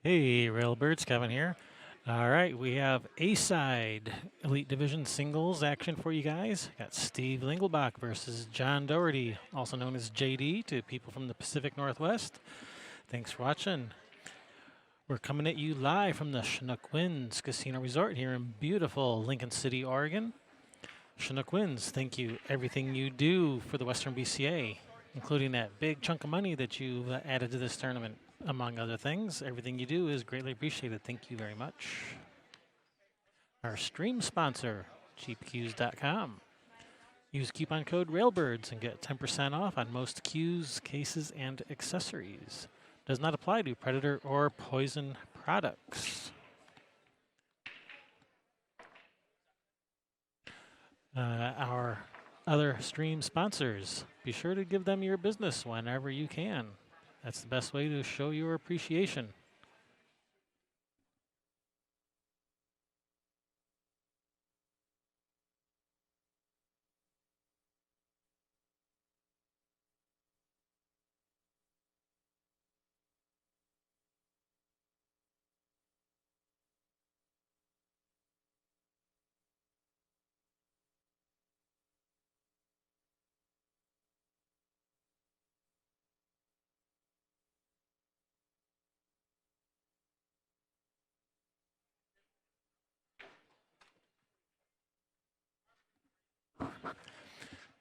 Hey, Railbirds, Kevin here. All right, we have A-side Elite Division singles action for you guys. Got Steve Lingelbach versus John Doherty, also known as JD to people from the Pacific Northwest. Thanks for watching. We're coming at you live from the Chinook Winds Casino Resort here in beautiful Lincoln City, Oregon. Chinook Winds, thank you everything you do for the Western BCA, including that big chunk of money that you've added to this tournament. Among other things, everything you do is greatly appreciated. Thank you very much. Our stream sponsor, cheapcues.com. Use coupon code Railbirds and get 10% off on most cues, cases, and accessories. Does not apply to predator or poison products. Our other stream sponsors, be sure to give them your business whenever you can. That's the best way to show your appreciation.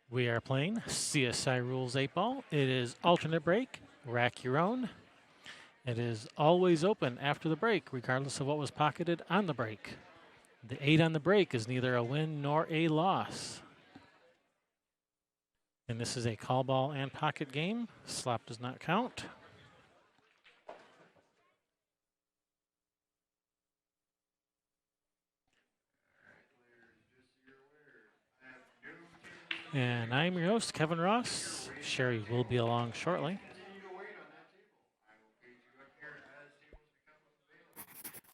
We are playing CSI Rules 8 Ball. It is alternate break, rack your own. It is always open after the break, regardless of what was pocketed on the break. The 8 on the break is neither a win nor a loss. And this is a call ball and pocket game. Slop does not count. And I'm your host, Kevin Ross. Sherry will be along shortly.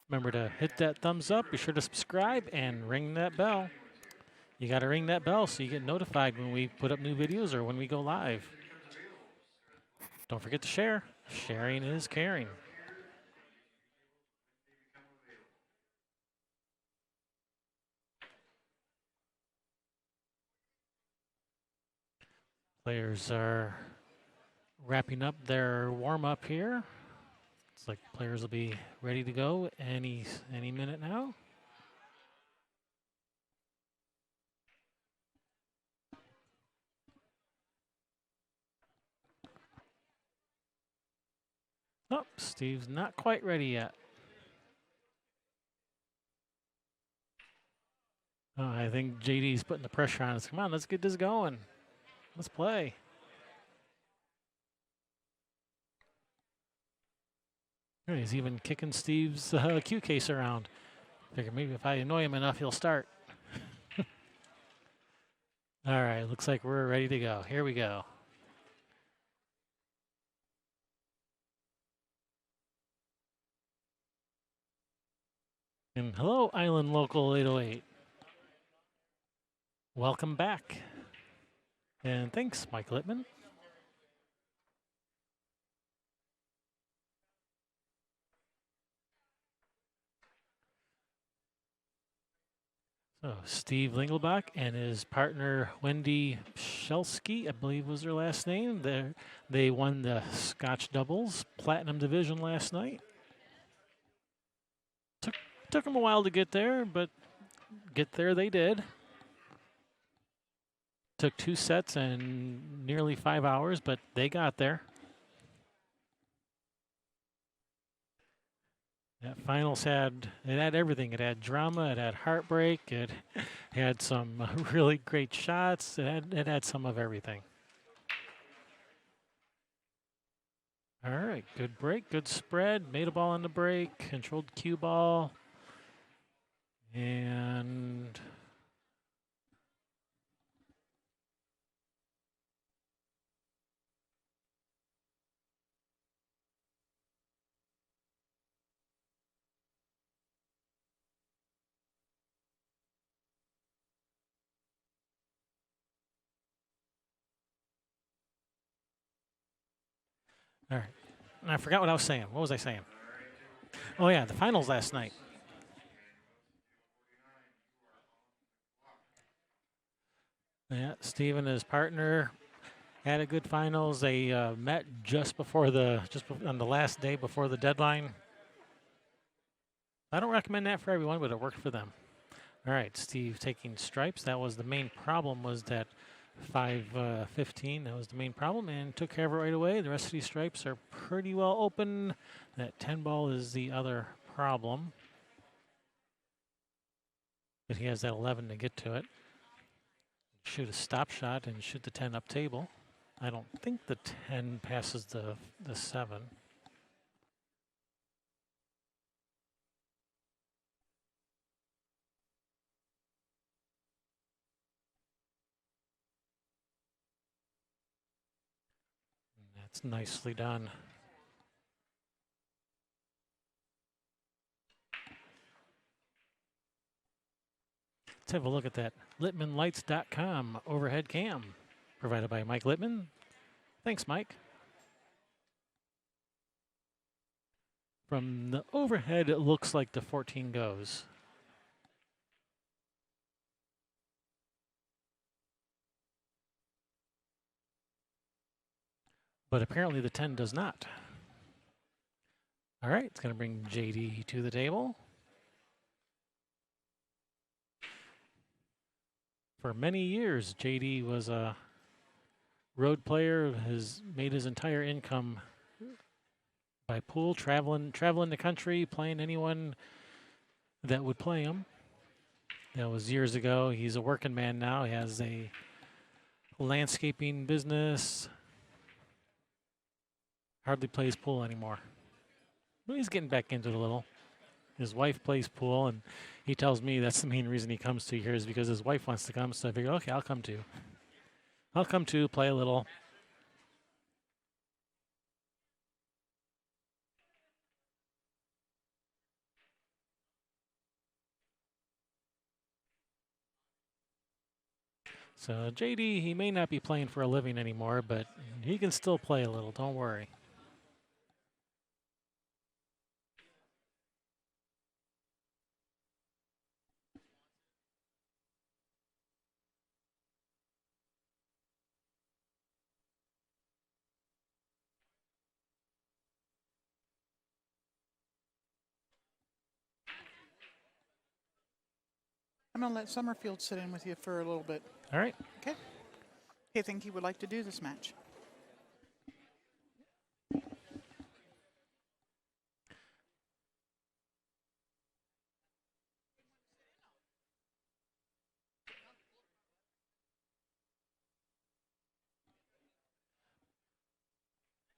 Remember to hit that thumbs up, be sure to subscribe, and ring that bell. You got to ring that bell so you get notified when we put up new videos or when we go live. Don't forget to share. Sharing is caring. Players are wrapping up their warm-up here. It's like players will be ready to go any minute now. Oh, Steve's not quite ready yet. Oh, I think JD's putting the pressure on us. Come on, let's get this going. Let's play. He's even kicking Steve's cue case around. Figure maybe if I annoy him enough, he'll start. All right, looks like we're ready to go. Here we go. And hello, Island Local 808. Welcome back. And thanks, Mike Littman. So Steve Lingelbach and his partner Wendy Shelsky, I believe was their last name. They won the Scotch Doubles Platinum Division last night. Took them a while to get there, but get there they did. Took 2 sets and nearly 5 hours, but they got there. That finals had everything. It had drama, it had heartbreak, it had some really great shots, it had some of everything. All right, good break, good spread, made a ball on the break, controlled cue ball, and all right. And I forgot what I was saying. What was I saying? Oh yeah, the finals last night. Yeah, Steve and his partner had a good finals. They met on the last day before the deadline. I don't recommend that for everyone, but it worked for them. All right, Steve taking stripes. That was the main problem. Was that 5-15? That was the main problem, and took care of it right away. The rest of these stripes are pretty well open. That 10 ball is the other problem, but he has that 11 to get to it. Shoot a stop shot and shoot the 10 up table. I don't think the 10 passes the 7. That's nicely done. Let's have a look at that LittmanLights.com overhead cam provided by Mike Littman. Thanks, Mike. From the overhead, it looks like the 14 goes. But apparently the 10 does not. All right, it's going to bring JD to the table. For many years, JD was a road player, has made his entire income by pool, traveling the country, playing anyone that would play him. That was years ago. He's a working man now. He has a landscaping business. Hardly plays pool anymore. But he's getting back into it a little. His wife plays pool, and he tells me that's the main reason he comes to here is because his wife wants to come. So I figure, okay, I'll come too. I'll come too, play a little. So JD, he may not be playing for a living anymore, but he can still play a little. Don't worry. I'm going to let Summerfield sit in with you for a little bit. All right. Okay. I think he would like to do this match.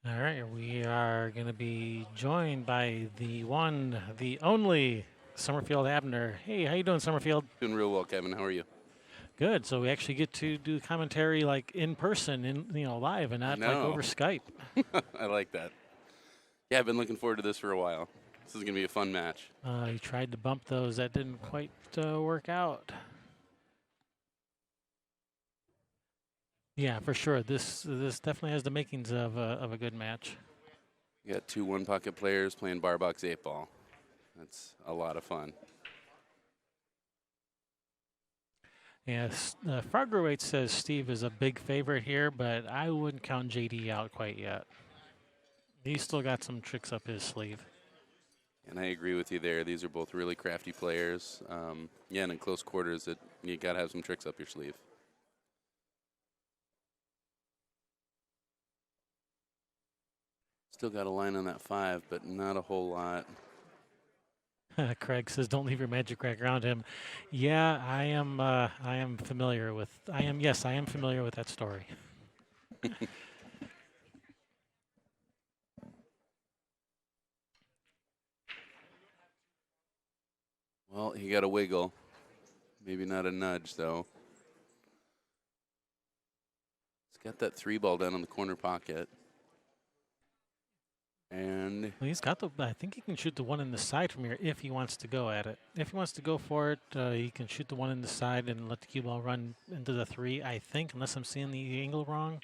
All right, we are going to be joined by the one, the only Summerfield Abner. Hey, how you doing, Summerfield? Doing real well, Kevin. How are you? Good. So we actually get to do commentary like in person, live, and not like over Skype. I like that. Yeah, I've been looking forward to this for a while. This is going to be a fun match. You tried to bump those. That didn't quite work out. Yeah, for sure. This definitely has the makings of a good match. You got two one-pocket players playing bar box 8-ball. That's a lot of fun. Yes, Fargo says Steve is a big favorite here, but I wouldn't count JD out quite yet. He's still got some tricks up his sleeve. And I agree with you there. These are both really crafty players. Yeah, and in close quarters, you got to have some tricks up your sleeve. Still got a line on that 5, but not a whole lot. Craig says, "Don't leave your magic rack around him." Yeah, I am. I am familiar with. Yes, I am familiar with that story. Well, he got a wiggle. Maybe not a nudge, though. He's got that 3-ball down in the corner pocket. And well, he's got the. I think he can shoot the one in the side from here if he wants to go at it. If he wants to go for it, he can shoot the one in the side and let the cue ball run into the 3. I think, unless I'm seeing the angle wrong.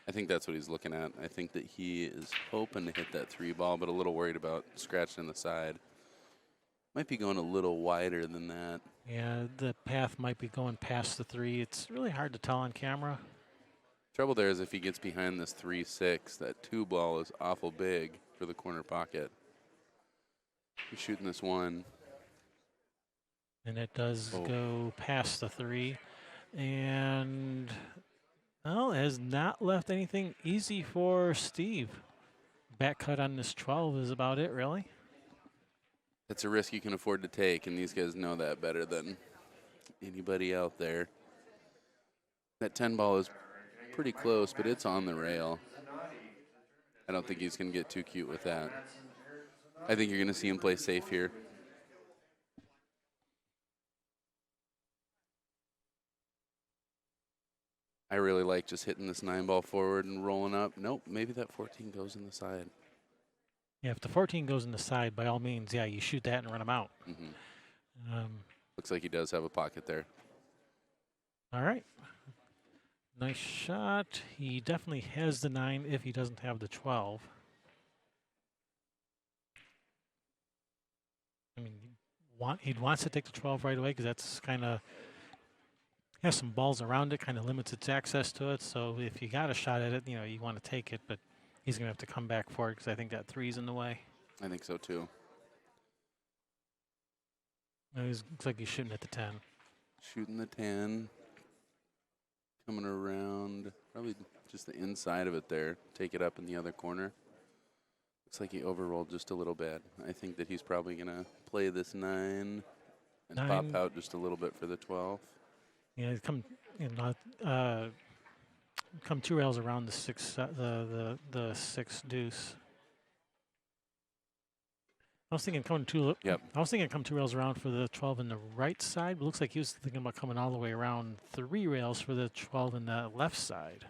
I think that's what he's looking at. I think that he is hoping to hit that 3 ball, but a little worried about scratching the side. Might be going a little wider than that. Yeah, the path might be going past the 3. It's really hard to tell on camera. Trouble there is if he gets behind this 3-6, that 2 ball is awful big for the corner pocket. He's shooting this 1. And it does go past the 3. And, well, it has not left anything easy for Steve. Back cut on this 12 is about it, really. That's a risk you can afford to take, and these guys know that better than anybody out there. That 10 ball is pretty close, but it's on the rail. I don't think he's going to get too cute with that. I think you're going to see him play safe here. I really like just hitting this 9 ball forward and rolling up. Nope, maybe that 14 goes in the side. Yeah, if the 14 goes in the side, by all means, yeah, you shoot that and run them out. Looks like he does have a pocket there. All right. Nice shot. He definitely has the 9 if he doesn't have the 12. I mean, he wants to take the 12 right away because that's kind of has some balls around it, kind of limits its access to it. So if you got a shot at it, you know, you want to take it, but he's going to have to come back for it because I think that 3's in the way. I think so too. Looks like he's shooting at the 10. Shooting the 10. Coming around, probably just the inside of it there. Take it up in the other corner. Looks like he overrolled just a little bit. I think that he's probably going to play this 9 and 9. pop out just a little bit for the 12. Yeah, come 2 rails around the 6 the 6 deuce. I was thinking come 2 rails around for the 12 in the right side, but looks like he was thinking about coming all the way around 3 rails for the 12 in the left side.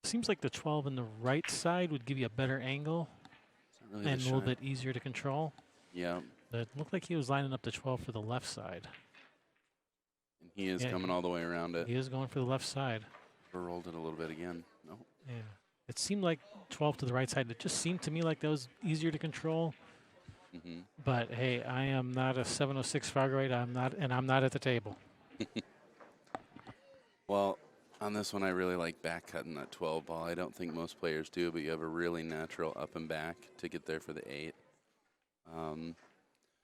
Seems like the 12 in the right side would give you a better angle Really and a little bit easier to control. Yeah. But it looked like he was lining up the 12 for the left side. And he is coming all the way around it. He is going for the left side. Rolled it a little bit again. No. Yeah. It seemed like 12 to the right side. It just seemed to me like that was easier to control. But hey, I am not a 706 Fargo rate. I'm not at the table. Well, on this one, I really like back cutting that 12 ball. I don't think most players do, but you have a really natural up and back to get there for the 8.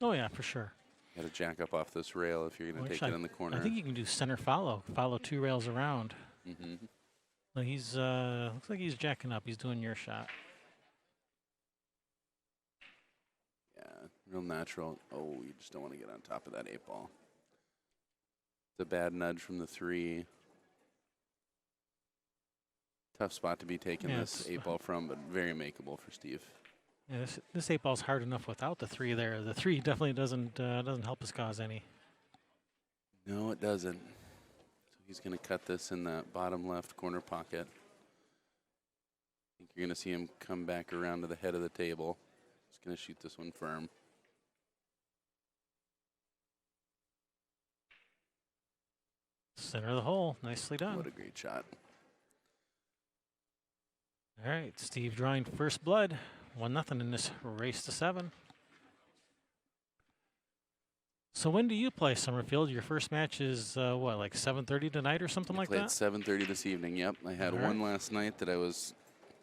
Oh yeah, for sure. Got to jack up off this rail if you're going to take it in the corner. I think you can do center follow 2 rails around. Well, he's looks like he's jacking up. He's doing your shot. Yeah, real natural. Oh, you just don't want to get on top of that 8 ball. It's a bad nudge from the 3. Tough spot to be taking this 8 ball from, but very makeable for Steve. Yeah, this 8 ball's hard enough without the 3 there. The 3 definitely doesn't help his cause any. No, it doesn't. So he's going to cut this in that bottom left corner pocket. I think you're going to see him come back around to the head of the table. He's going to shoot this one firm. Center of the hole. Nicely done. What a great shot. All right, Steve drawing first blood. 1-0 in this race to 7. So when do you play, Summerfield? Your first match is what, like 7:30 tonight or something like that? Played 7:30 this evening. Yep, I had one last night that I was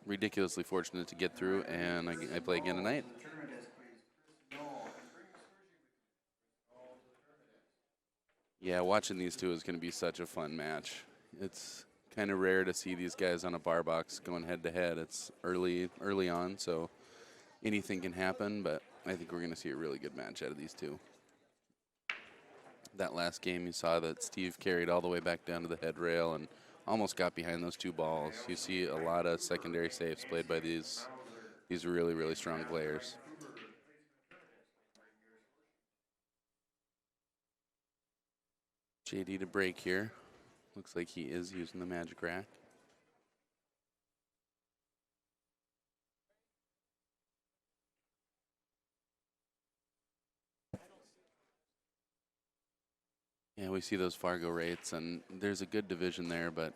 ridiculously fortunate to get through, and I play again tonight. Yeah, watching these two is going to be such a fun match. It's kind of rare to see these guys on a bar box going head to head. It's early on, so anything can happen, but I think we're going to see a really good match out of these two. That last game, you saw that Steve carried all the way back down to the head rail and almost got behind those 2 balls. You see a lot of secondary safes played by these really, really strong players. JD to break here. Looks like he is using the magic rack. Yeah, we see those Fargo rates, and there's a good division there, but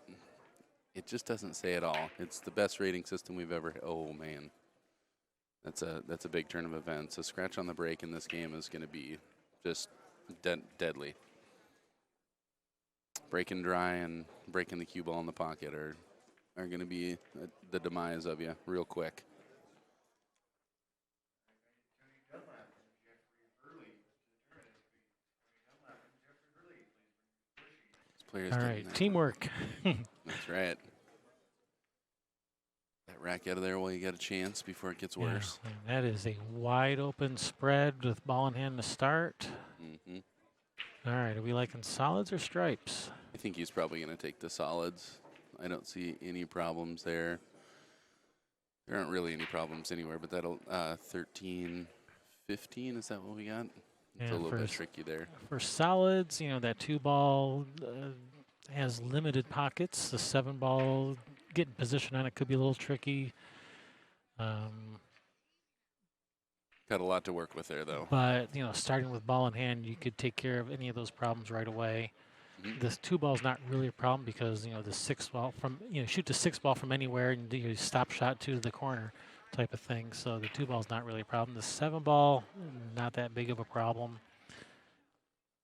It just doesn't say it all. It's the best rating system we've ever. Oh man, that's a big turn of events. A scratch on the break in this game is going to be just deadly. Breaking dry and breaking the cue ball in the pocket are going to be the demise of you real quick. Players All right, teamwork. That's right. That rack out of there while you got a chance before it gets worse. Yeah, that is a wide open spread with ball in hand to start. Mm-hmm. All right, are we liking solids or stripes? I think he's probably going to take the solids. I don't see any problems there. There aren't really any problems anywhere, but that'll 13, 15, is that what we got? It's a little bit tricky there. For solids, you know, that 2-ball has limited pockets. The 7-ball, getting position on it could be a little tricky. Got a lot to work with there, though. But, you know, starting with ball in hand, you could take care of any of those problems right away. Mm-hmm. This 2-ball is not really a problem because, you know, the 6-ball from, you know, shoot the 6-ball from anywhere and do your stop shot to the corner type of thing. So the 2-ball is not really a problem. The 7-ball, not that big of a problem.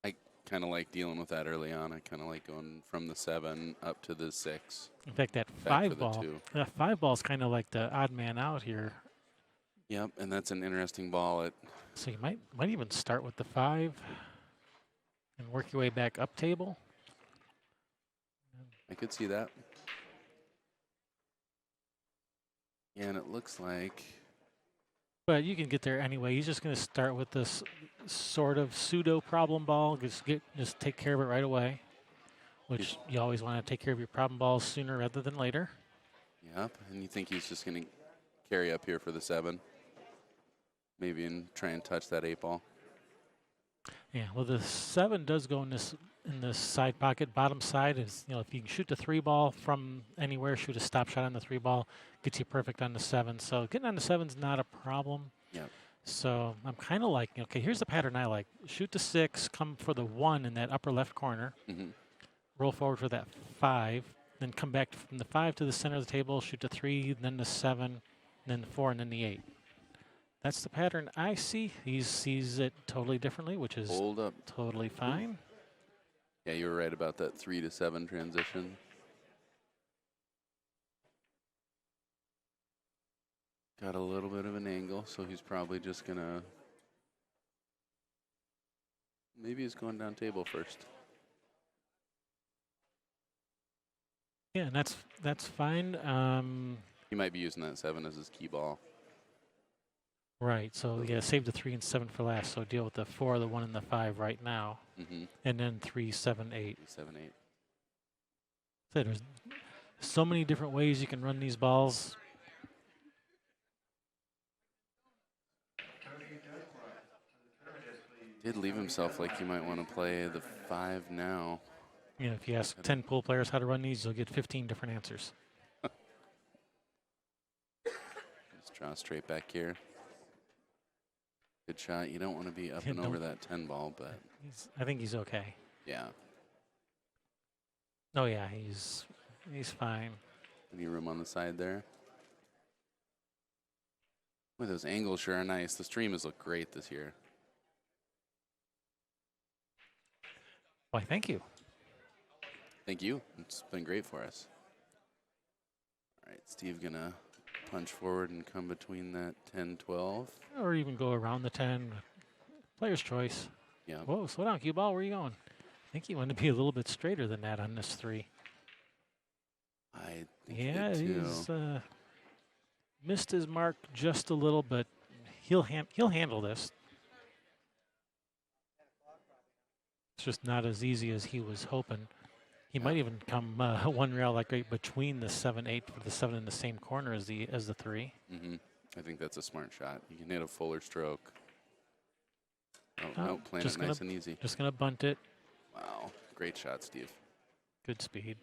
I kind of like dealing with that early on. I kind of like going from the 7 up to the 6. In fact, that 5-ball is kind of like the odd man out here. Yep, and that's an interesting ball. So you might even start with the 5 and work your way back up table. I could see that. Yeah, and it looks like. But you can get there anyway. He's just going to start with this sort of pseudo problem ball. Just take care of it right away, which you always want to take care of your problem balls sooner rather than later. Yep, and you think he's just going to carry up here for the 7, maybe, and try and touch that 8-ball. Yeah, well, the 7 does go in this side pocket. Bottom side is, you know, if you can shoot the 3-ball from anywhere, shoot a stop shot on the 3-ball, gets you perfect on the 7. So getting on the 7's not a problem. Yep. So I'm kind of like, okay, here's the pattern I like. Shoot the 6, come for the 1 in that upper left corner, roll forward for that 5, then come back from the 5 to the center of the table, shoot the 3, then the 7, then the 4, and then the 8. That's the pattern I see. He sees it totally differently, which is totally fine. Yeah, you were right about that 3 to 7 transition. Got a little bit of an angle, so he's probably just gonna. Maybe he's going down table first. Yeah, and that's fine. He might be using that 7 as his key ball. Right, so yeah, save the 3 and 7 for last. So deal with the 4, the 1, and the 5 right now. And then 3, 7, 8. 7, 8. So there's so many different ways you can run these balls. Did leave himself like he might want to play the 5 now. You know, if you ask 10 pool players how to run these, you'll get 15 different answers. Just draw straight back here. Good shot. You don't want to be up and over that 10-ball, but I think he's okay. Yeah. Oh yeah, he's fine. Any room on the side there? Boy, those angles sure are nice. The stream has looked great this year. Why, thank you. Thank you. It's been great for us. All right, Steve gonna punch forward and come between that 10-12. Or even go around the 10. Player's choice. Yeah. Whoa, slow down, cue ball. Where are you going? I think you want to be a little bit straighter than that on this 3. I think he's missed his mark just a little, but he'll handle this. It's just not as easy as he was hoping. He might even come one rail like right between the 7, 8 for the 7 in the same corner as the 3. I think that's a smart shot. You can hit a fuller stroke. No, playing it nice and easy. Just gonna bunt it. Wow, great shot, Steve. Good speed.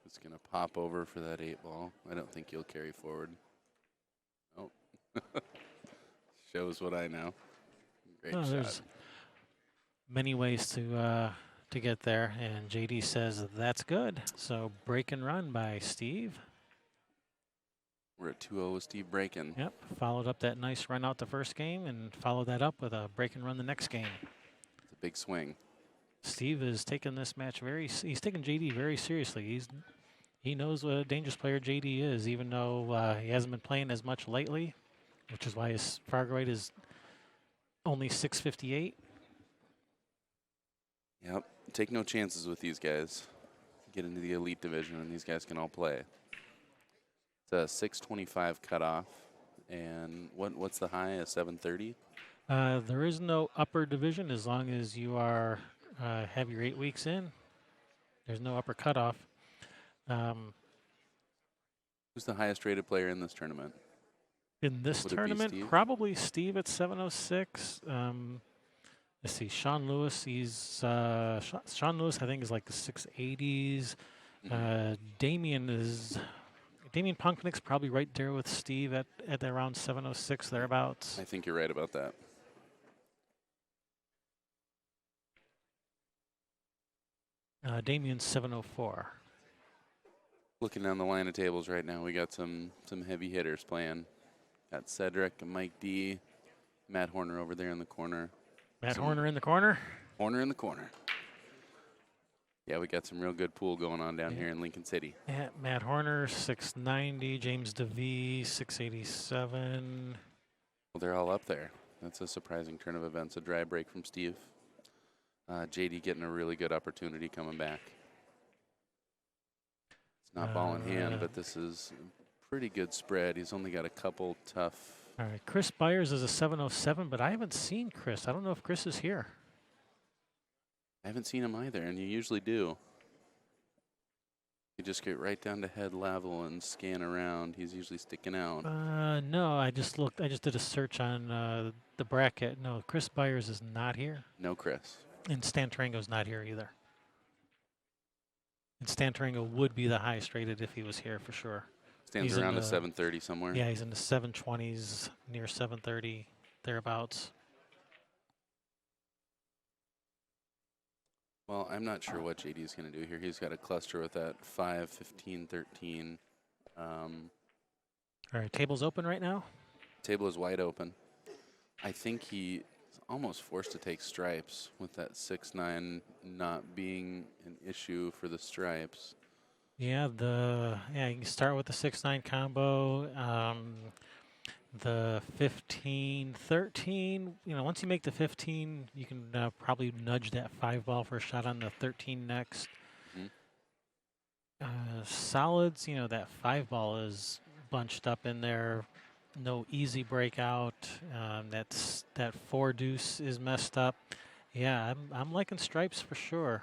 It's gonna pop over for that 8-ball. I don't think you'll carry forward. Oh, shows what I know. Great shot. There's many ways to to get there, and JD says that's good. So break and run by Steve. We're at 2-0 with Steve breaking. Yep, followed up that nice run out the first game and followed that up with a break and run the next game. It's a big swing. Steve is taking this match he's taking JD very seriously. He knows what a dangerous player JD is, even though he hasn't been playing as much lately, which is why his Fargo rate is only 658. Yep, take no chances with these guys. Get into the elite division and these guys can all play. It's a 625 cutoff, and what's the high? A 730? There is no upper division as long as you are have your 8 weeks in. There's no upper cutoff. Who's the highest rated player in this tournament? In this Would it be tournament, Steve? probably Steve at 706. Let's see, Sean Lewis. Sean Lewis, I think, is like the 680s. Damian Punknick's probably right there with Steve at around 706 thereabouts. I think you're right about that. Damian's 704. Looking down the line of tables right now, we got some heavy hitters playing. Got Cedric, Mike D, Matt Horner over there in the corner. Matt Horner in the corner. Horner in the corner. Yeah, we got some real good pool going on down here in Lincoln City. Yeah, Matt Horner, 690. James DeVee, 687. Well, they're all up there. That's a surprising turn of events. A dry break from Steve. JD getting a really good opportunity coming back. It's not ball in hand, but this is a pretty good spread. He's only got a couple tough. All right, Chris Byers is a 707, but I haven't seen Chris. I don't know if Chris is here. I haven't seen him either, and you usually do. You just get right down to head level and scan around. He's usually sticking out. No, I just looked. I just did a search on the bracket. No, Chris Byers is not here. No Chris. And Stan Tarango's not here either. And Stan Tarango would be the highest rated if he was here for sure. Stands He's in around a the- 730 somewhere. Yeah, he's in the 720s, near 730, thereabouts. Well, I'm not sure what JD's going to do here. He's got a cluster with that 5, 15, 13. All right, table's open right now. Table is wide open. I think he's almost forced to take stripes with that 6-9 not being an issue for the stripes. Yeah, you can start with the 6-9 combo. The 15-13, once you make the 15, you can probably nudge that 5 ball for a shot on the 13 next. Solids, that 5 ball is bunched up in there. No easy breakout. That 4 deuce is messed up. Yeah, I'm liking stripes for sure.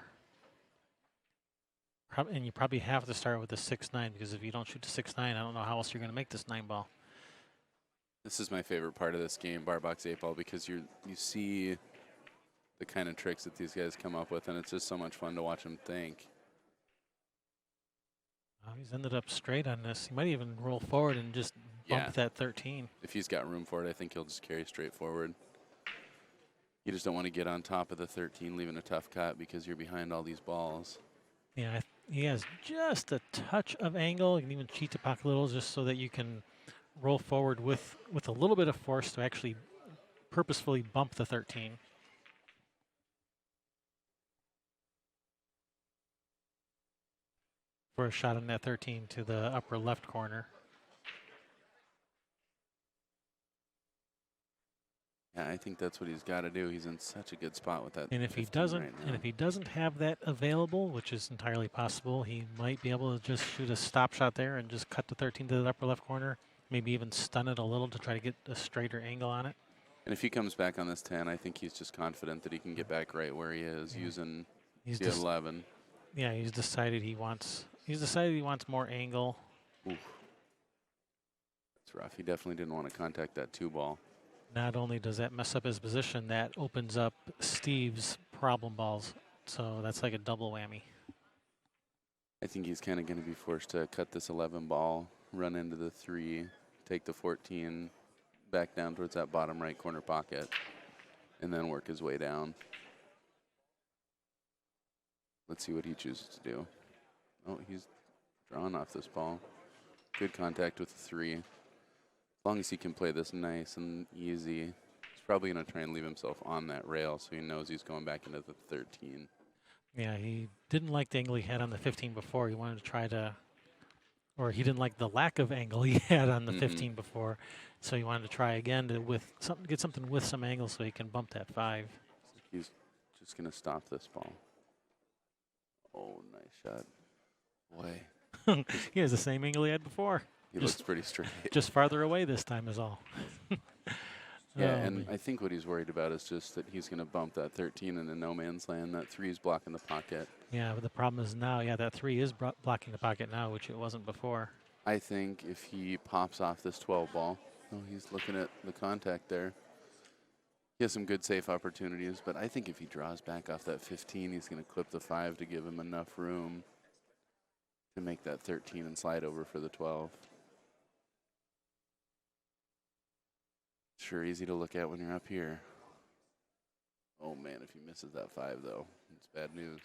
And you probably have to start with the 6-9 because if you don't shoot the 6-9, I don't know how else you're going to make this 9 ball. This is my favorite part of this game, bar box 8 ball, because you see the kind of tricks that these guys come up with, and it's just so much fun to watch them think. Oh, he's ended up straight on this. He might even roll forward and just bump that 13. If he's got room for it, I think he'll just carry straight forward. You just don't want to get on top of the 13, leaving a tough cut because you're behind all these balls. Yeah, he has just a touch of angle. You can even cheat the pocket a little just so that you can roll forward with a little bit of force to actually purposefully bump the 13. For a shot on that 13 to the upper left corner. Yeah, I think that's what he's got to do. He's in such a good spot with that. And if he 15 doesn't, right now. and if he doesn't have that available, which is entirely possible, he might be able to just shoot a stop shot there and just cut the 13 to the upper left corner. Maybe even stun it a little to try to get a straighter angle on it. And if he comes back on this 10, I think he's just confident that he can get back right where he is using the 11. Yeah, he's decided he wants more angle. Oof. That's rough. He definitely didn't want to contact that 2 ball. Not only does that mess up his position, that opens up Steve's problem balls. So that's like a double whammy. I think he's kind of going to be forced to cut this 11 ball, run into the 3, take the 14, back down towards that bottom right corner pocket, and then work his way down. Let's see what he chooses to do. Oh, he's drawn off this ball. Good contact with the 3. As long as he can play this nice and easy, he's probably going to try and leave himself on that rail so he knows he's going back into the 13. Yeah, he didn't like the angle he had on the 15 before. He wanted to try to, or he didn't like the lack of angle he had on the 15 before, so he wanted to try again to get something with some angle so he can bump that 5. He's just going to stop this ball. Oh, nice shot. Boy. He has the same angle he had before. He looks pretty straight. Just farther away this time is all. Yeah, Oh, and man. I think what he's worried about is just that he's going to bump that 13 into no man's land. That 3 is blocking the pocket. Yeah, but the problem is now, yeah, that 3 is blocking the pocket now, which it wasn't before. I think if he pops off this 12 ball, oh, he's looking at the contact there. He has some good safe opportunities, but I think if he draws back off that 15, he's going to clip the 5 to give him enough room to make that 13 and slide over for the 12. Sure, easy to look at when you're up here. Oh, man, if he misses that 5, though, it's bad news.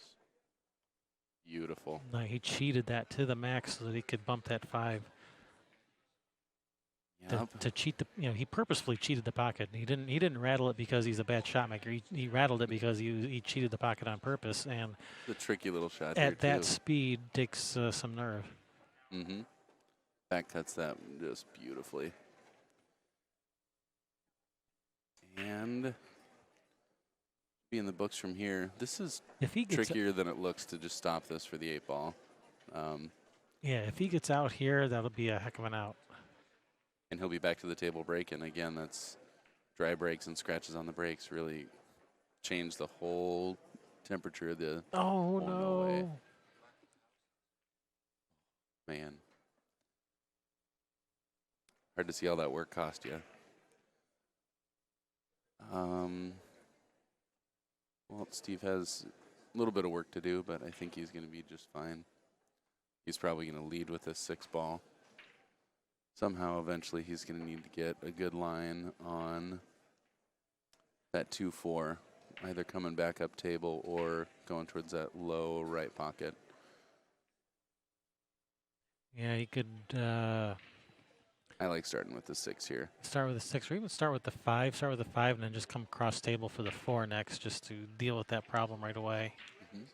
Beautiful. No, he cheated that to the max so that he could bump that 5. Yep. To cheat the, he purposefully cheated the pocket. He didn't rattle it because he's a bad shot maker. He rattled it because he cheated the pocket on purpose, and It's a tricky little shot here, at that too. speed takes some nerve. Mm-hmm. Back cuts that just beautifully. And be in the books from here. This is If he gets trickier than it looks to just stop this for the 8 ball. if he gets out here, that'll be a heck of an out. And he'll be back to the table break. And again, that's dry breaks and scratches on the brakes really change the whole temperature of the Oh, no way. no. man. Hard to see all that work cost you. Well, Steve has a little bit of work to do, but I think he's going to be just fine. He's probably going to lead with this 6 ball. Somehow, eventually, he's going to need to get a good line on that 2-4, either coming back up table or going towards that low right pocket. Yeah, he could I like starting with the 6 here. start with the 6, or even start with the 5. Start with the 5, and then just come cross table for the 4 next, just to deal with that problem right away. Mm-hmm.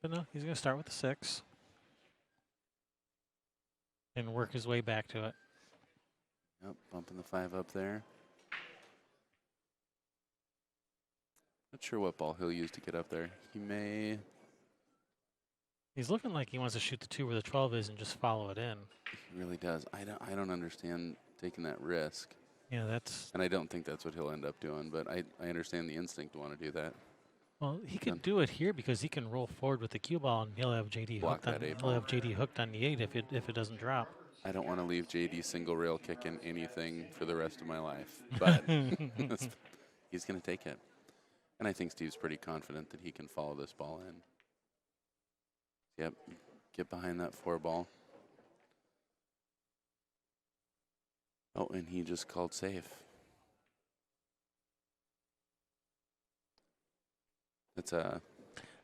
But no, he's going to start with the 6 and work his way back to it. Yep, bumping the 5 up there. Not sure what ball he'll use to get up there. He may. He's looking like he wants to shoot the 2 where the 12 is and just follow it in. He really does. I don't understand taking that risk. Yeah, that's. And I don't think that's what he'll end up doing, but I understand the instinct to want to do that. Well, he could do it here because he can roll forward with the cue ball and he'll have JD Block hooked on. that 8 He'll ball. have JD hooked on the 8 if it doesn't drop. I don't want to leave JD single rail kicking anything for the rest of my life, but he's going to take it. And I think Steve's pretty confident that he can follow this ball in. Yep, get behind that 4 ball. Oh, and he just called safe. That's a.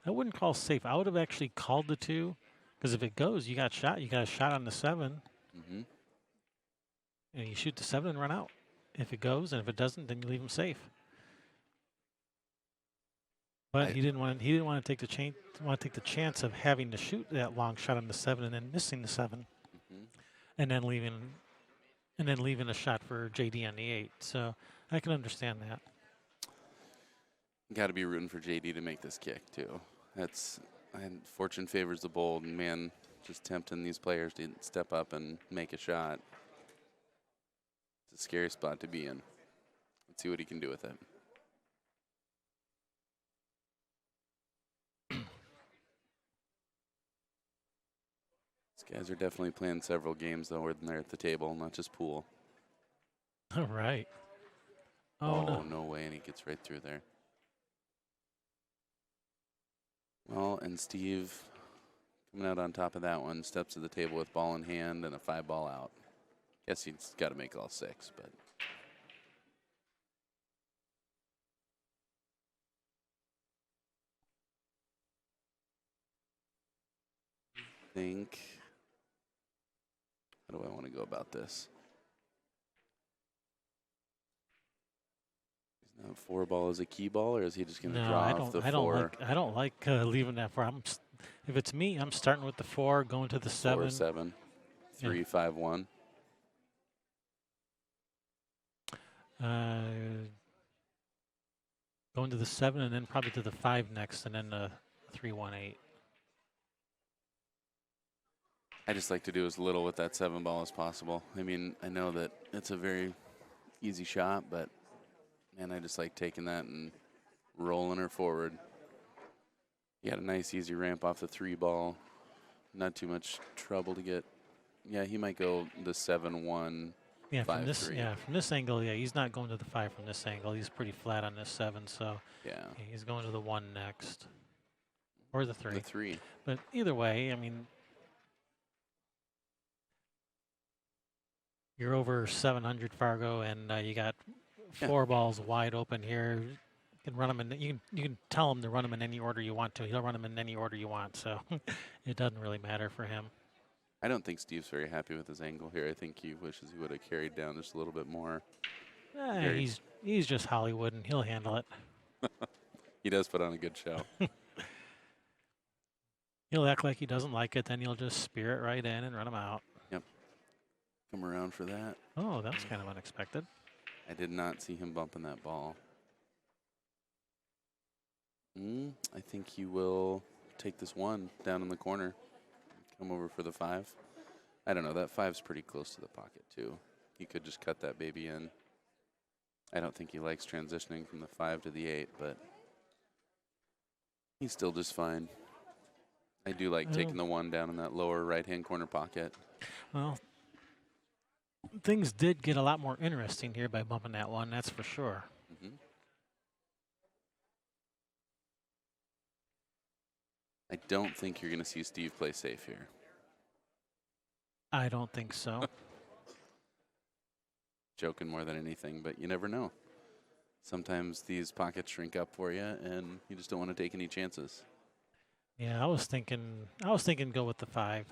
I wouldn't call safe. I would have actually called the 2 because if it goes, you got shot. You got a shot on the 7, Mm-hmm. and you shoot the 7 and run out. If it goes, and if it doesn't, then you leave him safe. But he didn't want to take the chance of having to shoot that long shot on the 7 and then missing the 7, Mm-hmm. and then leaving a shot for JD on the 8. So I can understand that. Got to be rooting for JD to make this kick too. And fortune favors the bold, and man, just tempting these players to step up and make a shot. It's a scary spot to be in. Let's see what he can do with it. These guys are definitely playing several games though when they're at the table, not just pool. All right. Oh, no way, and he gets right through there. Well, and Steve coming out on top of that one, steps to the table with ball in hand and a 5 ball out. Guess he's got to make all 6, but. Think. How do I want to go about this? Is now 4 ball is a key ball, or is he just going to No, draw I off don't. the I don't 4? like. I don't like leaving that 4. If it's me, I'm starting with the 4, going to the 7. 4, 7, 3, Yeah. 5, 1. Going to the 7 and then probably to the 5 next, and then the 3, 1, 8. I just like to do as little with that 7 ball as possible. I mean, I know that it's a very easy shot, but man, I just like taking that and rolling her forward. You got a nice easy ramp off the 3 ball. Not too much trouble to get. Yeah, he might go the 7, 1. Yeah, 5, from this 3. from this angle, yeah, he's not going to the 5 from this angle. He's pretty flat on this 7, so Yeah. he's going to the 1 next, or the 3. The 3. But either way, I mean, you're over 700 Fargo, and you got 4 balls wide open here. You can run them in. You can tell him to run them in any order you want to. He'll run them in any order you want. So it doesn't really matter for him. I don't think Steve's very happy with his angle here. I think he wishes he would have carried down just a little bit more. He's just Hollywood, and he'll handle it. He does put on a good show. He'll act like he doesn't like it, then he'll just spear it right in and run him out. Yep. Come around for that. Oh, that's kind of unexpected. I did not see him bumping that ball. I think he will take this 1 down in the corner. Come over for the 5. I don't know. That 5's pretty close to the pocket, too. He could just cut that baby in. I don't think he likes transitioning from the 5 to the 8, but he's still just fine. I do like taking the 1 down in that lower right-hand corner pocket. Well, things did get a lot more interesting here by bumping that 1, that's for sure. I don't think you're going to see Steve play safe here. I don't think so. Joking more than anything, but you never know. Sometimes these pockets shrink up for you, and you just don't want to take any chances. Yeah, I was thinking go with the 5.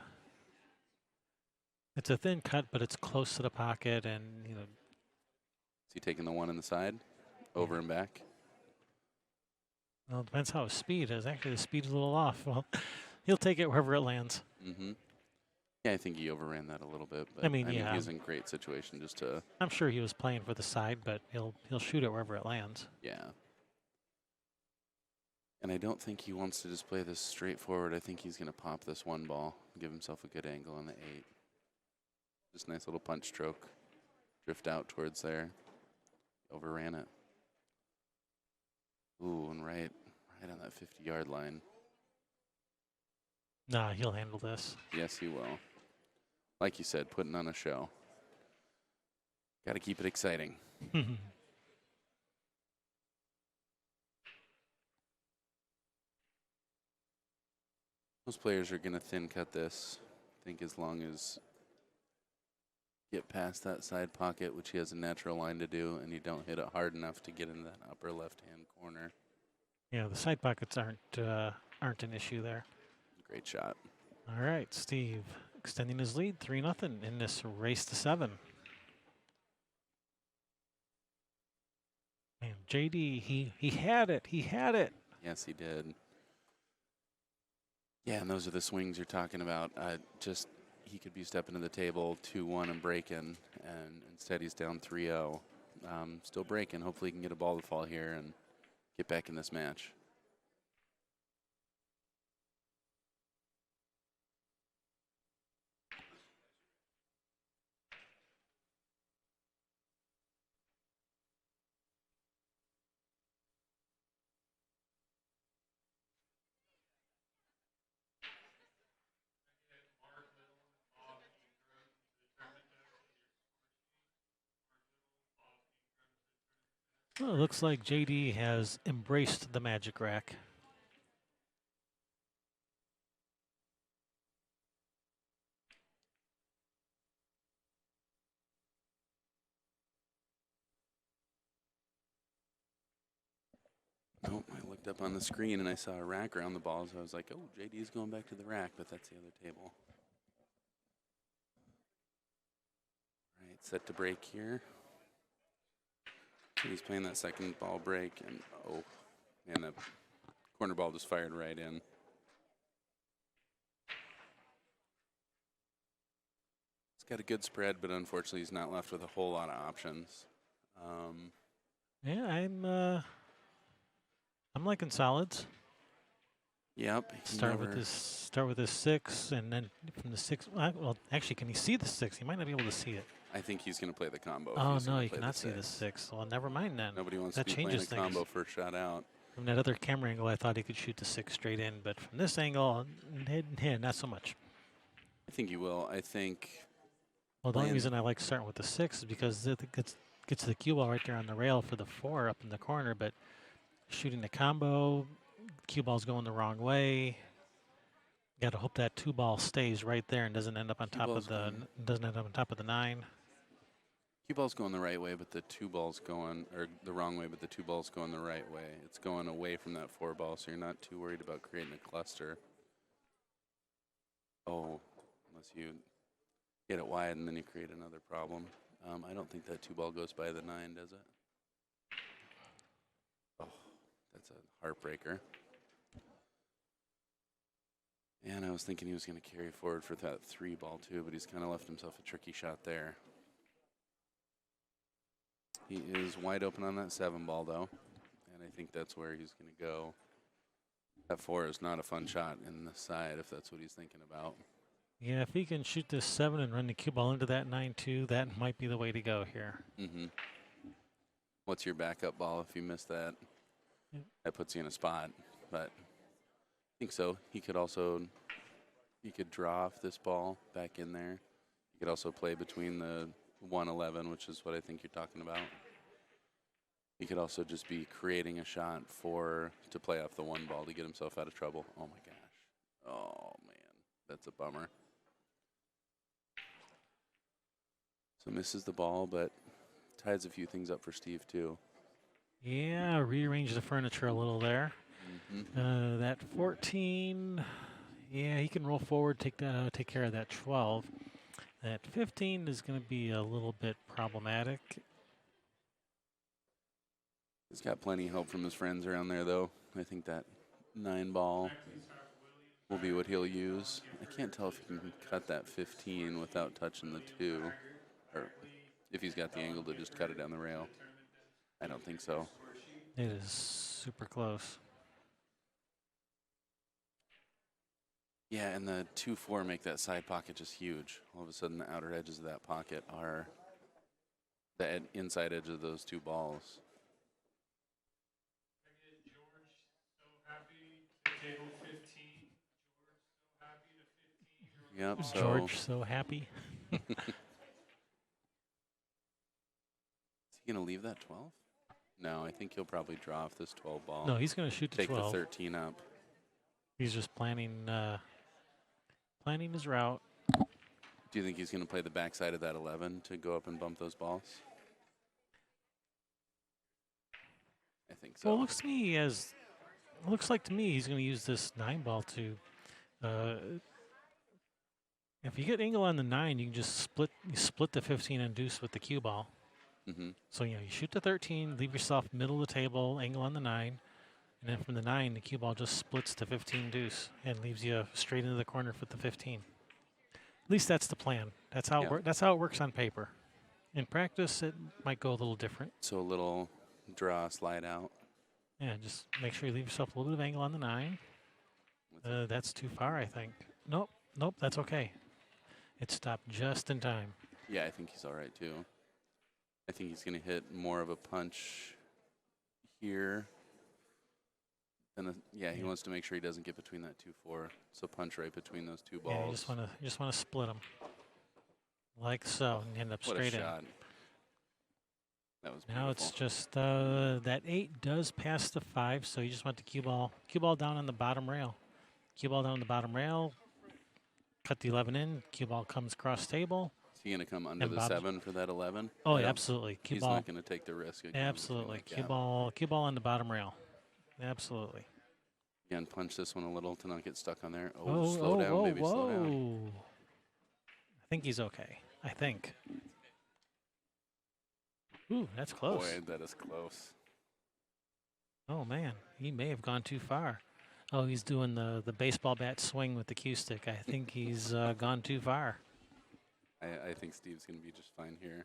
It's a thin cut, but it's close to the pocket, and Is he taking the 1 in the side, over and back? Well, it depends how his speed is. Actually, the speed is a little off. Well, he'll take it wherever it lands. Yeah, I think he overran that a little bit, but I mean, he was in great situation just to. I'm sure he was playing for the side, but he'll shoot it wherever it lands. Yeah. And I don't think he wants to just play this straightforward. I think he's going to pop this 1 ball, give himself a good angle on the 8. Just nice little punch stroke, drift out towards there. Overran it. Ooh, and right on that 50-yard line. Nah, he'll handle this. Yes, he will. Like you said, putting on a show. Got to keep it exciting. Most players are going to thin cut this. I think as long as get past that side pocket, which he has a natural line to do, and you don't hit it hard enough to get in that upper left-hand corner. Yeah, the side pockets aren't an issue there. Great shot. All right, Steve extending his lead 3-0 in this race to 7. Man, JD, he had it. He had it. Yes, he did. Yeah, and those are the swings you're talking about. Just he could be stepping to the table 2-1 and breaking, and instead he's down 3-0. Still breaking. Hopefully he can get a ball to fall here and get back in this match. Well, it looks like JD has embraced the magic rack. Nope, I looked up on the screen and I saw a rack around the ball, so I was like, oh, JD's going back to the rack, but that's the other table. All right, set to break here. He's playing that second ball break, and oh, man, that corner ball just fired right in. He's got a good spread, but unfortunately he's not left with a whole lot of options. Yeah, I'm liking solids. Yep. Start with this 6, and then from the 6. Well, actually, can he see the 6? He might not be able to see it. I think he's going to play the combo. Oh no, you cannot see the 6. Well, never mind then. Nobody wants that to be playing a things. combo first shot out. From that other camera angle, I thought he could shoot the 6 straight in, but from this angle, not so much. I think he will. I think. Well, the only reason I like starting with the 6 is because it gets the cue ball right there on the rail for the 4 up in the corner, but shooting the combo, cue ball's going the wrong way. Got to hope that 2 ball stays right there and doesn't end up on top of the 9. Cue ball's going the right way, but the 2 ball's going, or the wrong way, but the 2 ball's going the right way. It's going away from that 4 ball, so you're not too worried about creating a cluster. Oh, unless you get it wide and then you create another problem. I don't think that 2 ball goes by the 9, does it? Oh, that's a heartbreaker. And I was thinking he was going to carry forward for that 3 ball too, but he's kind of left himself a tricky shot there. He is wide open on that 7 ball though, and I think that's where he's going to go. That 4 is not a fun shot in the side if that's what he's thinking about. Yeah, if he can shoot this 7 and run the cue ball into that 9-2, that might be the way to go here. Mm-hmm. What's your backup ball if you miss that? Yeah. That puts you in a spot, but I think so. He could draw off this ball back in there. He could also play between the 1-11, which is what I think you're talking about. He could also just be creating a shot to play off the 1 ball to get himself out of trouble. Oh my gosh. Oh man, that's a bummer. So misses the ball, but ties a few things up for Steve too. Yeah, rearrange the furniture a little there. Mm-hmm. That 14, yeah, he can roll forward, take care of that 12. That 15 is going to be a little bit problematic. He's got plenty of help from his friends around there, though. I think that 9 ball will be what he'll use. I can't tell if he can cut that 15 without touching the 2, or if he's got the angle to just cut it down the rail. I don't think so. It is super close. Yeah, and the 2-4 make that side pocket just huge. All of a sudden, the outer edges of that pocket are the inside edge of those 2 balls. Yep, so George so happy. Is he going to leave that 12? No, I think he'll probably draw off this 12 ball. No, he's going to shoot the take 12. the 13 up. He's just planning his route. Do you think he's going to play the backside of that 11 to go up and bump those balls? I think so. Well, it looks like to me he's going to use this 9 ball to. If you get angle on the 9, you can just split the 15 and deuce with the cue ball. Mm-hmm. So you shoot the 13, leave yourself middle of the table, angle on the 9, and then from the 9, the cue ball just splits to 15 deuce and leaves you straight into the corner for the 15. At least that's the plan. That's how it works on paper. In practice, it might go a little different. So a little draw, slide out. Yeah, just make sure you leave yourself a little bit of angle on the 9. That's too far, I think. Nope, that's okay. It stopped just in time. Yeah, I think he's all right too. I think he's going to hit more of a punch here. And he wants to make sure he doesn't get between that 2-4. So punch right between those 2 balls. Yeah, you just want to split them like so, and end up What straight a in. shot. That was beautiful. Now it's just that 8 does pass the 5, so you just want the cue ball down on the bottom rail. Cue ball down on the bottom rail. Cut the 11 in. Cue ball comes across table. Is he going to come under the 7 for that 11? Oh, yeah, absolutely. He's not going to take the risk. Absolutely. Cue ball on the bottom rail. Absolutely. Again, punch this one a little to not get stuck on there. Oh, Oh, slow down, whoa, baby, slow down. whoa. I think he's okay. I think. Ooh, that's close. Boy, that is close. Oh, man. He may have gone too far. Oh, he's doing the baseball bat swing with the cue stick. I think he's gone too far. I think Steve's going to be just fine here.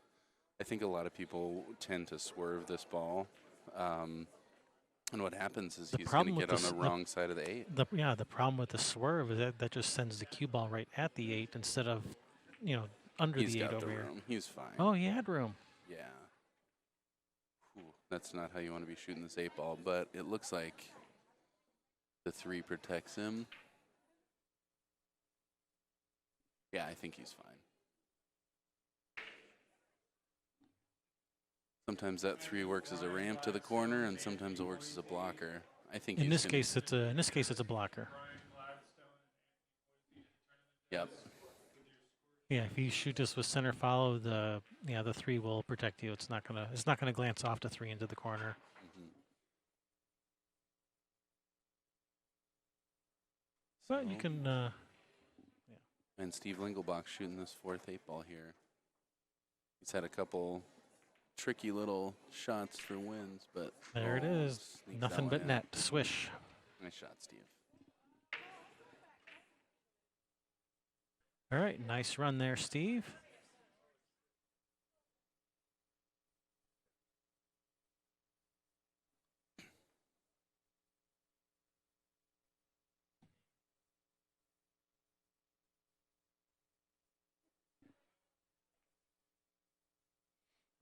I think a lot of people tend to swerve this ball. And what happens is he's going to get on the wrong side of the 8. The problem with the swerve is that just sends the cue ball right at the 8 instead of, under He's the 8 got over the here. room. He's fine. Oh, he had room. Yeah. Ooh, that's not how you want to be shooting this 8 ball, but it looks like the 3 protects him. Yeah, I think he's fine. Sometimes that 3 works as a ramp to the corner, and sometimes it works as a blocker. I think in this case it's a blocker. Yep. Yeah, if you shoot this with center follow, the 3 will protect you. It's not gonna glance off the 3 into the corner. Mm-hmm. But you can. Yeah. And Steve Lingelbach shooting this 4th 8 ball here. He's had a couple tricky little shots for wins, but There it is. Nothing but net. Swish. Nice shot, Steve. All right, nice run there, Steve.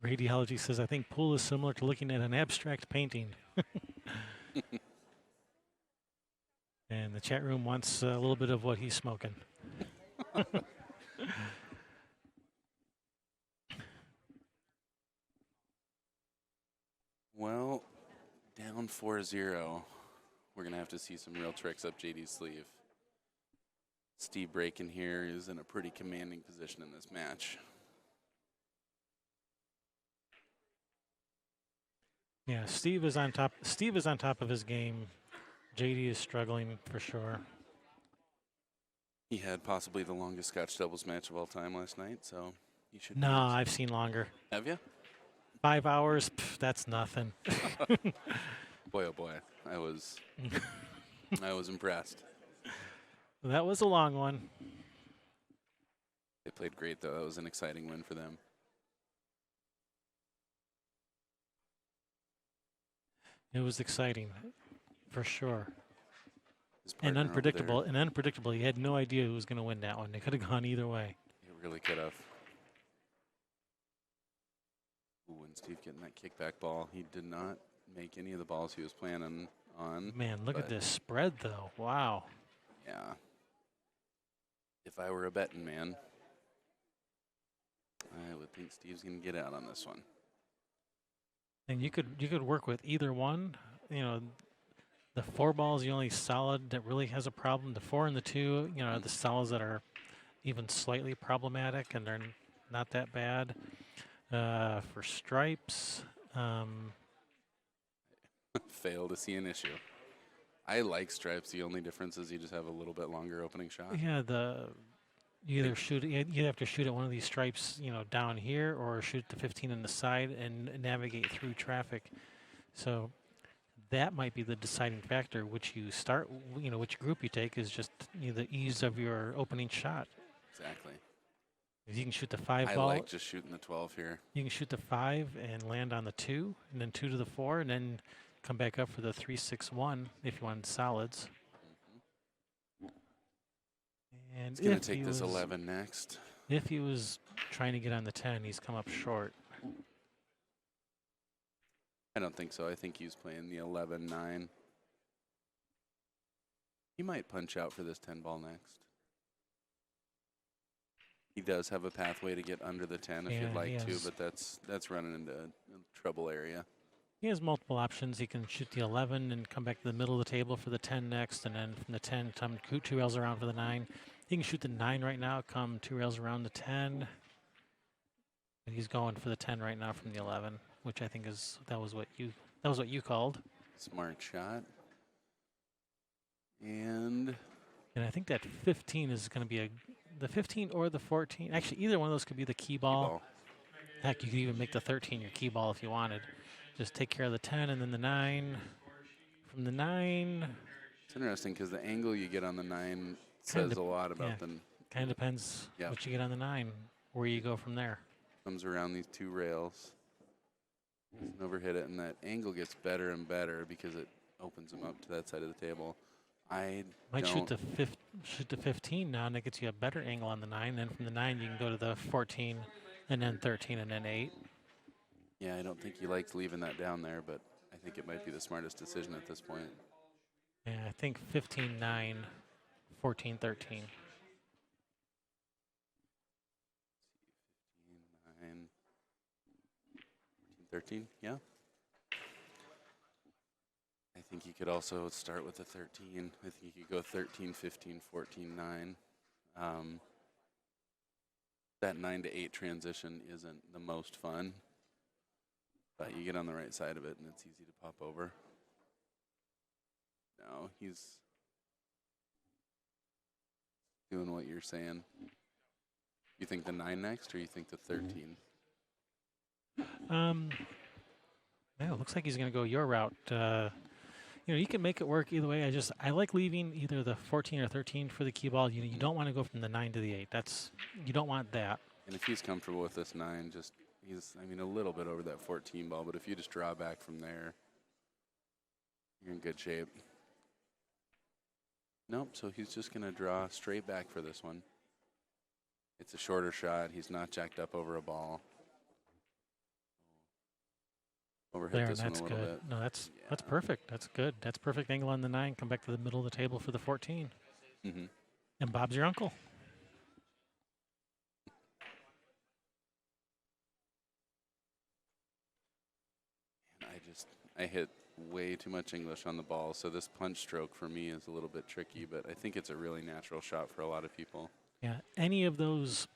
Radiology says, I think pool is similar to looking at an abstract painting. And the chat room wants a little bit of what he's smoking. Well, down 4-0. We're going to have to see some real tricks up JD's sleeve. Steve Braken here is in a pretty commanding position in this match. Yeah, Steve is on top. Steve is on top of his game. JD is struggling for sure. He had possibly the longest Scotch doubles match of all time last night, so he should. No, I've seen longer. Have you? 5 hours, that's nothing. Boy, oh boy, I was impressed. That was a long one. They played great, though. That was an exciting win for them. It was exciting, for sure. His And partner over unpredictable. there, And unpredictable. You had no idea who was going to win that one. It could have gone either way. It really could have. Ooh, and Steve getting that kickback ball. He did not make any of the balls he was planning on. Man, look at this spread, though. Wow. Yeah. If I were a betting man, I would think Steve's going to get out on this one. And you could work with either one. The 4 ball is the only solid that really has a problem. The 4 and the 2, are the solids that are even slightly problematic, and they're not that bad. For stripes, Fail to see an issue. I like stripes. The only difference is you just have a little bit longer opening shot. yeah, you have to shoot at one of these stripes, down here, or shoot the 15 on the side and navigate through traffic. So that might be the deciding factor. Which you start, which group you take is just the ease of your opening shot. Exactly. If you can shoot the 5 ball, I like just shooting the 12 here. you can shoot the 5 and land on the 2, and then 2 to the 4, and then come back up for the 3-6-1 if you want solids. And He's going to take this 11 next. If he was trying to get on the 10, he's come up short. I don't think so. I think he's playing the 11-9. He might punch out for this 10 ball next. He does have a pathway to get under the 10 if you'd like to, but that's running into a trouble area. He has multiple options. He can shoot the 11 and come back to the middle of the table for the 10 next, and then from the 10 come 2 rails around for the 9. He can shoot the 9 right now, come 2 rails around the 10. And he's going for the 10 right now from the 11, which I think that was what you called. Smart shot. And I think that 15 is going to be the 15 or the 14. Actually, either one of those could be the key ball. Heck, you could even make the 13 your key ball if you wanted. Just take care of the 10 and then the 9. From the 9. It's interesting because the angle you get on the 9 says a lot about them. Kind of depends what you get on the 9, where you go from there. Comes around these 2 rails. Doesn't overhit it, and that angle gets better and better because it opens them up to that side of the table. I might shoot the 15 now, and that gets you a better angle on the 9. Then from the 9, you can go to the 14, and then 13, and then 8. Yeah, I don't think he likes leaving that down there, but I think it might be the smartest decision at this point. Yeah, I think 15, 9, 14, 13. 9, 13, yeah. I think you could also start with the 13. I think you could go 13, 15, 14, 9. That 9 to 8 transition isn't the most fun, but you get on the right side of it and it's easy to pop over. No, he's doing what you're saying. You think the 9 next, or you think the 13? Yeah, it looks like he's going to go your route. You can make it work either way. I like leaving either the 14 or 13 for the key ball. You don't want to go from the 9 to the 8. You don't want that. And if he's comfortable with this 9, he's a little bit over that 14 ball, but if you just draw back from there, you're in good shape. Nope, so he's just going to draw straight back for this one. It's a shorter shot. He's not jacked up over a ball. Overhit this one a little bit. No, that's perfect. That's good. That's perfect angle on the 9. Come back to the middle of the table for the 14. Mm-hmm. And Bob's your uncle. I hit way too much English on the ball, so this punch stroke for me is a little bit tricky, but I think it's a really natural shot for a lot of people. Yeah, any of those.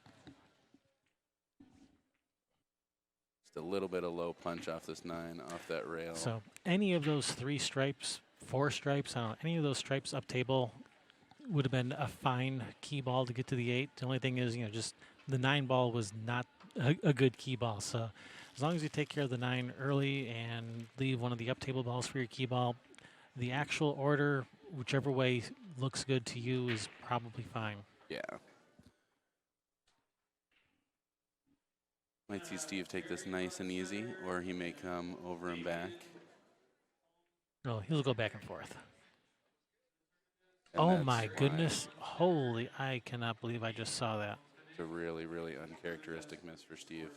Just a little bit of low punch off this 9, off that rail. So any of those 3 stripes, 4 stripes, I don't know, any of those stripes up table would have been a fine key ball to get to the 8. The only thing is, just the 9 ball was not a good key ball. So as long as you take care of the 9 early and leave one of the up table balls for your key ball, the actual order, whichever way looks good to you, is probably fine. Yeah. Might see Steve take this nice and easy, or he may come over and back. No, he'll go back and forth. And oh my goodness. Holy, I cannot believe I just saw that. It's a really, really uncharacteristic miss for Steve.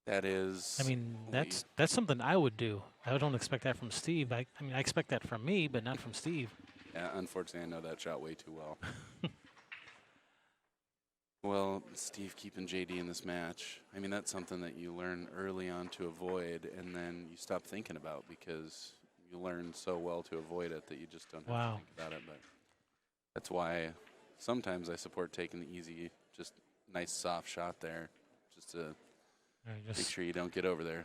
That is... that's something I would do. I don't expect that from Steve. I expect that from me, but not from Steve. Yeah, unfortunately, I know that shot way too well. Well, Steve keeping JD in this match, that's something that you learn early on to avoid, and then you stop thinking about because you learn so well to avoid it that you just don't have to think about it. But that's why sometimes I support taking the easy, just nice soft shot there, just to make sure you don't get over there.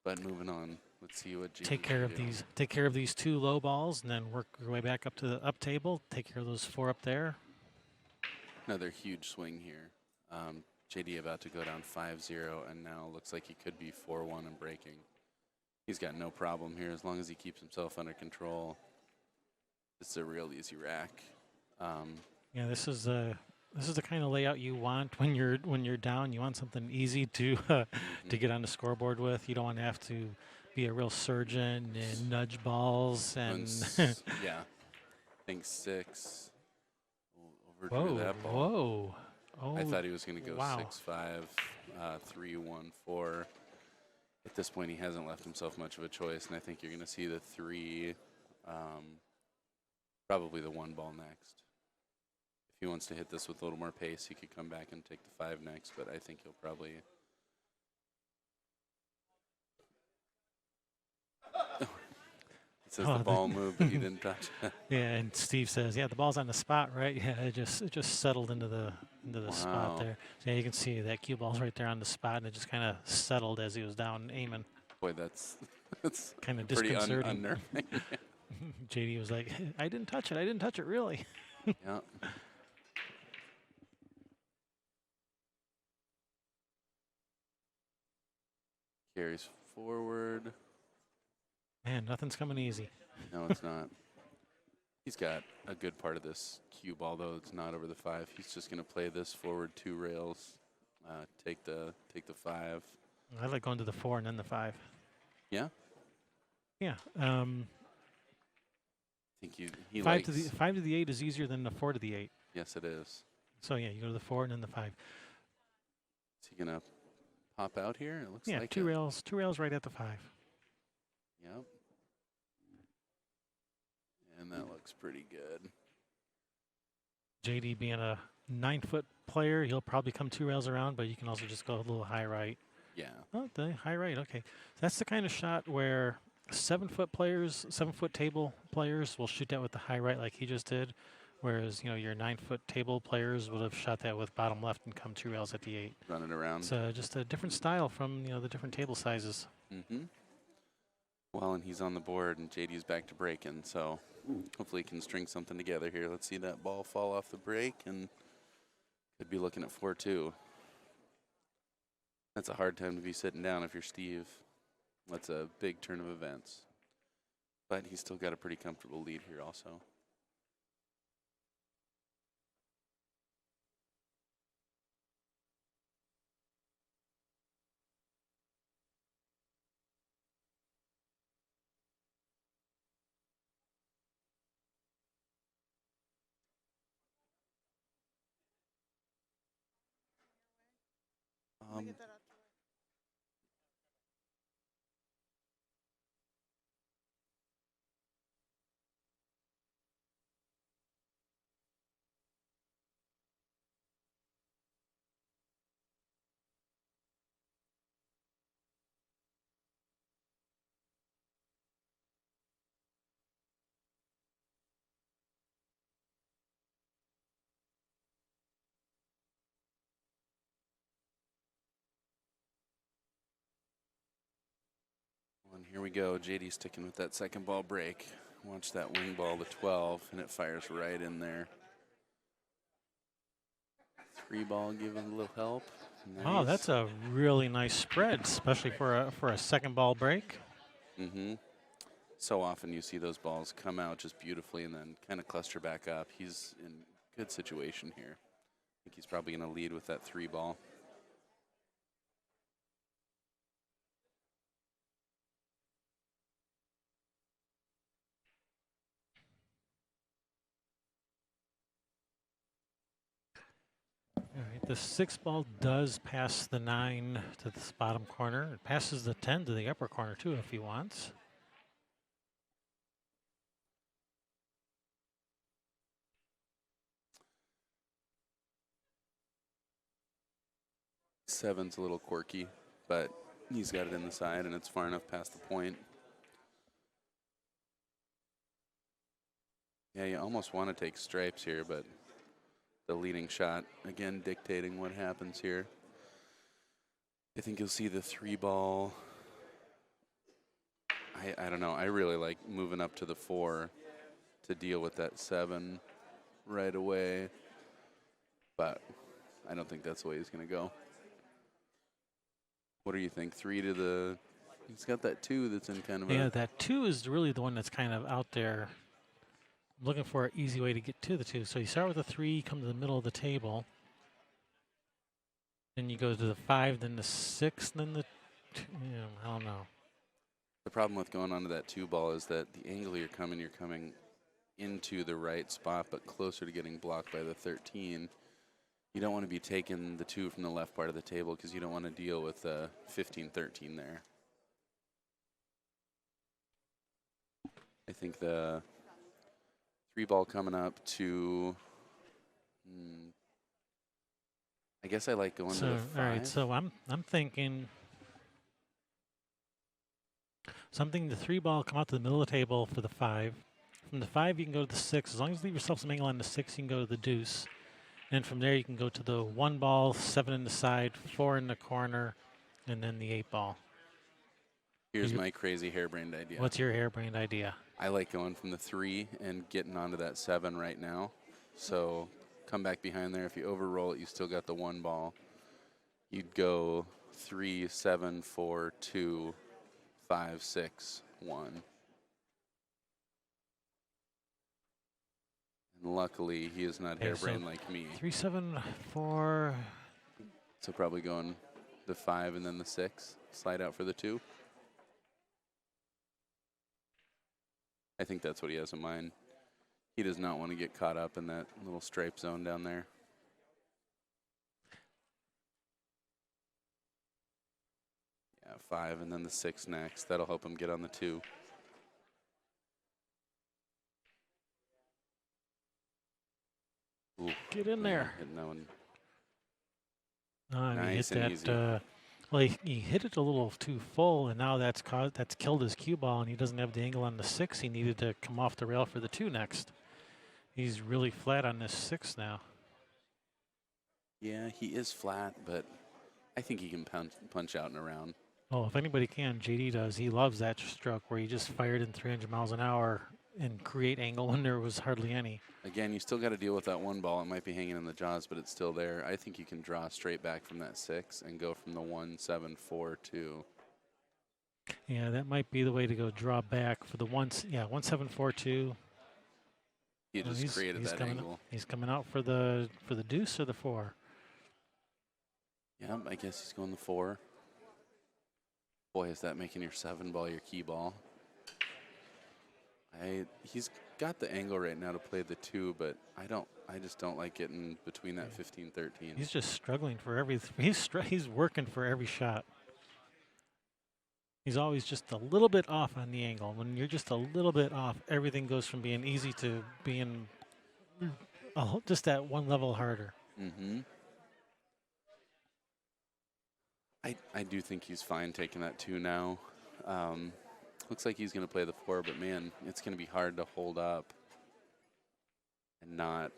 But moving on, let's see what JD take care of do. these. Take care of these 2 low balls, and then work your way back up to the up table. Take care of those 4 up there. Another huge swing here. JD about to go down 5-0, and now looks like he could be 4-1 and breaking. He's got no problem here as long as he keeps himself under control. This is a real easy rack. Yeah, this is the kind of layout you want when you're down. You want something easy to to get on the scoreboard with. You don't want to have to be a real surgeon and nudge balls and. Yeah, I think 6. Whoa! That ball. Whoa! Oh, I thought he was going to go wow. 6-5, 3-1-4. At this point, he hasn't left himself much of a choice, and I think you're going to see the 3, probably the 1 ball next. If he wants to hit this with a little more pace, he could come back and take the 5 next, but I think he'll probably... It says the ball moved, but he didn't touch it. Yeah, and Steve says, "Yeah, the ball's on the spot, right?" Yeah, it just settled into the spot there. So yeah, you can see that cue ball's right there on the spot, and it just kind of settled as he was down aiming. Boy, that's kind of pretty disconcerting. unnerving. JD was like, I didn't touch it. I didn't touch it, really. Yeah. Carries forward. Man, nothing's coming easy. No, it's not. He's got a good part of this cue ball, though. It's not over the 5. He's just going to play this forward 2 rails, take the 5. I like going to the 4 and then the 5. Yeah? Yeah. I think he 5 likes. to the 5 to the 8 is easier than the 4 to the 8. Yes, it is. So yeah, you go to the 4 and then the 5. Is he going to pop out here? It looks Yeah, like 2 rails right at the 5. Yep. And that looks pretty good. JD being a 9-foot player, he'll probably come 2 rails around, but you can also just go a little high right. Yeah. Oh, the high right, okay. That's the kind of shot where 7-foot players, 7-foot table players will shoot that with the high right like he just did, whereas, you know, your 9-foot table players would have shot that with bottom left and come 2 rails at the 8. Run it around. It's just a different style from, you know, the different table sizes. Mm-hmm. Well, and he's on the board, and JD's back to breaking, so hopefully he can string something together here. Let's see that ball fall off the break, and could be looking at 4-2. That's a hard time to be sitting down if you're Steve. That's a big turn of events. But he's still got a pretty comfortable lead here also. And here we go. JD sticking with that second ball break. Watch that wing ball to 12, and it fires right in there. 3 ball giving a little help. Nice. Oh, that's a really nice spread, especially for a second ball break. Mm-hmm. So often you see those balls come out just beautifully and then kind of cluster back up. He's in good situation here. I think he's probably going to lead with that 3 ball. All right, the 6 ball does pass the 9 to this bottom corner. It passes the 10 to the upper corner too if he wants. Seven's a little quirky, but he's got it in the side and it's far enough past the point. Yeah, you almost want to take stripes here, but the leading shot, again, dictating what happens here. I think you'll see the 3 ball. I don't know. I really like moving up to the 4 to deal with that 7 right away, but I don't think that's the way he's going to go. What do you think? 3 to the. He's got that 2 that's in kind of Yeah, that 2 is really the one that's kind of out there. Looking for an easy way to get to the 2. So you start with the 3, come to the middle of the table. Then you go to the 5, then the 6, then the 2. Yeah, I don't know. The problem with going onto that 2 ball is that the angle you're coming into the right spot, but closer to getting blocked by the 13. You don't want to be taking the 2 from the left part of the table because you don't want to deal with the 15-13 there. I think the 3 ball coming up to. I guess I like going to the 5. All right, so I'm thinking something the 3 ball come out to the middle of the table for the 5. From the 5 you can go to the 6. As long as you leave yourself some angle on the 6, you can go to the deuce. And from there you can go to the 1 ball, 7 in the side, 4 in the corner, and then the 8 ball. Here's my crazy harebrained idea. What's your harebrained idea? I like going from the 3 and getting onto that 7 right now. So come back behind there. If you overroll it, you still got the 1 ball. You'd go 3, 7, 4, 2, 5, 6, 1. And luckily, he is not harebrained like me. 3, 7, 4. So probably going the 5 and then the 6. Slide out for the 2. I think that's what he has in mind. He does not want to get caught up in that little stripe zone down there. Yeah, 5 and then the 6 next. That'll help him get on the 2. Ooh, Get in there. Hitting that one. And he hit Nice and that. easy. Well, he hit it a little too full, and now that's killed his cue ball, and he doesn't have the angle on the 6. He needed to come off the rail for the 2 next. He's really flat on this 6 now. Yeah, he is flat, but I think he can punch out and around. Well, if anybody can, JD does. He loves that stroke where he just fired in 300 miles an hour and create angle when there was hardly any. Again, you still got to deal with that 1 ball. It might be hanging in the jaws, but it's still there. I think you can draw straight back from that 6 and go from the 1, 7, 4, 2. Yeah, that might be the way to go. Draw back for the 1, 7, 4, 2. He just created that angle. He's coming out for the deuce or the 4. Yeah, I guess he's going the 4. Boy, is that making your 7 ball your key ball. He's got the angle right now to play the 2, but I just don't like getting between that 15, 13. He's just struggling for he's working for every shot. He's always just a little bit off on the angle. When you're just a little bit off, everything goes from being easy to being just that one level harder. Mm-hmm. I do think he's fine taking that 2 now. Looks like he's going to play the 4, but man, it's going to be hard to hold up and not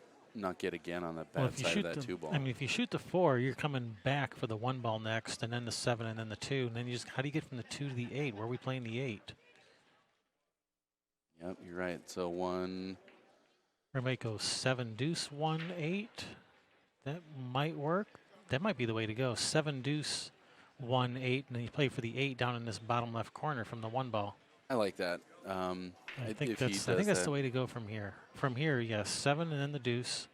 get again on that bad side of that 2 ball. I mean, if you shoot the 4, you're coming back for the 1 ball next, and then the 7, and then the 2, and then how do you get from the 2 to the 8? Where are we playing the 8? Yep, you're right. So 1. Or might go 7 deuce 1 8. That might work. That might be the way to go. 7 deuce 1 8, and then you play for the 8 down in this bottom left corner from the 1 ball. I like that. I think that's the way to go from here. From here, yes, 7 and then the deuce.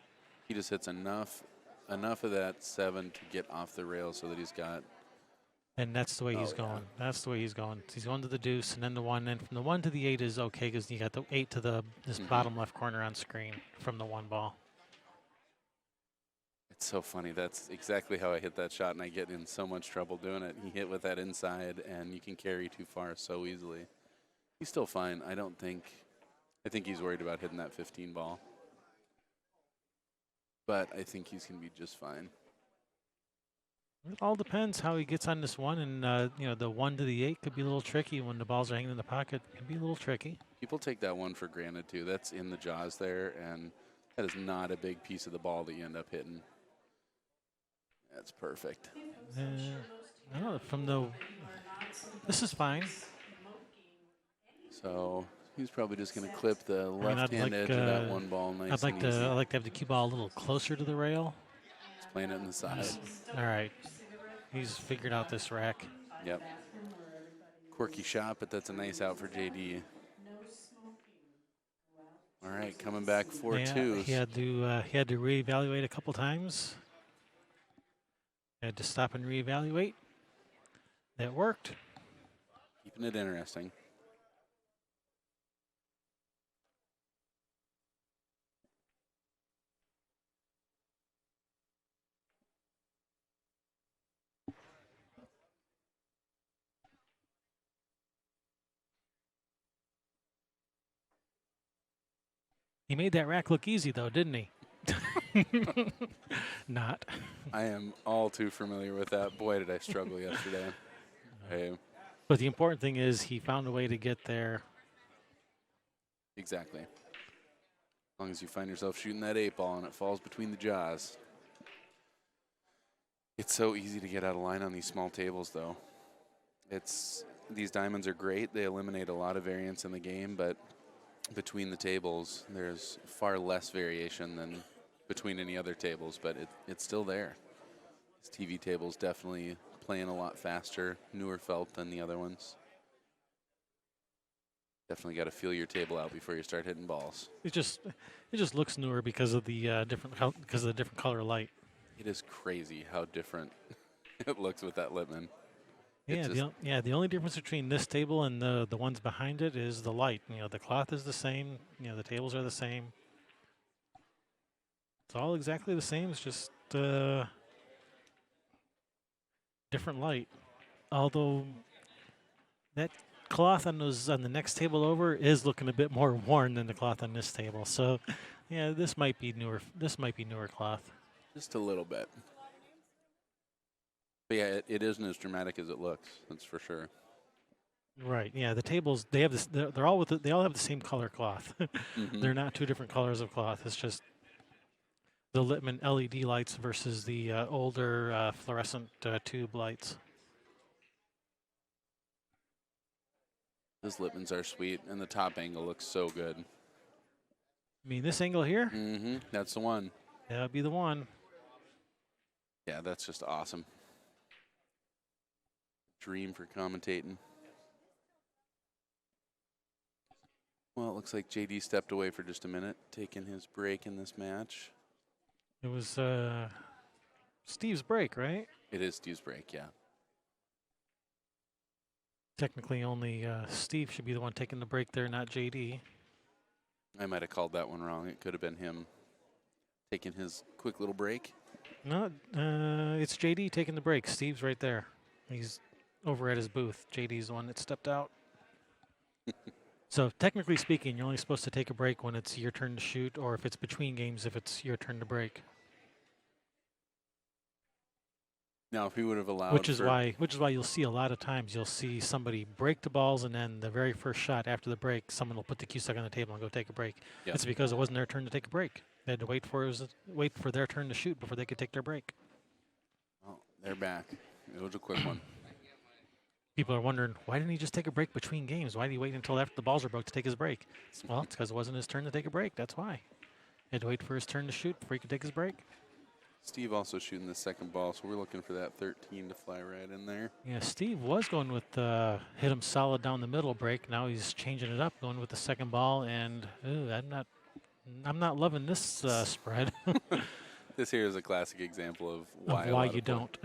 He just hits enough of that 7 to get off the rail so that he's got. And that's the way he's going. Yeah. That's the way he's going. He's going to the deuce and then the 1. And from the 1 to the 8 is okay because you got the 8 to this bottom left corner on screen from the 1 ball. It's so funny. That's exactly how I hit that shot, and I get in so much trouble doing it. He hit with that inside, and you can carry too far so easily. He's still fine. I think he's worried about hitting that 15 ball. But I think he's going to be just fine. It all depends how he gets on this 1, and the 1 to the 8 could be a little tricky when the balls are hanging in the pocket. It can be a little tricky. People take that 1 for granted too. That's in the jaws there, and that is not a big piece of the ball that you end up hitting. That's perfect. This is fine. So he's probably just going to clip the left-hand edge of that 1 ball nice and easy. I'd like to have the cue ball a little closer to the rail. He's playing it in the side. All right. He's figured out this rack. Yep. Quirky shot, but that's a nice out for JD. All right, coming back 4-2. He had to reevaluate a couple times. Had to stop and reevaluate. That worked. Keeping it interesting. He made that rack look easy, though, didn't he? Not. I am all too familiar with that. Boy, did I struggle yesterday. Hey. But the important thing is he found a way to get there. Exactly. As long as you find yourself shooting that 8 ball and it falls between the jaws. It's so easy to get out of line on these small tables, though. It's these diamonds are great. They eliminate a lot of variance in the game, but between the tables, there's far less variation than between any other tables, but it's still there. This TV table's definitely playing a lot faster, newer felt than the other ones. Definitely got to feel your table out before you start hitting balls. It just looks newer because of the different color light. It is crazy how different it looks with that Lippmann. Yeah, the only difference between this table and the ones behind it is the light. You know, the cloth is the same. You know, the tables are the same. It's all exactly the same. It's just different light. Although that cloth on the next table over is looking a bit more worn than the cloth on this table. So, yeah, this might be newer. This might be newer cloth. Just a little bit. But yeah, it isn't as dramatic as it looks. That's for sure. Right. Yeah. The tables they have this. They're all they all have the same color cloth. They're not two different colors of cloth. It's just the Lippmann LED lights versus the older fluorescent tube lights. Those Lippmanns are sweet, and the top angle looks so good. I mean, this angle here. That's the one. That would be the one. Yeah, that's just awesome. Dream for commentating. Well, it looks like JD stepped away for just a minute, taking his break in this match. It was Steve's break, right? It is Steve's break, yeah. Technically, only Steve should be the one taking the break there, not JD. I might have called that one wrong. It could have been him taking his quick little break. No, it's JD taking the break. Steve's right there. He's over at his booth. JD's the one that stepped out. So technically speaking, you're only supposed to take a break when it's your turn to shoot, or if it's between games, if it's your turn to break. Now, if he would have allowed, which is why you'll see a lot of times you'll see somebody break the balls, and then the very first shot after the break, someone will put the cue stick on the table and go take a break. Yep. It's because it wasn't their turn to take a break. They had to wait for their turn to shoot before they could take their break. Oh, they're back. It was a quick one. People are wondering, why didn't he just take a break between games? Why did he wait until after the balls were broke to take his break? Well, it's because it wasn't his turn to take a break. That's why. He had to wait for his turn to shoot before he could take his break. Steve also shooting the second ball, so we're looking for that 13 to fly right in there. Yeah, Steve was going with hit him solid down the middle break. Now he's changing it up, going with the second ball, and I'm not loving this spread. This here is a classic example of why you don't.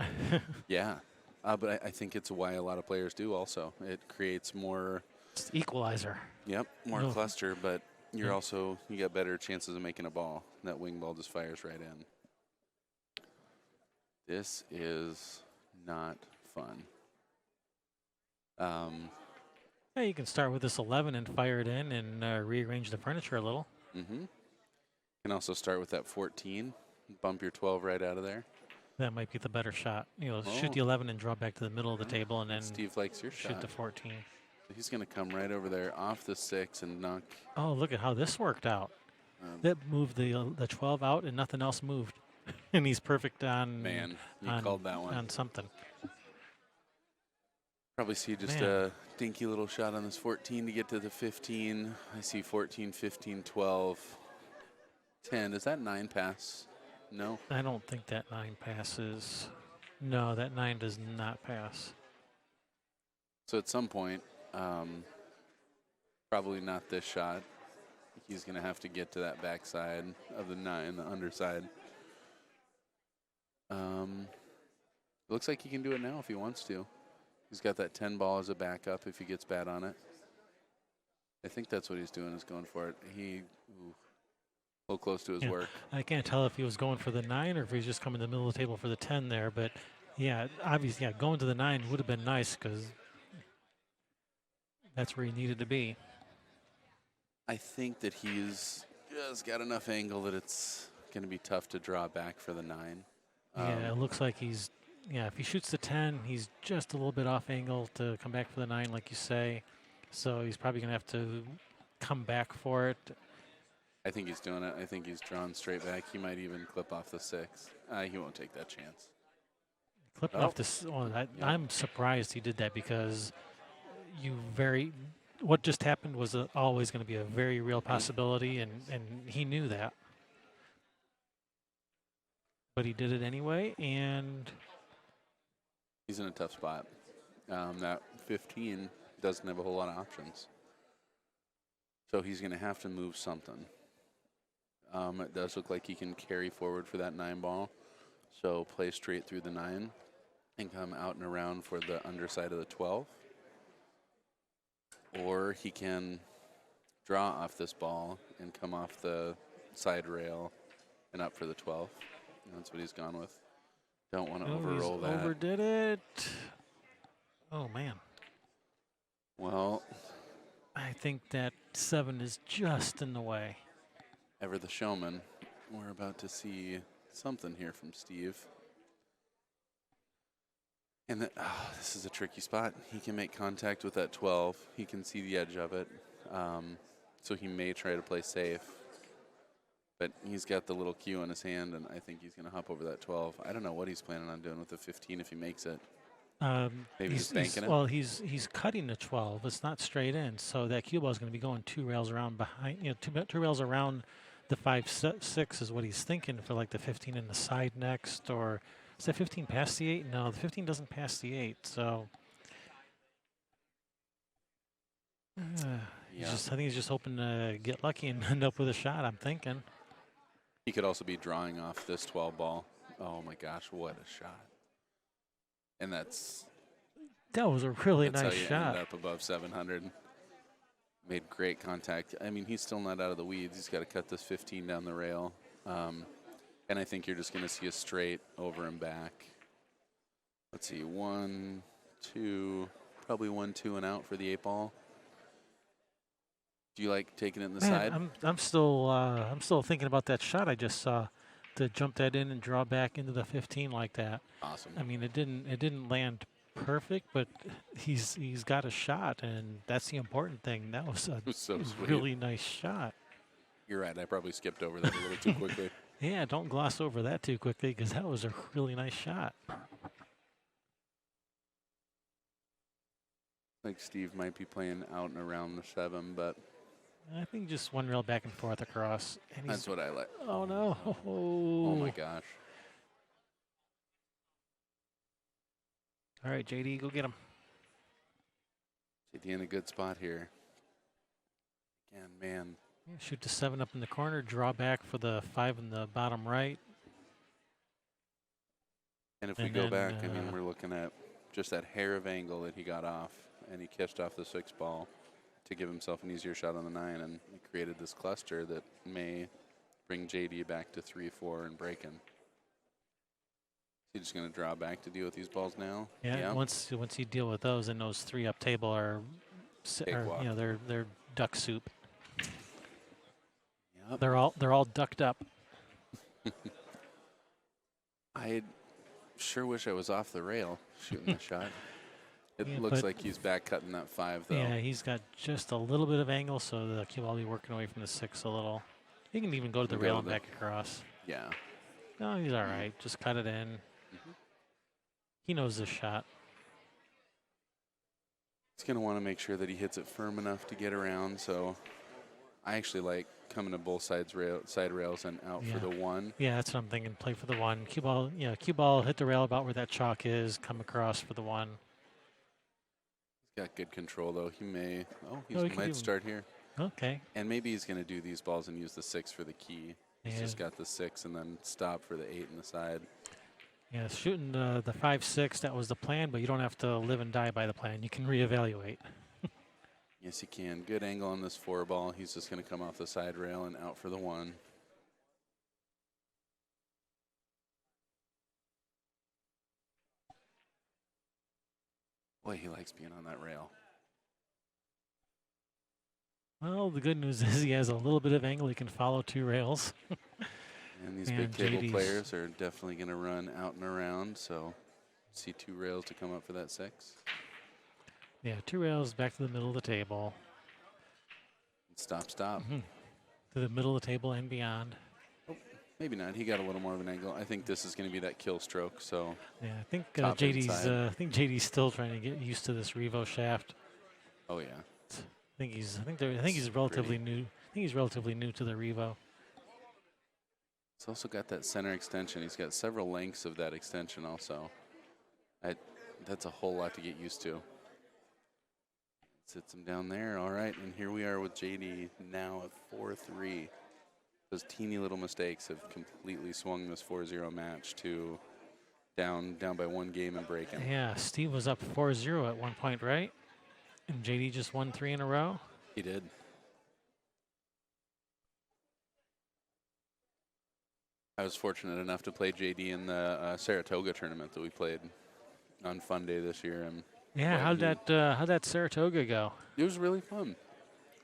Yeah, but I think it's why a lot of players do also. It creates more. It's equalizer. Yep, more cluster, but you got better chances of making a ball. That wing ball just fires right in. This is not fun. Yeah, you can start with this 11 and fire it in and rearrange the furniture a little. You can also start with that 14, bump your 12 right out of there. That might be the better shot. Shoot the 11 and draw back to the middle of the table, and then Steve likes your shoot shot. the 14. He's going to come right over there off the 6 and knock. Oh, look at how this worked out. That moved the 12 out, and nothing else moved. And he's perfect on. Man, you called that one. On something. Probably see just a dinky little shot on this 14 to get to the 15. I see 14, 15, 12, 10. Is that 9 pass? No. I don't think that 9 passes. No, that 9 does not pass. So at some point, probably not this shot. He's going to have to get to that backside of the 9, the underside. Looks like he can do it now if he wants to. He's got that 10 ball as a backup if he gets bad on it. I think that's what he's doing, is going for it. A little close to his work. I can't tell if he was going for the 9 or if he's just coming to the middle of the table for the 10 there. But, yeah, obviously, going to the 9 would have been nice because that's where he needed to be. I think that he's just got enough angle that it's going to be tough to draw back for the 9. Yeah, it looks like he's, if he shoots the 10, he's just a little bit off angle to come back for the 9, like you say. So he's probably going to have to come back for it. I think he's doing it. I think he's drawn straight back. He might even clip off the 6. He won't take that chance. Clipping off this, I'm surprised he did that because what just happened was always going to be a very real possibility, and he knew that. But he did it anyway, and he's in a tough spot. That 15 doesn't have a whole lot of options. So he's going to have to move something. It does look like he can carry forward for that 9 ball. So play straight through the 9 and come out and around for the underside of the 12. Or he can draw off this ball and come off the side rail and up for the 12. And that's what he's gone with. Don't want to overroll that. Overdid it. Oh, man. Well, I think that 7 is just in the way. Ever the showman. We're about to see something here from Steve. And this is a tricky spot. He can make contact with that 12. He can see the edge of it. So he may try to play safe. But he's got the little cue in his hand, and I think he's going to hop over that 12. I don't know what he's planning on doing with the 15 if he makes it. Maybe he's banking it? Well, he's cutting the 12. It's not straight in, so that cue ball is going to be going 2 rails around behind. Two rails around the 5-6 is what he's thinking for like the 15 in the side next, or is that 15 past the 8? No, the 15 doesn't pass the 8. So I think he's just hoping to get lucky and end up with a shot. I'm thinking. He could also be drawing off this 12 ball. Oh my gosh, what a shot! And that was a really nice how you shot. end up above 700. Made great contact. I mean, he's still not out of the weeds. He's got to cut this 15 down the rail. And I think you're just going to see a straight over and back. Let's see, 1, 2, probably 1, 2 and out for the 8 ball. Do you like taking it in the side? I'm still thinking about that shot I just saw, to jump that in and draw back into the 15 like that. Awesome. I mean, it didn't land perfect, but he's got a shot, and that's the important thing. That was a so really nice shot. You're right. I probably skipped over that a little too quickly. Yeah, don't gloss over that too quickly, because that was a really nice shot. I think Steve might be playing out and around the 7, but I think just 1 rail back and forth across. And that's what I like. Oh, no. Oh, my gosh. All right, JD, go get him. JD in a good spot here. Again, man. Shoot the 7 up in the corner, draw back for the 5 in the bottom right. And if we go back, I mean, we're looking at just that hair of angle that he got off, and he kissed off the 6 ball to give himself an easier shot on the 9, and he created this cluster that may bring JD back to 3-4 and breaking. Is he just going to draw back to deal with these balls now? Yeah. Once you deal with those, and those 3 up table are they're duck soup. Yep. They're all ducked up. I sure wish I was off the rail shooting the shot. It looks like he's back cutting that 5, though. Yeah, he's got just a little bit of angle, so the cue ball will be working away from the 6 a little. He can even go to the rail and back across. Yeah. No, he's all right. Just cut it in. Mm-hmm. He knows this shot. He's going to want to make sure that he hits it firm enough to get around, so I actually like coming to both side rails and out for the 1. Yeah, that's what I'm thinking. Play for the 1. Cue ball hit the rail about where that chalk is, come across for the 1. Got good control, though. He may. He might start here. Okay. And maybe he's going to do these balls and use the 6 for the key. He's just got the 6 and then stop for the 8 in the side. Yeah, shooting the 5-6, that was the plan, but you don't have to live and die by the plan. You can reevaluate. Yes, he can. Good angle on this 4 ball. He's just going to come off the side rail and out for the 1. Boy, he likes being on that rail. Well, the good news is he has a little bit of angle. He can follow 2 rails. And these big table players are definitely going to run out and around, so see 2 rails to come up for that 6. Yeah, 2 rails back to the middle of the table. Stop, stop. Mm-hmm. To the middle of the table and beyond. Maybe not. He got a little more of an angle. I think this is going to be that kill stroke. So yeah, I think JD's. I think JD's still trying to get used to this Revo shaft. Oh yeah. I think he's relatively new. I think he's relatively new to the Revo. He's also got that center extension. He's got several lengths of that extension also. That's a whole lot to get used to. Sits him down there. All right, and here we are with JD now at 4-3. Those teeny little mistakes have completely swung this 4-0 match to down by 1 game and breaking. Yeah, Steve was up 4-0 at one point, right? And JD just won 3 in a row. He did. I was fortunate enough to play JD in the Saratoga tournament that we played on Fun Day this year, and yeah, how'd that Saratoga go? it was really fun.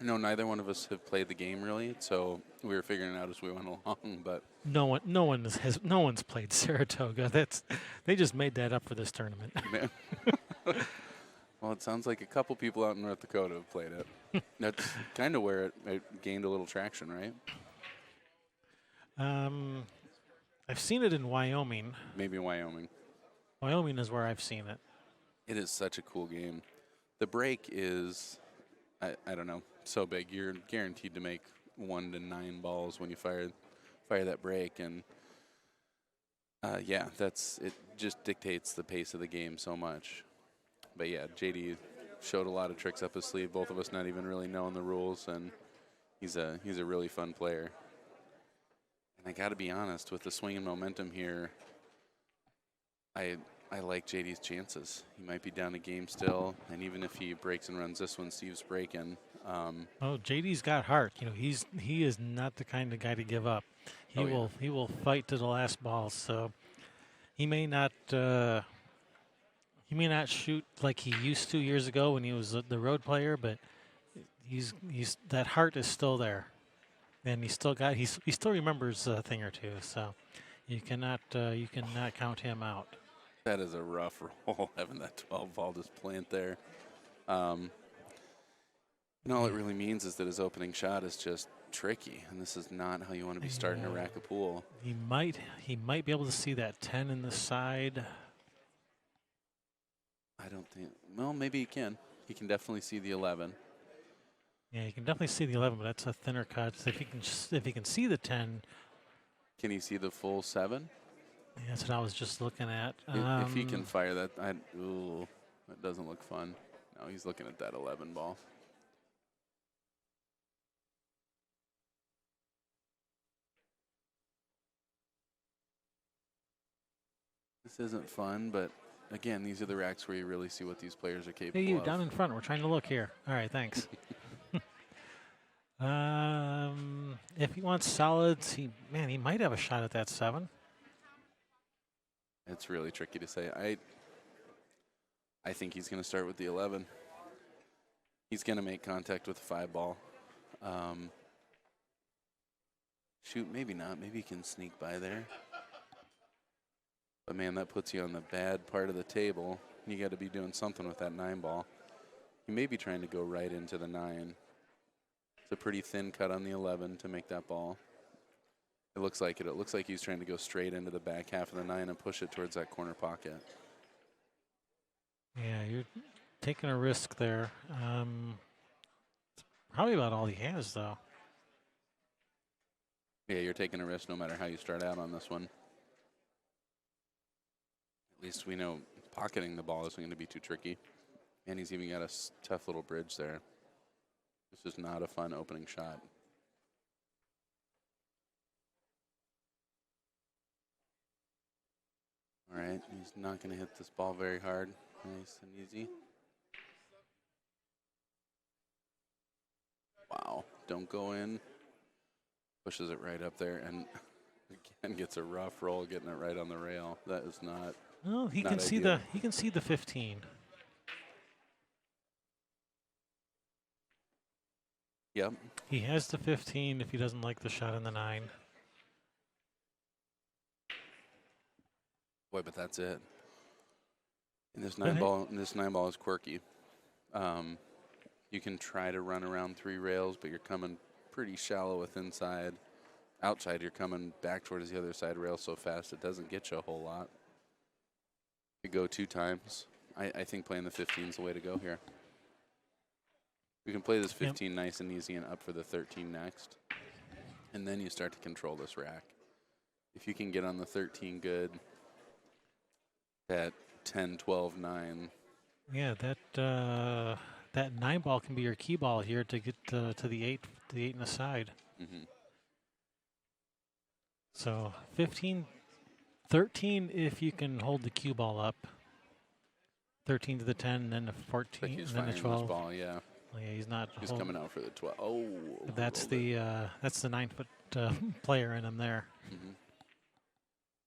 No, neither one of us have played the game really, so we were figuring it out as we went along. But No one's played Saratoga. They just made that up for this tournament. well, it sounds like a couple people out in North Dakota have played it. That's kind of where it gained a little traction, right? I've seen it in Wyoming. Maybe Wyoming. Wyoming is where I've seen it. It is such a cool game. The break is, I don't know, so big. You're guaranteed to make 1 to 9 balls when you fire that break, and yeah, it just dictates the pace of the game so much. But yeah, JD showed a lot of tricks up his sleeve. Both of us not even really knowing the rules, and he's a really fun player. And I got to be honest, with the swing and momentum here, I like JD's chances. He might be down a game still, and even if he breaks and runs this one, Steve's breaking. Oh, JD's got heart. You know, he is not the kind of guy to give up. He will fight to the last ball. So he may not shoot like he used to years ago when he was the road player, but he's that heart is still there, and he still remembers a thing or two. So you cannot count him out. That is a rough roll, having that 12 ball just plant there. And all it really means is that his opening shot is just tricky, and this is not how you want to be starting a rack of pool. He might be able to see that 10 in the side. I don't think. Well, maybe he can. He can definitely see the 11. Yeah, you can definitely see the 11, but that's a thinner cut. So if he can see the 10, can he see the full 7? Yeah, that's what I was just looking at. If he can fire that, that doesn't look fun. No, he's looking at that 11 ball. This isn't fun, but again, these are the racks where you really see what these players are capable Hey, you of. down in front. We're trying to look here. All right, thanks. If he wants solids, he might have a shot at that 7. It's really tricky to say. I think he's going to start with the 11. He's going to make contact with the 5 ball. Shoot, maybe not. Maybe he can sneak by there. But man, that puts you on the bad part of the table. You got to be doing something with that 9 ball. He may be trying to go right into the 9. It's a pretty thin cut on the 11 to make that ball. It looks like it. It looks like he's trying to go straight into the back half of the 9 and push it towards that corner pocket. Yeah, you're taking a risk there. It's probably about all he has, though. Yeah, you're taking a risk no matter how you start out on this one. At least we know pocketing the ball isn't going to be too tricky. And he's even got a tough little bridge there. This is not a fun opening shot. All right, he's not going to hit this ball very hard. Nice and easy. Wow, don't go in. Pushes it right up there and again gets a rough roll getting it right on the rail. That is not. Well, he can see the 15. Yep. He has the 15 if he doesn't like the shot in the 9. Boy, but that's it. And this 9 ball is quirky. You can try to run around 3 rails, but you're coming pretty shallow with inside. Outside, you're coming back towards the other side rail so fast it doesn't get you a whole lot. You go 2 times. I think playing the 15 is the way to go here. We can play this 15 nice and easy and up for the 13 next. And then you start to control this rack. If you can get on the 13 good, that 10, 12, 9. Yeah, that 9 ball can be your key ball here to get to the 8 and the side. Mm-hmm. So 15, 13 if you can hold the cue ball up. 13 to the 10, and then the 14, He's and then the finding 12. this ball, yeah. Well, yeah, he's not. He's coming out for the 12. Oh, That's the 9-foot player in him there. Mm-hmm.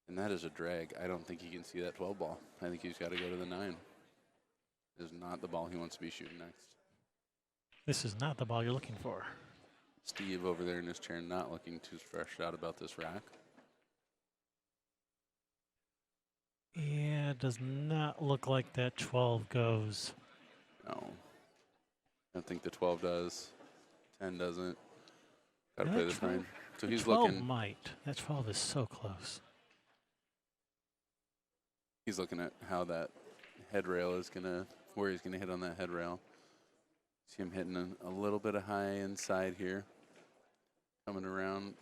And that is a drag. I don't think he can see that 12 ball. I think he's got to go to the 9. This is not the ball he wants to be shooting next. This is not the ball you're looking for. Steve over there in his chair not looking too stressed out about this rack. Yeah, it does not look like that 12 goes. No. I don't think the 12 does. 10 doesn't. Got to play this 9. So he's 12 looking. might. That 12 is so close. He's looking at how that head rail is going to, where he's going to hit on that head rail. See him hitting a little bit of high inside here. Coming around.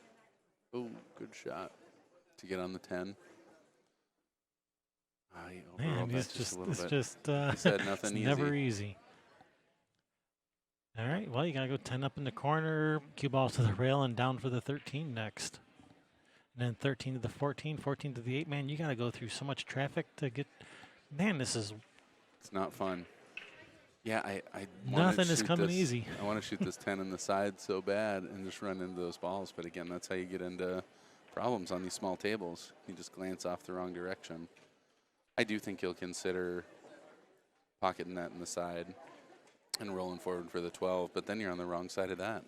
Oh, good shot to get on the 10. He overrolled that just a little bit. He said nothing it's easy. Never easy. All right, well, you got to go 10 up in the corner, cue ball to the rail, and down for the 13 next. And then 13 to the 14, 14 to the 8. Man, you got to go through so much traffic to get. Man, this is. It's not fun. Yeah, I Nothing is coming this, easy. I want to shoot this 10 in the side so bad and just run into those balls. But again, that's how you get into problems on these small tables. You just glance off the wrong direction. I do think you'll consider pocketing that in the side and rolling forward for the 12, but then you're on the wrong side of that.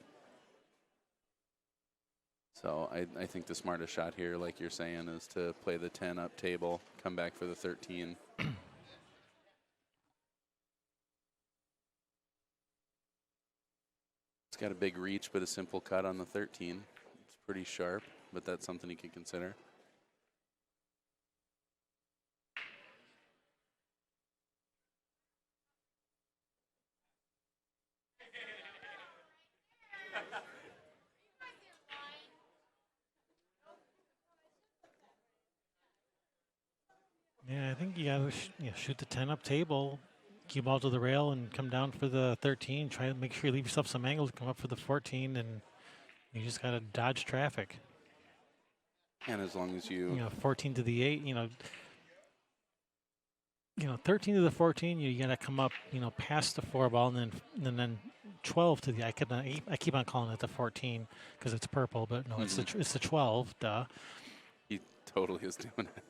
So I think the smartest shot here, like you're saying, is to play the 10 up table, come back for the 13. It's got a big reach, but a simple cut on the 13. It's pretty sharp, but that's something you could consider. Yeah, I think you got to shoot the 10 up table, cue ball to the rail, and come down for the 13. Try to make sure you leave yourself some angle to come up for the 14, and you just got to dodge traffic. And as long as you 14 to the 8, 13 to the 14, you got to come up, past the 4 ball, and then 12 to the. I keep on calling it the 14 because it's purple, but no, it's the 12. Duh. He totally is doing it.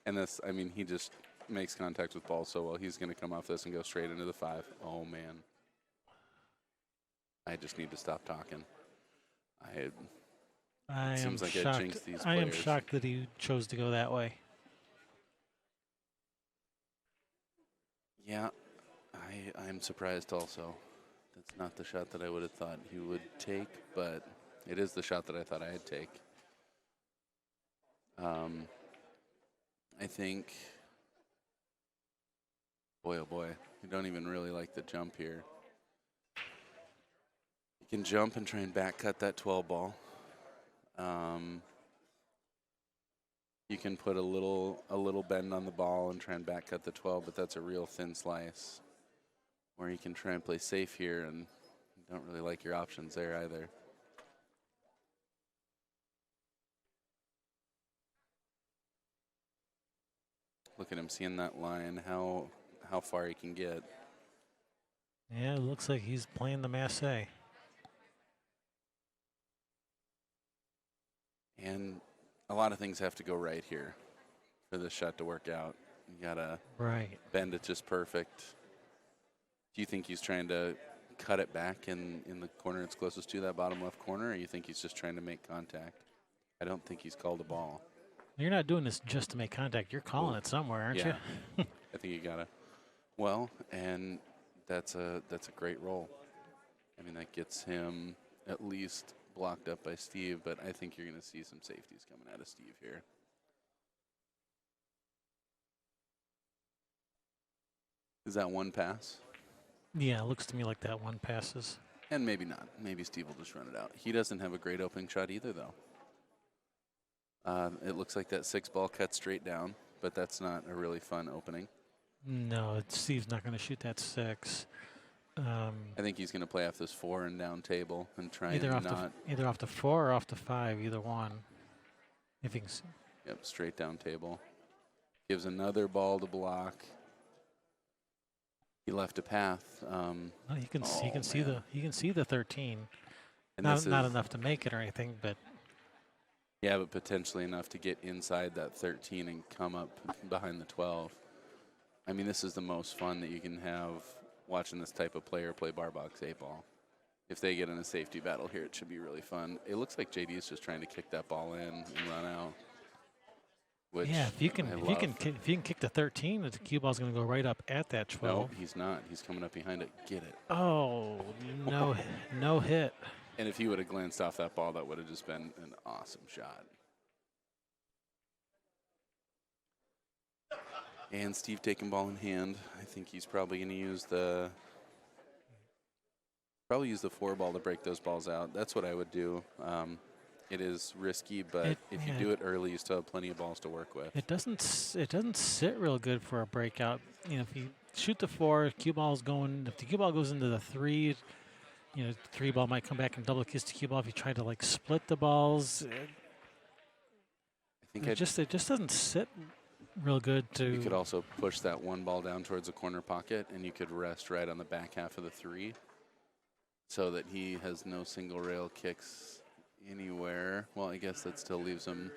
And this, I mean, he just makes contact with ball so well. He's going to come off this and go straight into the 5. Oh, man. I just need to stop talking. I seems am like shocked. I jinxed these I am players. shocked that he chose to go that way. Yeah, I'm surprised also. That's not the shot that I would have thought he would take, but it is the shot that I thought I'd take. I think, boy, oh boy, you don't even really like the jump here. You can jump and try and back cut that 12 ball. You can put a little bend on the ball and try and back cut the 12, but that's a real thin slice. Or you can try and play safe here, and you don't really like your options there either. Look at him seeing that line, how far he can get. Yeah, it looks like he's playing the Massey. And a lot of things have to go right here for this shot to work out. You gotta bend it just perfect. Do you think he's trying to cut it back in the corner it's closest to that bottom left corner, or you think he's just trying to make contact? I don't think he's called a ball. You're not doing this just to make contact. You're calling it somewhere, aren't you? I think you gotta. Well, and that's a great roll. I mean, that gets him at least blocked up by Steve, but I think you're going to see some safeties coming out of Steve here. Is that one pass? Yeah, it looks to me like that one passes. And maybe not. Maybe Steve will just run it out. He doesn't have a great opening shot either, though. It looks like that 6 ball cut straight down, but that's not a really fun opening. No, Steve's not going to shoot that 6. I think he's going to play off this 4 and down table and try Either and off not. either off the 4 or off the 5, either one. If he can. Yep, straight down table. Gives another ball to block. He left a path. No, he can oh, he can see the 13. And Not enough to make it or anything, but yeah, but potentially enough to get inside that 13 and come up behind the 12. I mean, this is the most fun that you can have watching this type of player play bar box 8 ball. If they get in a safety battle here, it should be really fun. It looks like JD is just trying to kick that ball in and run out. Which yeah, if you can kick the 13, the cue ball's going to go right up at that 12. No, he's not. He's coming up behind it. Get it. Oh, no hit. And if he would have glanced off that ball, that would have just been an awesome shot. And Steve taking ball in hand. I think he's probably going to use the 4 ball to break those balls out. That's what I would do. It is risky, but if you do it early, you still have plenty of balls to work with. It doesn't sit real good for a breakout. You know, if you shoot the 4, cue ball's going. If the cue ball goes into the 3, you know, 3 ball might come back and double kiss the cue ball. If you try to like split the balls, it just doesn't sit real good. You could also push that 1 ball down towards the corner pocket, and you could rest right on the back half of the 3, so that he has no single rail kicks anywhere. Well, I guess that still leaves him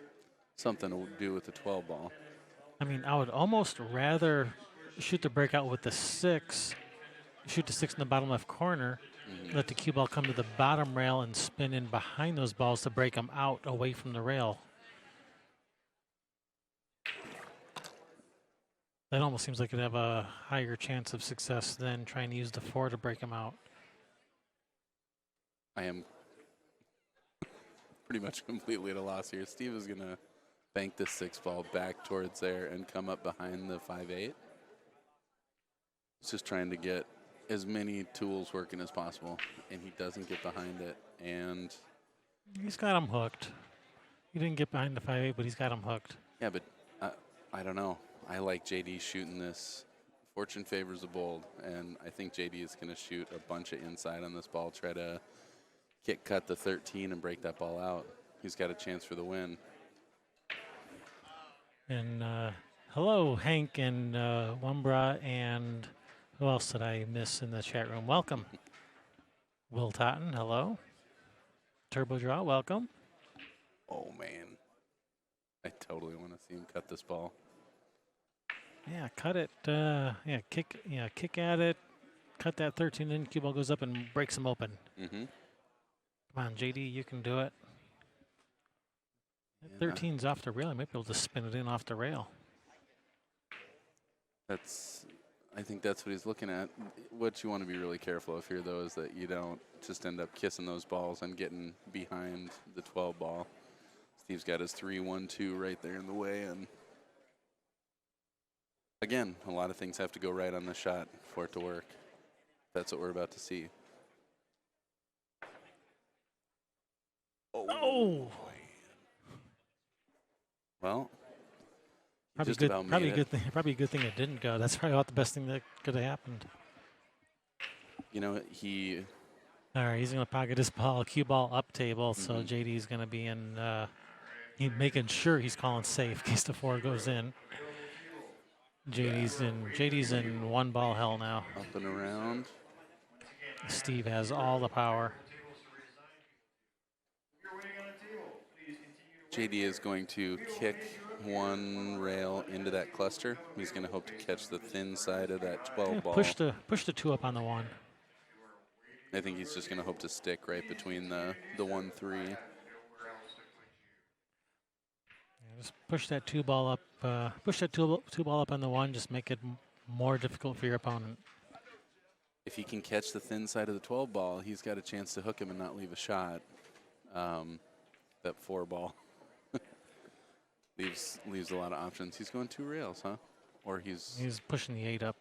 something to do with the 12 ball. I mean, I would almost rather shoot the breakout with the 6, shoot the 6 in the bottom left corner, let the cue ball come to the bottom rail and spin in behind those balls to break them out away from the rail. That almost seems like it'd have a higher chance of success than trying to use the 4 to break them out. I am pretty much completely at a loss here. Steve is going to bank this 6 ball back towards there and come up behind the 5-8. He's just trying to get as many tools working as possible, and he doesn't get behind it. And he's got him hooked. He didn't get behind the 5-8, but he's got him hooked. Yeah, but I don't know. I like JD shooting this. Fortune favors the bold, and I think JD is going to shoot a bunch of inside on this ball, try to cut the 13 and break that ball out. He's got a chance for the win. And hello, Hank and Wumbra, and who else did I miss in the chat room? Welcome. Will Totten, hello. Turbo Draw, welcome. Oh, man. I totally want to see him cut this ball. Yeah, cut it. Kick at it. Cut that 13 in. Cue ball goes up and breaks him open. Mm-hmm. Come on, JD, you can do it. That 13's off the rail. I might be able to spin it in off the rail. I think that's what he's looking at. What you want to be really careful of here, though, is that you don't just end up kissing those balls and getting behind the 12 ball. Steve's got his 3-1-2 right there in the way, and again, a lot of things have to go right on the shot for it to work. That's what we're about to see. Oh! Well, probably a good thing it didn't go. That's probably about the best thing that could have happened. You know, all right, he's going to pocket his ball, cue ball up table, so JD's going to be in, making sure he's calling safe in case the 4 goes in. JD's in 1 ball hell now. Up and around. Steve has all the power. JD is going to kick 1 rail into that cluster. He's going to hope to catch the thin side of that 12 ball. Push the 2 up on the 1. I think he's just going to hope to stick right between the 1-3. Just push that 2 ball up. Push that 2 ball up on the 1. Just make it more difficult for your opponent. If he can catch the thin side of the 12 ball, he's got a chance to hook him and not leave a shot. That 4 ball leaves a lot of options. He's going 2 rails, huh? Or he's pushing the 8 up.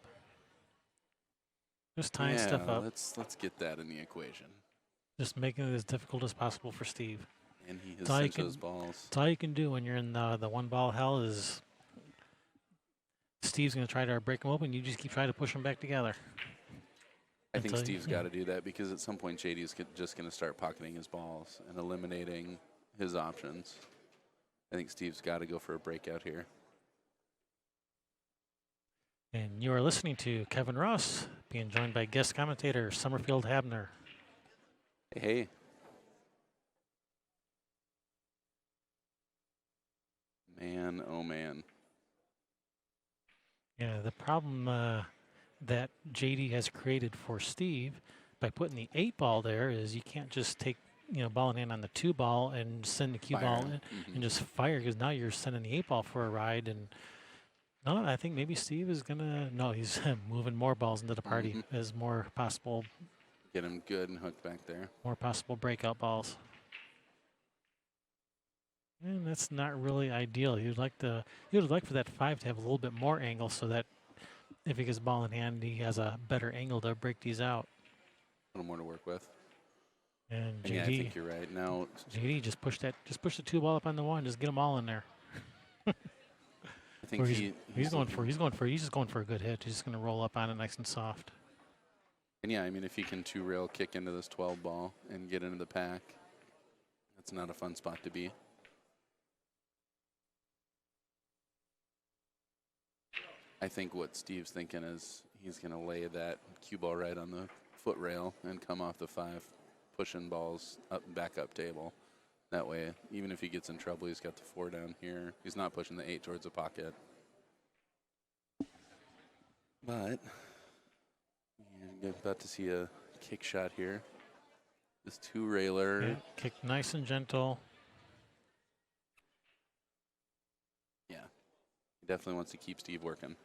Just tying stuff up. Let's get that in the equation. Just making it as difficult as possible for Steve. And he has That's all you sent those balls. That's all you can do when you're in the one ball hell is Steve's going to try to break them open. You just keep trying to push them back together. I think Until Steve's got to do that because at some point JD's just going to start pocketing his balls and eliminating his options. I think Steve's got to go for a breakout here. And you are listening to Kevin Ross, being joined by guest commentator Summerfield Habner. Hey. Man, oh man. Yeah, the problem that JD has created for Steve by putting the 8 ball there is you can't just take ball in hand on the 2 ball and send the cue ball in and just fire, because now you're sending the 8 ball for a ride. And no, I think maybe Steve is gonna he's moving more balls into the party as more possible. Get him good and hooked back there. More possible breakout balls. And that's not really ideal. You'd like for that 5 to have a little bit more angle so that if he gets the ball in hand, he has a better angle to break these out. A little more to work with. And JD, yeah, I think you're right. Now JD just push the 2 ball up on the 1, just get them all in there. I think he's just going for a good hit. He's just going to roll up on it nice and soft. And yeah, I mean, if he can 2-rail kick into this 12 ball and get into the pack, that's not a fun spot to be. I think what Steve's thinking is he's going to lay that cue ball right on the foot rail and come off the 5, pushing balls back up table. That way, even if he gets in trouble, he's got the 4 down here. He's not pushing the 8 towards the pocket. But you're about to see a kick shot here. This 2-railer. Yeah, kick nice and gentle. Yeah, he definitely wants to keep Steve working.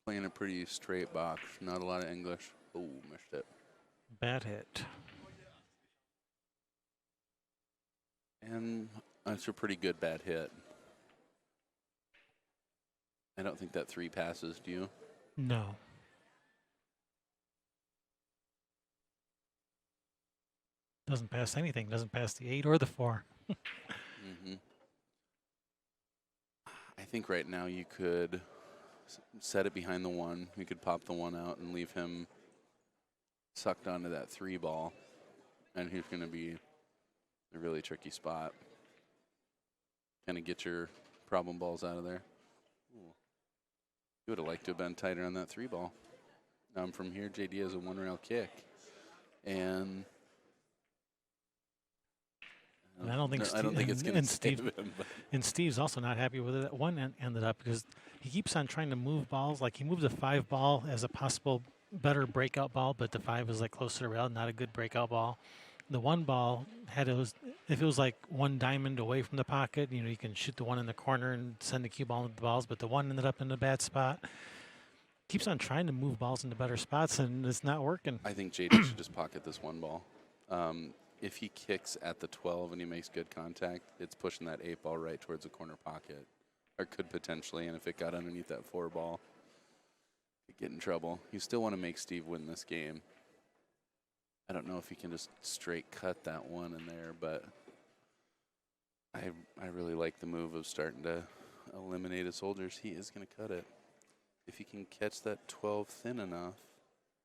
Playing a pretty straight box, not a lot of English. Oh, missed it. Bad hit. And that's a pretty good bad hit. I don't think that 3 passes, do you? No. Doesn't pass anything. Doesn't pass the 8 or the 4. I think right now you could set it behind the 1. You could pop the 1 out and leave him sucked onto that 3 ball. And he's going to be a really tricky spot. Kind of get your problem balls out of there. Ooh. You would have liked to have been tighter on that 3 ball. From here, JD has a 1-rail kick. And I don't think it's going to save him. And Steve's also not happy with it. That 1 ended up because he keeps on trying to move balls. Like he moved the 5 ball as a possible better breakout ball, but the 5 is like close to the rail, not a good breakout ball. The 1 ball if it was like 1 diamond away from the pocket, you can shoot the 1 in the corner and send the cue ball into the balls, but the 1 ended up in a bad spot. Keeps on trying to move balls into better spots, and it's not working. I think JD should just pocket this 1 ball. If he kicks at the 12 and he makes good contact, it's pushing that 8 ball right towards the corner pocket, or could potentially, and if it got underneath that 4 ball, he'd get in trouble. You still want to make Steve win this game. I don't know if he can just straight cut that 1 in there, but I really like the move of starting to eliminate his soldiers. He is going to cut it. If he can catch that 12 thin enough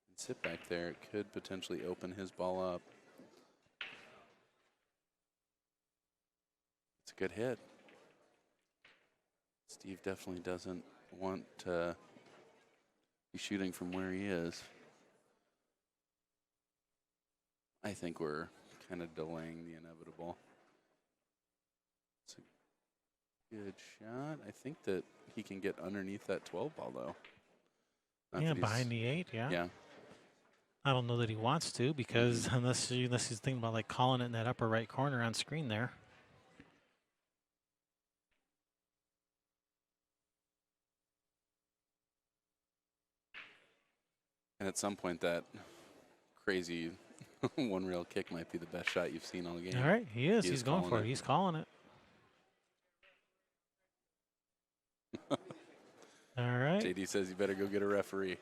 and sit back there, it could potentially open his ball up. It's a good hit. Steve definitely doesn't want to be shooting from where he is. I think we're kind of delaying the inevitable. It's a good shot. I think that he can get underneath that 12 ball, though. Yeah, behind the 8, yeah. Yeah. I don't know that he wants to, because unless he's thinking about like calling it in that upper right corner on screen there. And at some point, that crazy One rail kick might be the best shot you've seen all game. All right, he is. He He's is going calling for it. it. He's calling it. All right. JD says you better go get a referee.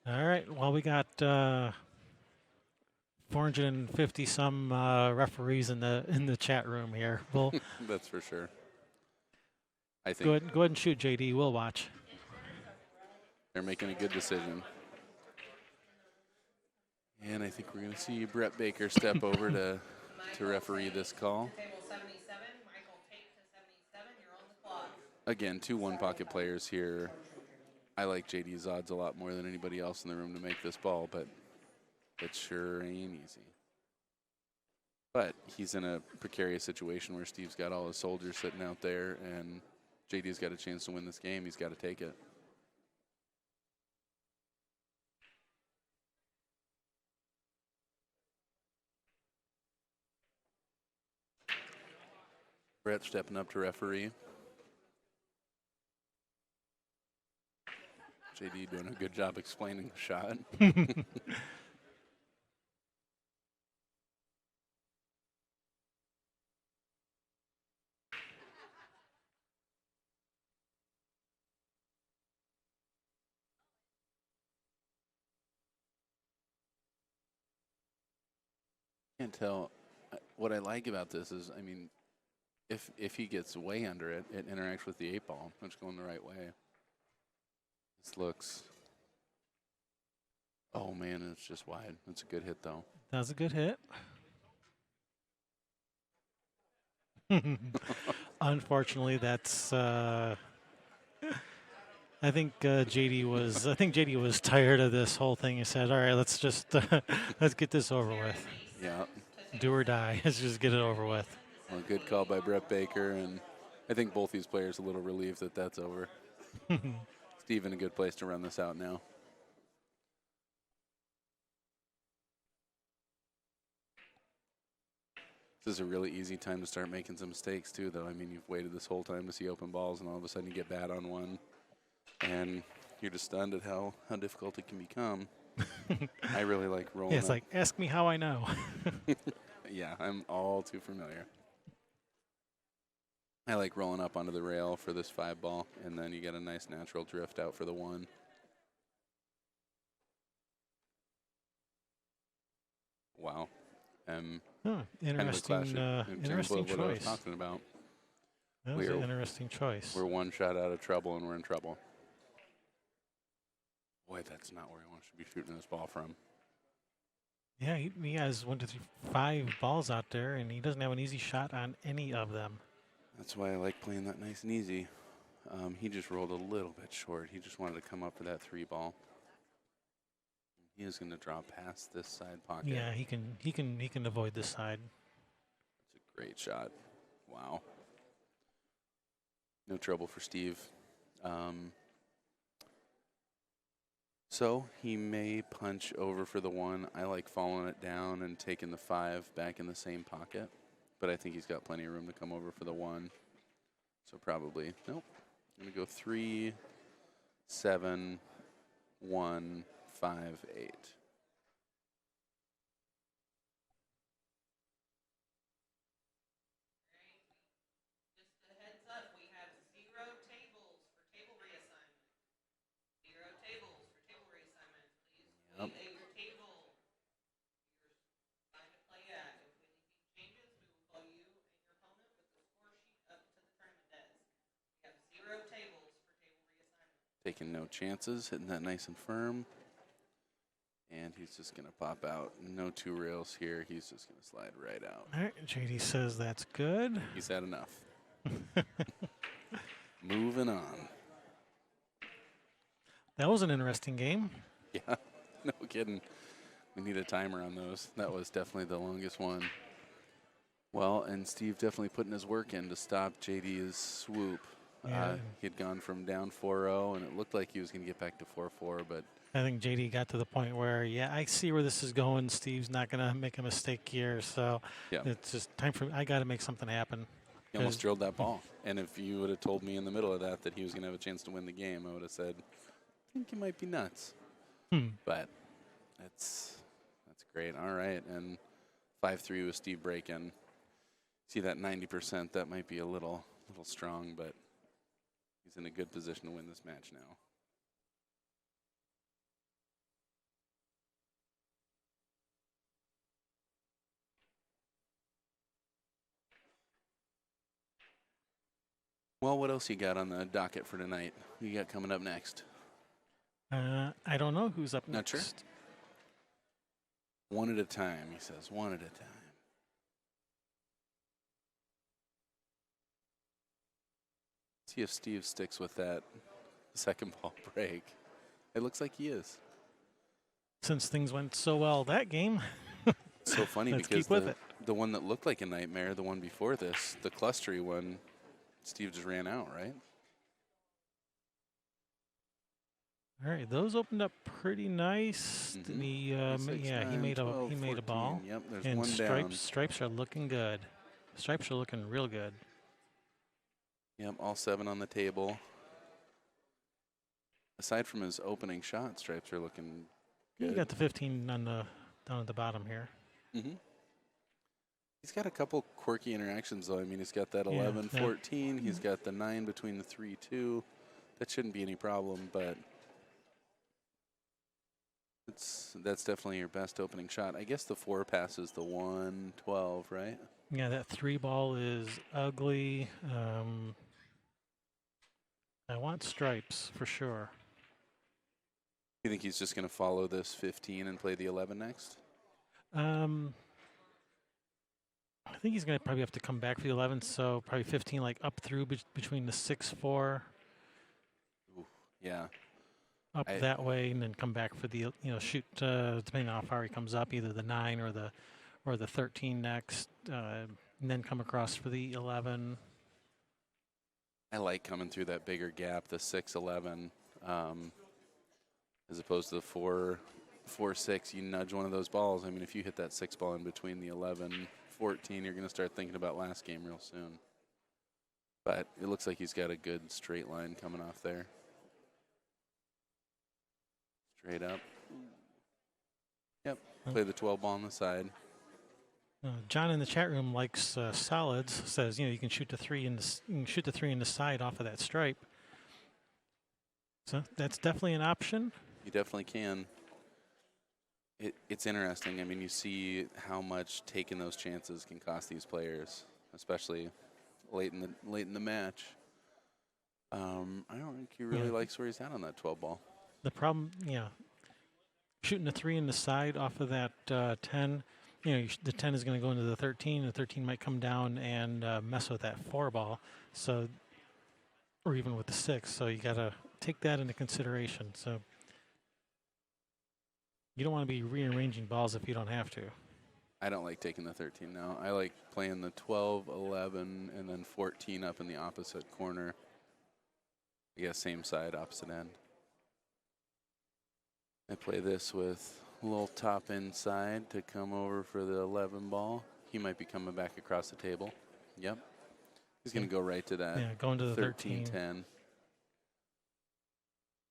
All right. Well, we got 450 some referees in the chat room here. We'll That's for sure. I think go ahead and shoot, JD. We'll watch. they're making a good decision. And I think we're going to see Brett Baker step over to referee this call. Again, 2 one-pocket players here. I like JD's odds a lot more than anybody else in the room to make this ball, but it sure ain't easy. But he's in a precarious situation where Steve's got all his soldiers sitting out there, and JD's got a chance to win this game. He's got to take it. Brett stepping up to referee. JD doing a good job explaining the shot. Can't tell. What I like about this is, I mean, if he gets way under it, it interacts with the 8 ball. It's going the right way. This looks. Oh man, it's just wide. That's a good hit though. That's a good hit. Unfortunately, that's. I think JD was tired of this whole thing. He said, "All right, let's just let's get this over with. Yeah. Do or die. Let's just get it over with." Well, good call by Brett Baker, and I think both these players are a little relieved that that's over. Steve in a good place to run this out now. This is a really easy time to start making some mistakes too, though. I mean, you've waited this whole time to see open balls, and all of a sudden you get bad on one, and you're just stunned at how difficult it can become. I really like rolling. Yeah, it's like, ask me how I know. Yeah, I'm all too familiar. I like rolling up onto the rail for this 5 ball, and then you get a nice natural drift out for the 1. Wow. Interesting, interesting what I was choice. talking about. That was an interesting choice. We're 1 shot out of trouble, and we're in trouble. Boy, that's not where he wants to be shooting this ball from. Yeah, he has 1, 2, 3, 5 balls out there, and he doesn't have an easy shot on any of them. That's why I like playing that nice and easy. He just rolled a little bit short. He just wanted to come up for that 3 ball. He is going to draw past this side pocket. Yeah, he can avoid this side. It's a great shot. Wow. No trouble for Steve. So he may punch over for the 1. I like following it down and taking the 5 back in the same pocket. But I think he's got plenty of room to come over for the 1. So probably, nope. I'm going to go 3, 7, 1, 5, 8. Yep. Taking no chances, hitting that nice and firm. And he's just going to pop out. No 2 rails here. He's just going to slide right out. All right, JD says that's good. He's had enough. Moving on. That was an interesting game. Yeah, no kidding. We need a timer on those. That was definitely the longest one. Well, and Steve definitely putting his work in to stop JD's swoop. Yeah. He had gone from down 4-0, and it looked like he was going to get back to 4-4, but I think JD got to the point where, yeah, I see where this is going. Steve's not going to make a mistake here, so yeah. it's just time for me. I got to make something happen. He almost drilled that ball. And if you would have told me in the middle of that he was going to have a chance to win the game, I would have said, I think you might be nuts. But that's Great. All right. And 5-3 with Steve breaking. See that 90%, that might be a little strong, but he's in a good position to win this match now. Well, what else you got on the docket for tonight? What you got coming up next? I don't know who's up Not next. sure? One at a time, he says. One at a time. See if Steve sticks with that second ball break. It looks like he is. Since things went so well that game. It's so funny Let's because keep with it. the one that looked like a nightmare, the one before this, the clustery one, Steve just ran out, right? All right, those opened up pretty nice. Mhm. He, 6, yeah, 9, 12, he made a ball. 14. Yep, there's And one down. stripes are looking good. Stripes are looking real good. Yep, all 7 on the table. Aside from his opening shot, stripes are looking good. You got the 15 on the down at the bottom here. Mm-hmm. He's got a couple quirky interactions, though. I mean, he's got that Yeah, 11, yeah. 14. He's got the 9 between the 3, 2. That shouldn't be any problem, but that's definitely your best opening shot. I guess the 4 passes the 1, 12, right? Yeah, that 3 ball is ugly. I want stripes for sure. You think he's just going to follow this 15 and play the 11 next? I think he's going to probably have to come back for the 11, so probably 15 like up through between the 6, 4. Ooh, yeah. Up that way, and then come back for the shoot depending on how far he comes up, either the 9 or the 13 next, and then come across for the 11. I like coming through that bigger gap, the 6, 11, as opposed to the 4, 6. You nudge one of those balls. I mean, if you hit that 6 ball in between the 11, 14, you're going to start thinking about last game real soon. But it looks like he's got a good straight line coming off there. Straight up. Yep. Play the 12 ball on the side. John in the chat room likes solids. Says you can shoot the 3 in the side off of that stripe. So that's definitely an option. You definitely can. It's interesting. I mean, you see how much taking those chances can cost these players, especially late in the match. I don't think he really likes where he's at on that 12 ball. The problem, shooting the 3 in the side off of that 10, the 10 is going to go into the 13. The 13 might come down and mess with that 4 ball, so, or even with the 6. So you got to take that into consideration. So you don't want to be rearranging balls if you don't have to. I don't like taking the 13 now. I like playing the 12, 11, and then 14 up in the opposite corner. I guess same side, opposite end. I play this with a little top inside to come over for the 11 ball. He might be coming back across the table. Yep. He's going to go right to that. Yeah, going to the 13. 10.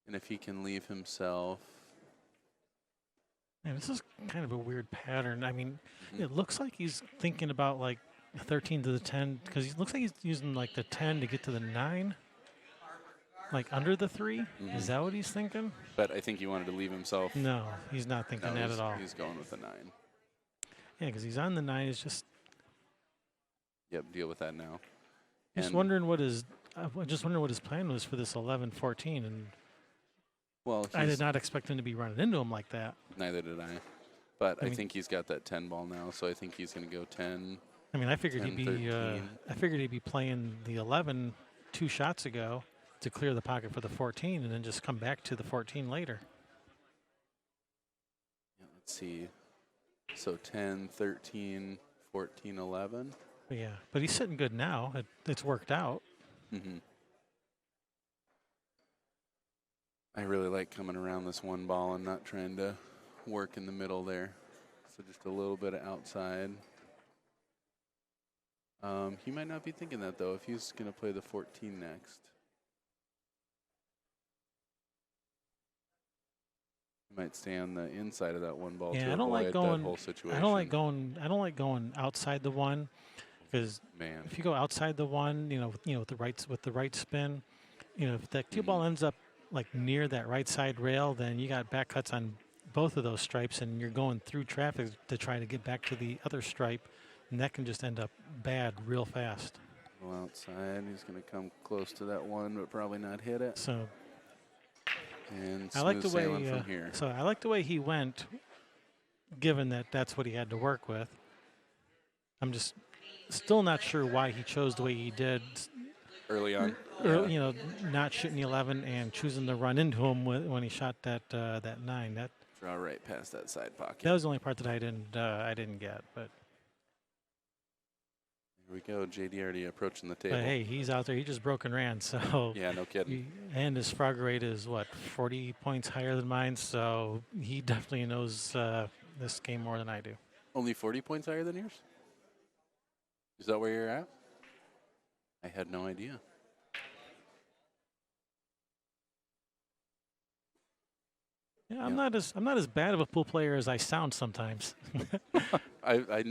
And if he can leave himself. Yeah, this is kind of a weird pattern. I mean, it looks like he's thinking about like 13 to the 10, because he looks like he's using like the 10 to get to the 9. Like under the 3? Is that what he's thinking? But I think he wanted to leave himself. No, he's not thinking that at all. He's going with the 9. Yeah, because he's on the 9. It's just. Yep, deal with that now. Just wondering what his plan was for this 11-14, and well, I did not expect him to be running into him like that. Neither did I. But I think he's got that 10 ball now, so I think he's going to go 10. I mean, I figured 10, he'd be playing the 11 2 shots ago to clear the pocket for the 14, and then just come back to the 14 later. Yeah, let's see. So 10, 13, 14, 11. But yeah, but he's sitting good now. It's worked out. Mm-hmm. I really like coming around this one ball and not trying to work in the middle there. So just a little bit of outside. He might not be thinking that, though, if he's going to play the 14 next. Might stay on the inside of that one ball Yeah, to I don't like avoid going. that whole situation. I don't like going. I don't like going outside the one, because Man. if you go outside the one, with the right spin, if that cue Mhm. ball ends up like near that right side rail, then you got back cuts on both of those stripes, and you're going through traffic to try to get back to the other stripe, and that can just end up bad real fast. Go outside. He's going to come close to that one, but probably not hit it. So And I like smooth the sailing way. from here. So I like the way he went, given that that's what he had to work with. I'm just still not sure why he chose the way he did. Early on. Or, not shooting the 11 and choosing to run into him when he shot that 9. That Draw right past that side pocket. that was the only part that I didn't get. But Here we go. JD already approaching the table. hey, he's out there. He just broke and ran. So Yeah, no kidding. and his frog rate is 40 points higher than mine. So he definitely knows this game more than I do. Only 40 points higher than yours? Is that where you're at? I had no idea. Yeah, I'm not as bad of a pool player as I sound sometimes. I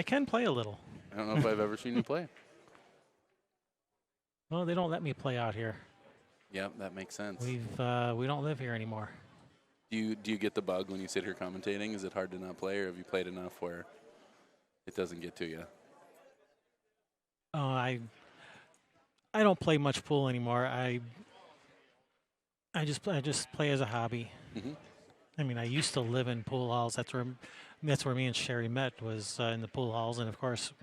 can play a little. I don't know if I've ever seen you play. Well, they don't let me play out here. Yep, that makes sense. We don't live here anymore. Do you get the bug when you sit here commentating? Is it hard to not play, or have you played enough where it doesn't get to you? I don't play much pool anymore. I just play as a hobby. Mm-hmm. I mean, I used to live in pool halls. That's where me and Sherry met, was in the pool halls. And of course,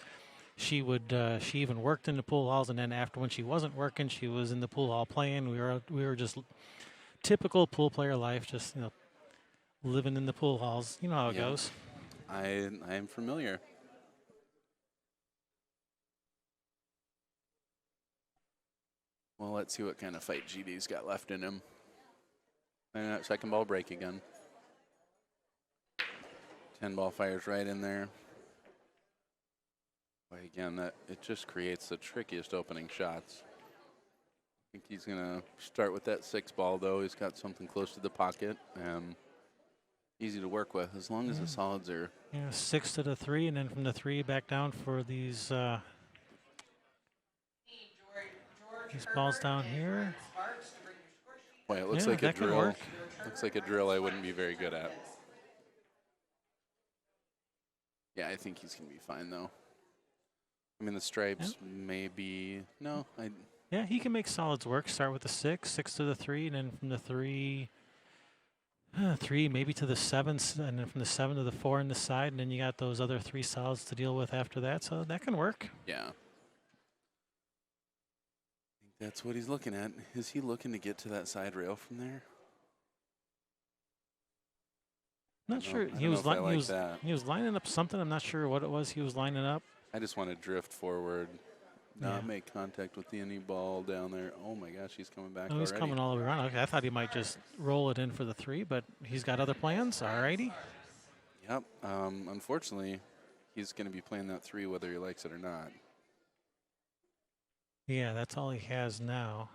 she even worked in the pool halls. And then after, when she wasn't working, she was in the pool hall playing. We were just typical pool player life, just living in the pool halls. You know how it goes. I am familiar. Well, let's see what kind of fight GD's got left in him. And that second ball break again. 10 ball fires right in there. But again, it just creates the trickiest opening shots. I think he's going to start with that 6 ball, though. He's got something close to the pocket and easy to work with, as long as the solids are. Yeah, 6 to the 3, and then from the 3 back down for these balls down here. Boy, it looks like a drill. Looks like a drill I wouldn't be very good at. Yeah, I think he's going to be fine, though. I mean, the stripes maybe. No, Yeah, he can make solids work. Start with the 6 to the 3, and then from the 3 maybe to the 7, and then from the 7 to the 4 in the side, and then you got those other 3 solids to deal with after that. So that can work. Yeah. I think that's what he's looking at. Is he looking to get to that side rail from there? Not sure. He was lining up something. I'm not sure what it was he was lining up. I just want to drift forward, not make contact with any ball down there. Oh my gosh, he's coming back already. He's coming all the way around. Okay, I thought he might just roll it in for the 3, but he's got other plans. All righty. Yep. Unfortunately, he's going to be playing that 3 whether he likes it or not. Yeah, that's all he has now.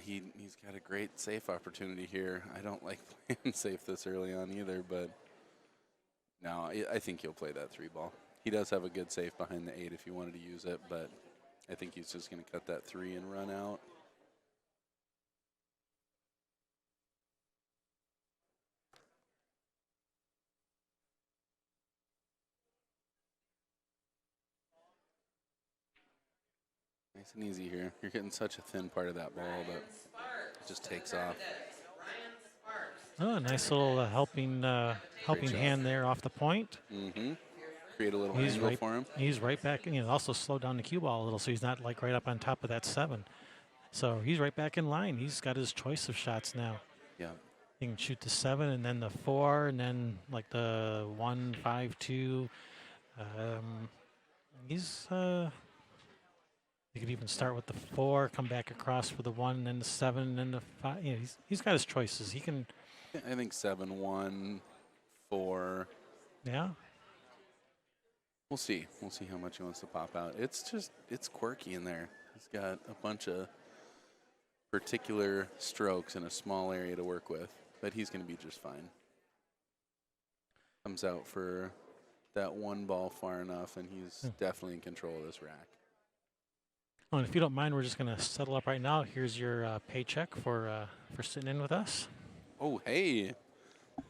He's got a great safe opportunity here. I don't like playing safe this early on either, but no, I think he'll play that 3 ball. He does have a good safe behind the 8 if he wanted to use it, but I think he's just going to cut that 3 and run out. Nice and easy here. You're getting such a thin part of that ball that it just takes off. Oh, nice little helping hand there off the point. Mm-hmm. Create a little angle for him. He's right back, also slow down the cue ball a little, so he's not like right up on top of that 7. So he's right back in line. He's got his choice of shots now. Yeah. He can shoot the 7 and then the 4 and then like the 1, 5, 2. He could even start with the 4, come back across for the 1, and then the 7, and then the 5. He's got his choices. He can. Yeah, I think 7, 1, 4. Yeah. We'll see. We'll see how much he wants to pop out. It's quirky in there. He's got a bunch of particular strokes in a small area to work with, but he's going to be just fine. Comes out for that one ball far enough, and he's definitely in control of this rack. Oh, and if you don't mind, we're just going to settle up right now. Here's your paycheck for sitting in with us. Oh, hey.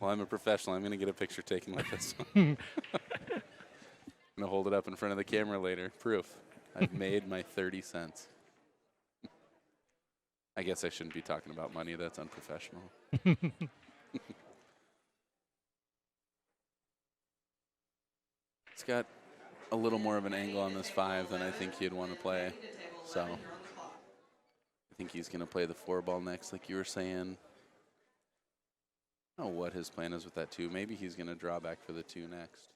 Well, I'm a professional. I'm going to get a picture taken with this one. I'm going to hold it up in front of the camera later. Proof. I've made my 30 cents. I guess I shouldn't be talking about money. That's unprofessional. It's got a little more of an angle on this 5 than I think he'd want to play. So I think he's going to play the 4 ball next, like you were saying. I don't know what his plan is with that 2. Maybe he's going to draw back for the 2 next.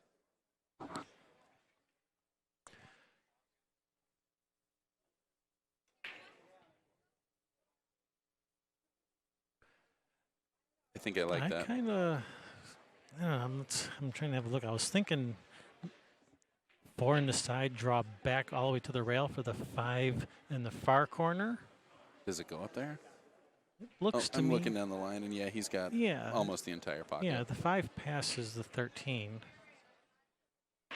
I think I like that. Kind of, I'm trying to have a look. I was thinking 4 in the side, draw back all the way to the rail for the 5 in the far corner. Does it go up there? Looks to I'm me. looking down the line, and yeah, he's got almost the entire pocket. Yeah, the 5 passes the 13.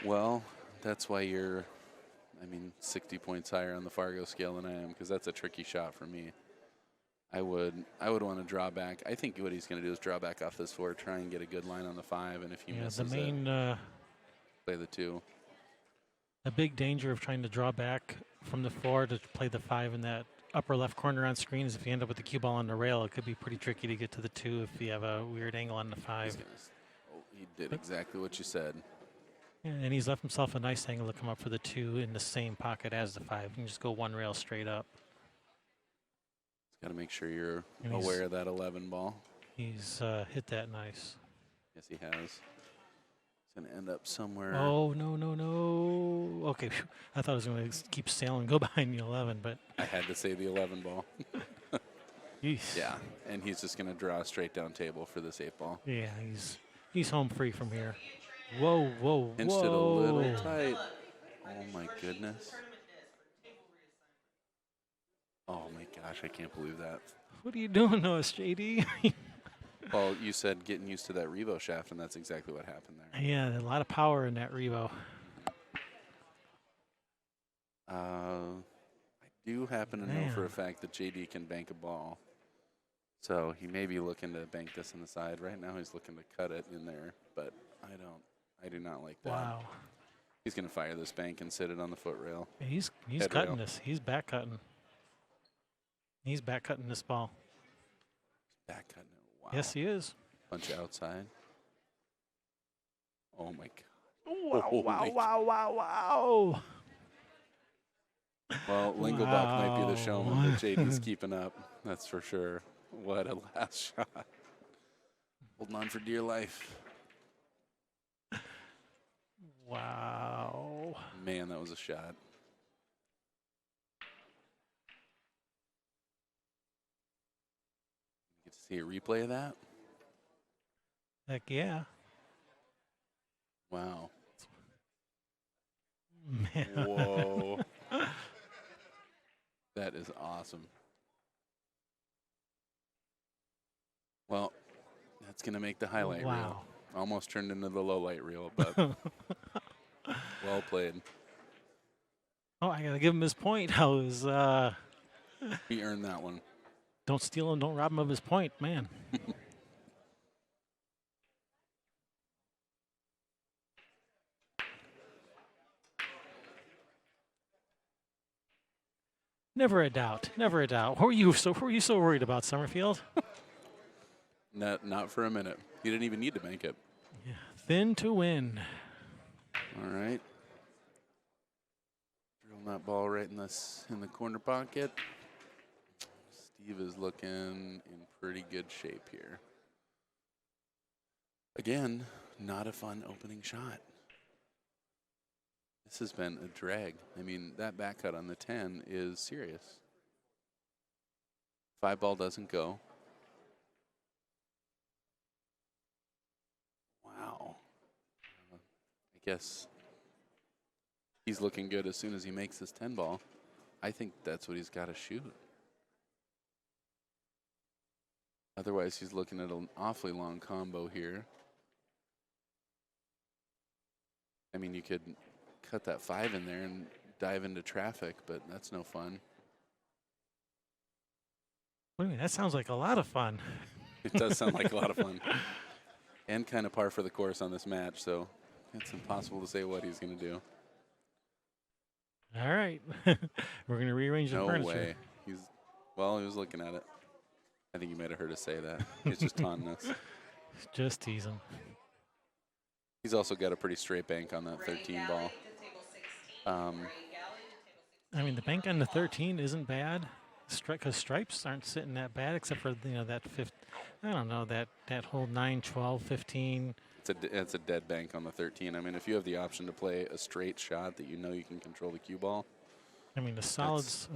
Well, that's why you're, 60 points higher on the Fargo scale than I am, because that's a tricky shot for me. I would want to draw back. I think what he's going to do is draw back off this 4, try and get a good line on the 5, and if he misses the main play the 2. The big danger of trying to draw back from the 4 to play the 5 in that upper left corner on screen is if you end up with the cue ball on the rail, it could be pretty tricky to get to the 2 if you have a weird angle on the 5. He did exactly what you said. Yeah, and he's left himself a nice angle to come up for the 2 in the same pocket as the 5. You can just go one rail straight up. Got to make sure you're aware of that 11 ball. He's hit that nice. Yes, he has. It's going to end up somewhere. Oh, no. Okay, phew. I thought I was going to keep sailing, go behind the 11, but. I had to say the 11 ball. Yeah, and he's just going to draw a straight down table for this 8 ball. Yeah, he's home free from here. Whoa. Pinched it a little tight. Oh, my goodness. Oh, my gosh, I can't believe that. What are you doing to us, JD? Well, you said getting used to that Revo shaft, and that's exactly what happened there. Yeah, a lot of power in that Revo. I do happen to know for a fact that JD can bank a ball. So he may be looking to bank this in the side. Right now he's looking to cut it in there, but I do not like that. Wow. He's going to fire this bank and sit it on the foot rail. Yeah, he's cutting this. He's back cutting. He's back cutting this ball. Back cutting it. Wow. Yes, he is. Bunch outside. Oh my Wow. God. Well, Lingelbach might be the showman, but JD's keeping up. That's for sure. What a last shot. Holding on for dear life. Wow. Man, that was a shot. Get to see a replay of that? Heck yeah. Wow. Man. Whoa. That is awesome. Well, that's going to make the highlight reel. Almost turned into the low light reel, but well played. Oh, I got to give him his point. I was, He earned that one. don't steal him, don't rob him of his point, man. Never a doubt. Never a doubt. What were you so worried about, Summerfield? Not for a minute. He didn't even need to make it. Yeah. Thin to win. All right. Drill that ball right in the corner pocket. Steve is looking in pretty good shape here. Again, not a fun opening shot. This has been a drag. I mean, that back cut on the 10 is serious. 5 ball doesn't go. Wow. I guess he's looking good as soon as he makes this 10 ball. I think that's what he's got to shoot. Otherwise, he's looking at an awfully long combo here. I mean, you could cut that 5 in there and dive into traffic, but that's no fun. What do you mean? That sounds like a lot of fun. It does sound like a lot of fun. And kind of par for the course on this match, so it's impossible to say what he's going to do. All right. We're going to rearrange the No furniture. way. He was looking at it. I think you might have heard us say that. He's just taunting us. Just teasing. He's also got a pretty straight bank on that 13 ball. I mean, the bank on the 13 isn't bad, because stripes aren't sitting that bad, except for that fifth. I don't know, that whole 9, 12, 15. It's a dead bank on the 13. I mean, if you have the option to play a straight shot that you know you can control the cue ball. I mean, the solids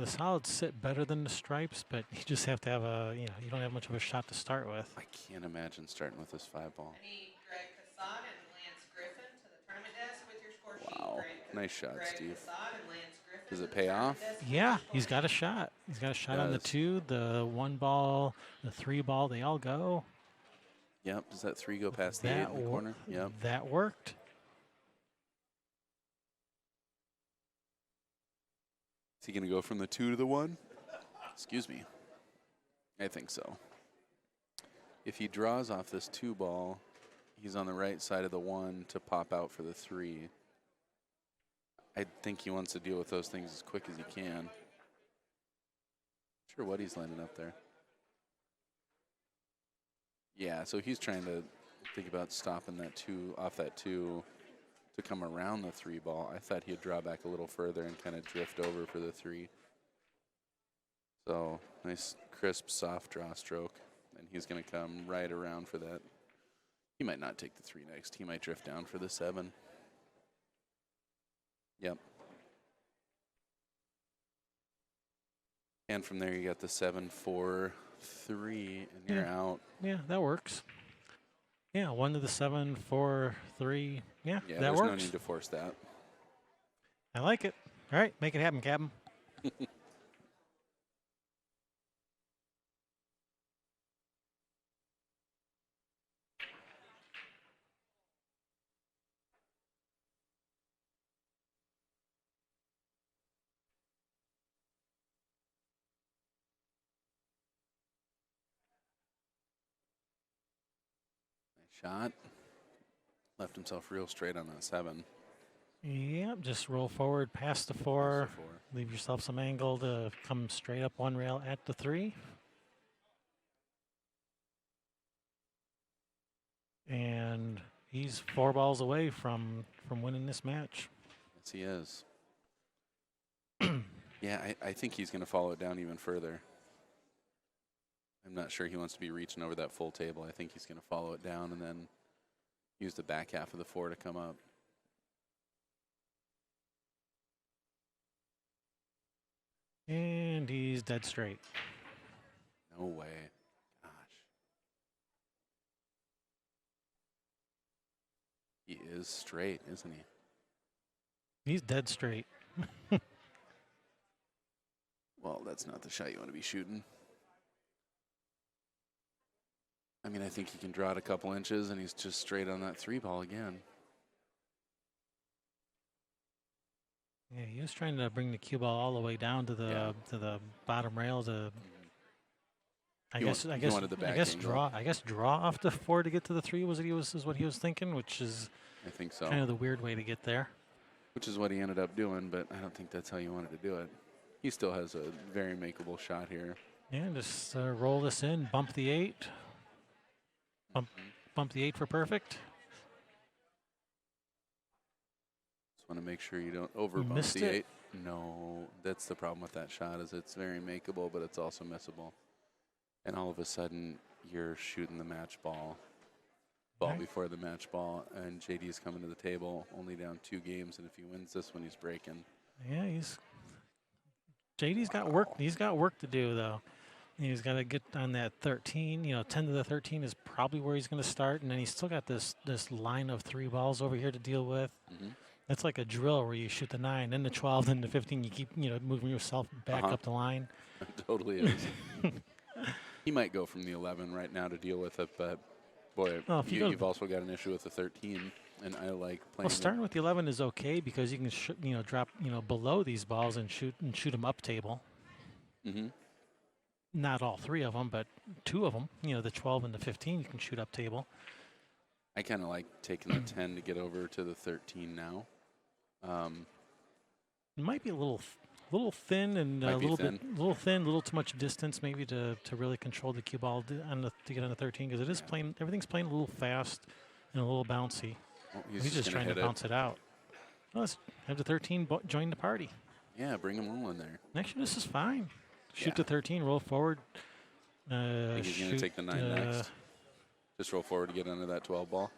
sit better than the stripes, but you just have to have you don't have much of a shot to start with. I can't imagine starting with this 5 ball. Wow, nice shot, Steve. Does it pay off? Yeah, he's got a shot. He's got a shot on the 2, the 1 ball, the 3 ball. They all go. Yep. Does that 3 go past the 8 in the corner? Yep. That worked. Is he going to go from the 2 to the 1? Excuse me. I think so. If he draws off this 2 ball, he's on the right side of the 1 to pop out for the 3. I think he wants to deal with those things as quick as he can. Not sure what he's lining up there. Yeah, so he's trying to think about stopping that 2 off that 2 to come around the 3 ball. I thought he'd draw back a little further and kind of drift over for the 3. So nice, crisp, soft draw stroke. And he's going to come right around for that. He might not take the 3 next. He might drift down for the 7. Yep. And from there you got the 7, 4, 3, and you're out. Yeah, that works. Yeah, 1 to the 7, 4, 3. Yeah, that there's works. no need to force that. I like it. All right, make it happen, Captain. Shot. Left himself real straight on that 7. Yep, just roll forward past the 4. Leave yourself some angle to come straight up 1 rail at the 3. And he's 4 balls away from winning this match. Yes, he is. Yeah, I think he's going to follow it down even further. I'm not sure he wants to be reaching over that full table. I think he's going to follow it down and then use the back half of the 4 to come up. And he's dead straight. No way. Gosh. He is straight, isn't he? He's dead straight. Well, that's not the shot you want to be shooting. I mean, I think he can draw it a couple inches, and he's just straight on that 3 ball again. Yeah, he was trying to bring the cue ball all the way down to the bottom rail to. I guess draw off the 4 to get to the 3 is what he was thinking, which is I think so. kind of the weird way to get there. Which is what he ended up doing, but I don't think that's how you wanted to do it. He still has a very makeable shot here. Yeah, just roll this in, bump the 8. Bump the 8 for perfect. Just want to make sure you don't over bump the 8. No, that's the problem with that shot is it's very makeable, but it's also missable. And all of a sudden, you're shooting the match ball before the match ball, and JD's coming to the table only down 2 games, and if he wins this one, he's breaking. Yeah, JD's got work. He's got work to do though. He's got to get on that 13. 10 to the 13 is probably where he's going to start, and then he's still got this line of 3 balls over here to deal with. Mm-hmm. That's like a drill where you shoot the 9, then the 12, then the 15. You keep moving yourself back up the line. It totally is. He might go from the 11 right now to deal with it, but boy, Well, if you go to you've also got an issue with the 13, and I like playing. Well, starting with the 11 is okay because you can drop below these balls and shoot them up table. Mm-hmm. Not all three of them, but two of them. The 12 and the 15 you can shoot up table. I kind of like taking the 10 to get over to the 13 now. It might be a little thin and a little too much distance maybe to really control the cue ball to get on the 13 because it is playing. Everything's playing a little fast and a little bouncy. Oh, He's just trying to bounce it out. Well, let's have the 13 join the party. Yeah, bring them all in there. Actually, this is fine. Shoot the 13, roll forward. I think he's going to take the 9 next. Just roll forward to get under that 12 ball.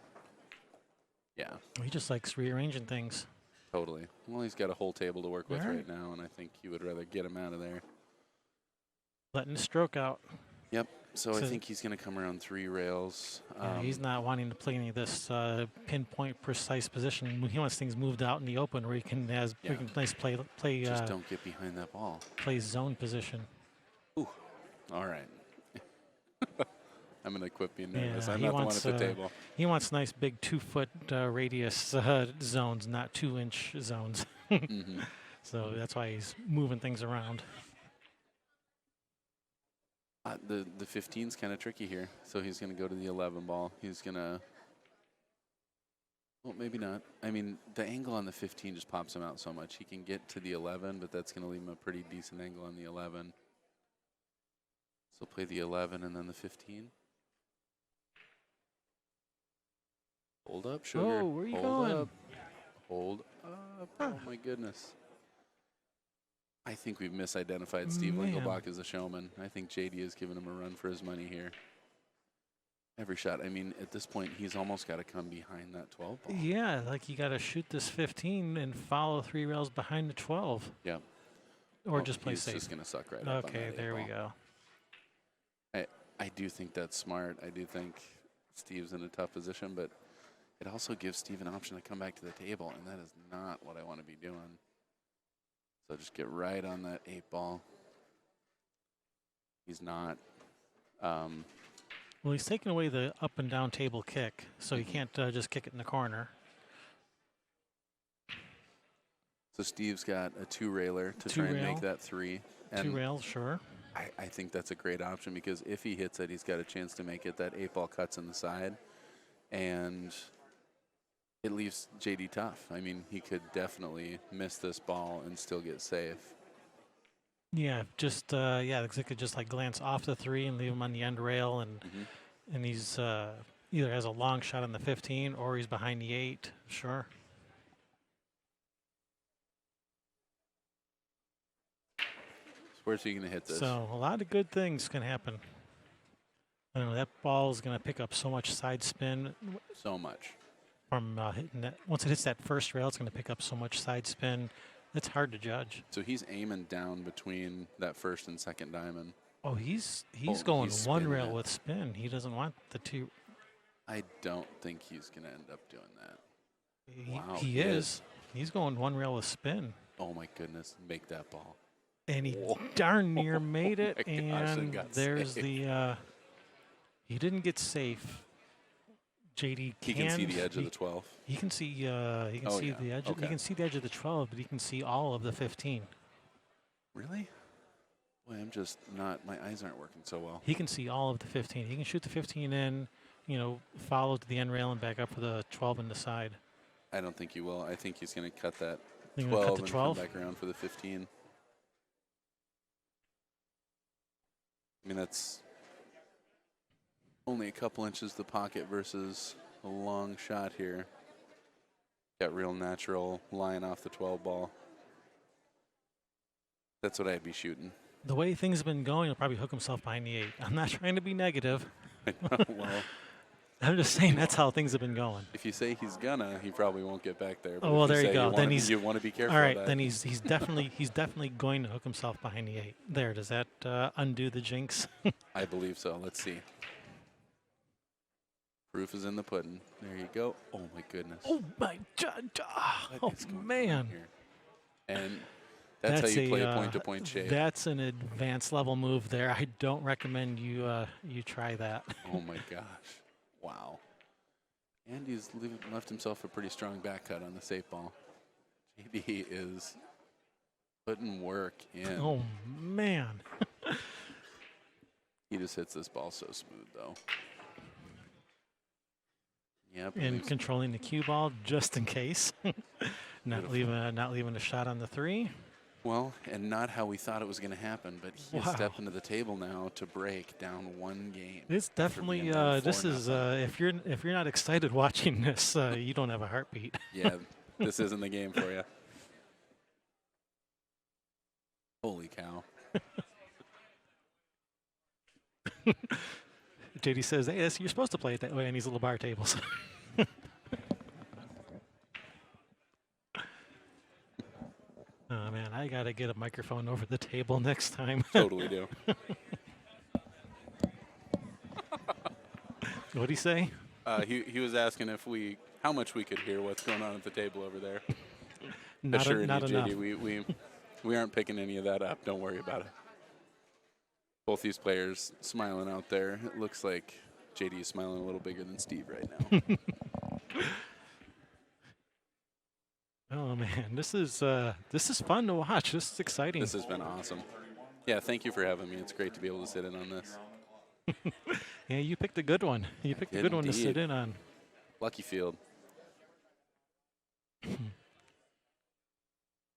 Yeah. He just likes rearranging things. Totally. Well, he's got a whole table to work with right now, and I think he would rather get him out of there. Letting the stroke out. Yep. So I think he's going to come around 3 rails. He's not wanting to play any of this pinpoint precise position. He wants things moved out in the open where he can play. Just don't get behind that ball. Play zone position. Ooh. All right. I'm going to quit being nervous. Yeah, I'm not the one at the table. He wants nice big 2-foot radius zones, not 2-inch zones. Mm-hmm. So that's why he's moving things around. The 15's kind of tricky here. So he's going to go to the 11 ball. He's going to, well, maybe not. I mean, the angle on the 15 just pops him out so much. He can get to the 11, but that's going to leave him a pretty decent angle on the 11. So play the 11 and then the 15. Hold up, sugar. Oh, where are you Hold going? up. Hold up. Oh, my goodness. I think we've misidentified Steve Lingelbach as a showman. I think JD has given him a run for his money here. Every shot. I mean, at this point, he's almost got to come behind that 12 ball. Yeah, like you got to shoot this 15 and follow 3 rails behind the 12. Yeah. Or just play he's safe. He's just going to suck right up on Okay, that there we ball. go. I do think that's smart. I do think Steve's in a tough position, but it also gives Steve an option to come back to the table, and that is not what I want to be doing. So just get right on that 8 ball. He's not. Well, he's taking away the up and down table kick, so he can't just kick it in the corner. So Steve's got a 2-railer to try and make that 3. And 2 rails, sure. I think that's a great option because if he hits it, he's got a chance to make it. That 8 ball cuts in the side, and it leaves JD tough. I mean, he could definitely miss this ball and still get safe. Yeah, just because it could just like glance off the 3 and leave him on the end rail, and he's either has a long shot on the 15 or he's behind the 8. Sure. Where's he going to hit this? So a lot of good things can happen. I don't know, that ball is going to pick up so much side spin. So much. From hitting that. Once it hits that first rail, it's going to pick up so much side spin. It's hard to judge. So he's aiming down between that first and second diamond. Oh, he's going he's one spinning rail it. with spin. He doesn't want the 2. I don't think he's going to end up doing that. Wow, He is. He's going one rail with spin. Oh, my goodness. Make that ball. And he darn near made it. Oh my gosh, and there's safe. the. He didn't get safe. JD He can see the edge of the 12. He can see. He can see the edge. Okay. He can see the edge of the 12, but he can see all of the 15. Really? Boy, I'm just not. My eyes aren't working so well. He can see all of the 15. He can shoot the 15 in. Follow to the end rail and back up for the 12 in the side. I don't think he will. I think he's going to cut that Think 12 cut the and 12? come back around for the 15. I mean, that's only a couple inches to pocket versus a long shot here. Got real natural line off the 12 ball. That's what I'd be shooting. The way things have been going, he'll probably hook himself behind the 8. I'm not trying to be negative. Well, I'm just saying that's how things have been going. if you say he's gonna, he probably won't get back there. But Oh, well, if you there you say go. wanna Then be- he's you want to be careful. All right, of that. then he's definitely going to hook himself behind the 8. There, does that undo the jinx? I believe so. Let's see. Proof is in the pudding. There you go. Oh my goodness. Oh my God! What Oh is going on man! here? And That's how you play a point-to-point shape. That's an advanced level move there. I don't recommend you you try that. Oh my gosh. Wow. And he's left himself a pretty strong back cut on the safe ball. JD is putting work in. Oh man. He just hits this ball so smooth though. Yep. And controlling the cue ball just in case. not leaving a shot on the 3. Well, and not how we thought it was going to happen, but he's stepping to the table now to break down 1 game. It's definitely this is if you're not excited watching this, you don't have a heartbeat. Yeah, this isn't the game for you. Holy cow. JD says, "Hey, you're supposed to play it that way on these little bar tables." Oh man, I gotta get a microphone over the table next time. Totally do. What'd he say? He was asking how much we could hear what's going on at the table over there. Not Assuring enough. JD, we aren't picking any of that up. Don't worry about it. Both these players smiling out there. It looks like JD is smiling a little bigger than Steve right now. Oh man, this is fun to watch. This is exciting. This has been awesome. Yeah, thank you for having me. It's great to be able to sit in on this. Yeah, you picked a good one. You picked a good one to sit in on. Lucky field.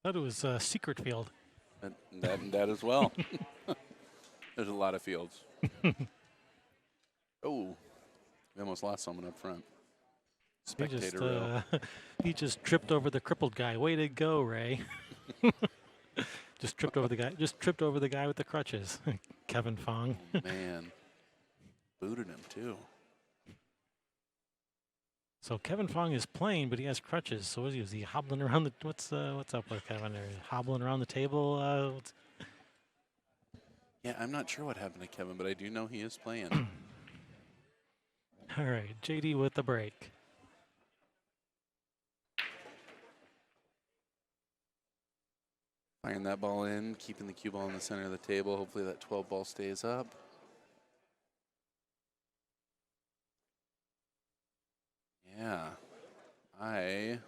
Thought it was Secret Field. That as well. There's a lot of fields. Oh, we almost lost someone up front. Spectator row. He just tripped over the crippled guy. Way to go, Ray. Just tripped over the guy. Just tripped over the guy with the crutches. Kevin Fong. Man, booted him too. So Kevin Fong is playing, but he has crutches. So is he hobbling around the? What's up with Kevin? Are you hobbling around the table? Yeah, I'm not sure what happened to Kevin, but I do know he is playing. All right, JD with the break. Firing that ball in, keeping the cue ball in the center of the table. Hopefully that 12 ball stays up. Yeah. That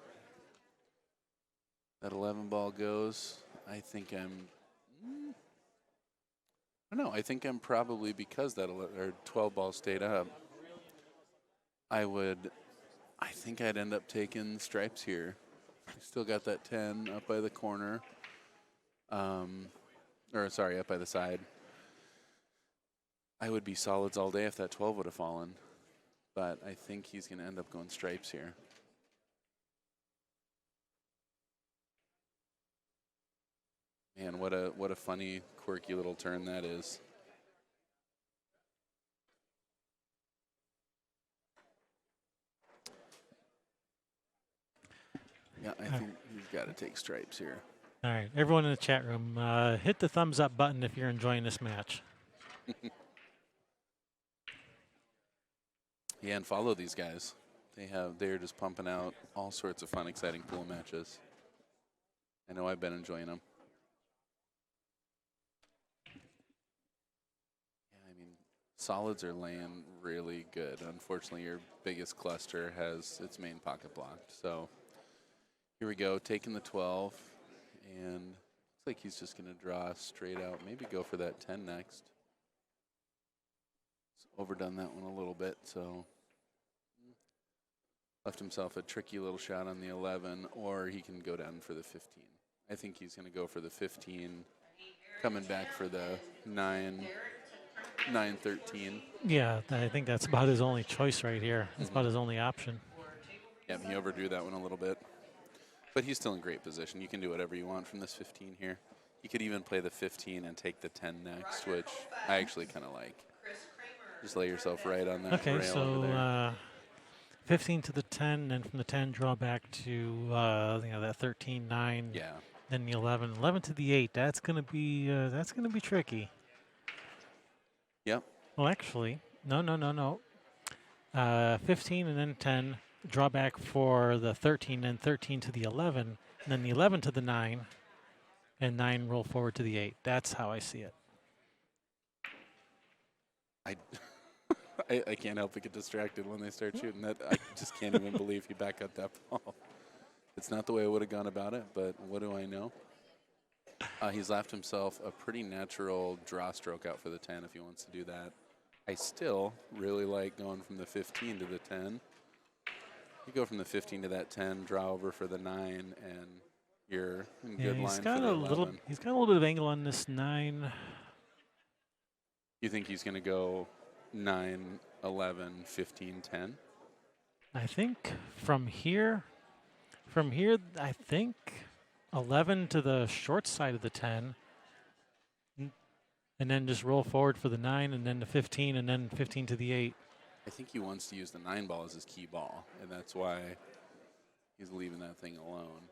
11 ball goes. I think I don't know. I think I'm probably, because that 12 ball stayed up, I think I'd end up taking stripes here. Still got that 10 up by the corner. Up by the side. I would be solids all day if that 12 would have fallen, but I think he's going to end up going stripes here. Man, what a funny, quirky little turn that is. Yeah, I think he's got to take stripes here. All right, everyone in the chat room, hit the thumbs up button if you're enjoying this match. Yeah, and follow these guys. They're just pumping out all sorts of fun, exciting pool matches. I know I've been enjoying them. Yeah, I mean, solids are laying really good. Unfortunately, your biggest cluster has its main pocket blocked. So here we go, taking the 12. And looks like he's just going to draw straight out. Maybe go for that 10 next. He's overdone that one a little bit, so left himself a tricky little shot on the 11, or he can go down for the 15. I think he's going to go for the 15, coming back for the 9-13. Yeah, I think that's about his only choice right here. That's about his only option. Yeah, he overdrew that one a little bit. But he's still in great position. You can do whatever you want from this 15 here. You could even play the 15 and take the 10 next, which I actually kind of like. Just lay yourself right on that rail over there. Okay, so 15 to the 10, and from the 10 draw back to that 13-9. Yeah. Then the 11, 11 to the 8. That's gonna be tricky. Yep. Well, actually, no. 15 and then 10. Draw back for the 13 and 13 to the 11, and then the 11 to the 9. and 9 roll forward to the 8. That's how I see it. I, I can't help but get distracted when they start shooting that. I just can't even believe he back cut that ball. It's not the way I would have gone about it, but what do I know? He's left himself a pretty natural draw stroke out for the 10 if he wants to do that. I still really like going from the 15 to the 10. You go from the 15 to that 10, draw over for the 9, and you're in good line for the 11. He's got a little bit of angle on this 9. You think he's going to go 9, 11, 15, 10? I think from here, I think 11 to the short side of the 10, and then just roll forward for the 9, and then the 15, and then 15 to the 8. I think he wants to use the 9 ball as his key ball, and that's why he's leaving that thing alone.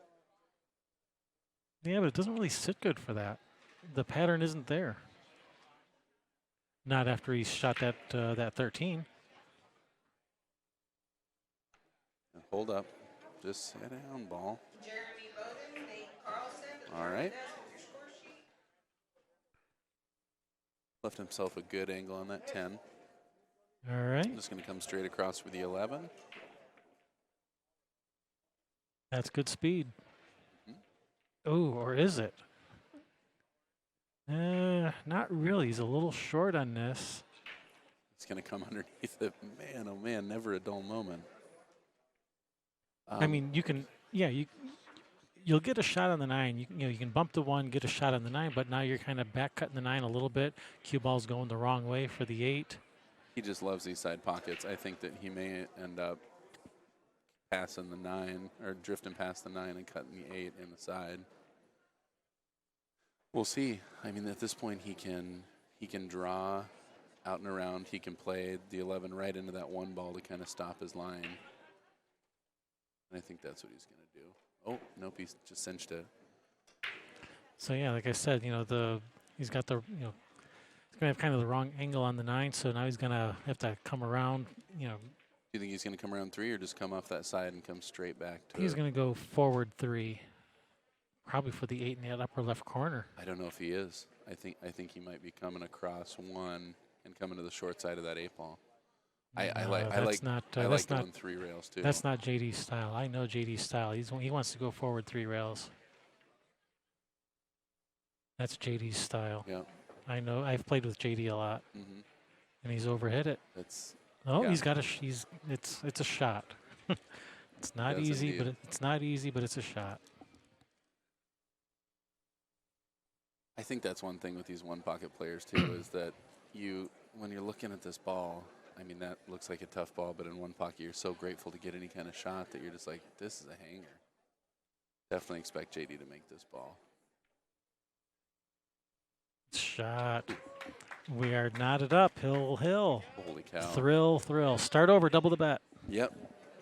Yeah, but it doesn't really sit good for that. The pattern isn't there. Not after he shot that 13. And hold up. Just sit down, ball. All right. Left himself a good angle on that 10. All right. Just going to come straight across for the 11. That's good speed. Oh, or is it? Not really. He's a little short on this. It's going to come underneath it. Man, oh man, never a dull moment. I mean, you can, yeah, you'll get a shot on the 9. You can bump the 1, get a shot on the 9, but now you're kind of back cutting the 9 a little bit. Cue ball's going the wrong way for the 8. He just loves these side pockets. I think that he may end up passing the 9 or drifting past the 9 and cutting the 8 in the side. We'll see. I mean, at this point, he can draw out and around. He can play the 11 right into that 1 ball to kind of stop his line. And I think that's what he's going to do. Oh, nope, he's just cinched it. So yeah, like I said, he's got the, he's gonna have kind of the wrong angle on the 9, so now he's gonna have to come around. Do you think he's going to come around 3 or just come off that side and come straight back to? He's gonna go forward 3, probably for the 8 in that upper left corner. I don't know if he is. I think he might be coming across 1 and coming to the short side of that 8 ball. I like going 3 rails too. That's not JD's style. I know JD's style. He wants to go forward 3 rails. That's JD's style. Yeah. I know. I've played with JD a lot, and he's overhit it. Yeah. He's got it's a shot. It's not easy, but it's a shot. I think that's one thing with these one pocket players too is that when you're looking at this ball, I mean, that looks like a tough ball, but in one pocket, you're so grateful to get any kind of shot that you're just like, this is a hanger. Definitely expect JD to make this ball. Shot. We are knotted up. Hill. Holy cow. Thrill. Start over. Double the bet. Yep.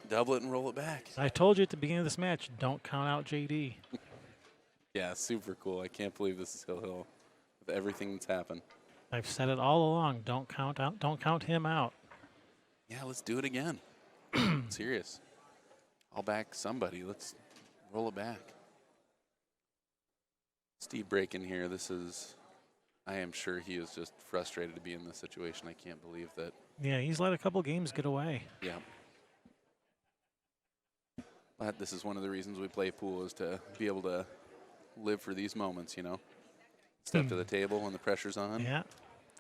Double it and roll it back. I told you at the beginning of this match, don't count out JD. Yeah, super cool. I can't believe this is Hill with everything that's happened. I've said it all along. Don't count him out. Yeah, let's do it again. Serious. I'll back somebody. Let's roll it back. Steve breaking here. I am sure he is just frustrated to be in this situation. I can't believe that. Yeah, he's let a couple games get away. Yeah. But this is one of the reasons we play pool is to be able to live for these moments, Step to the table when the pressure's on. Yeah.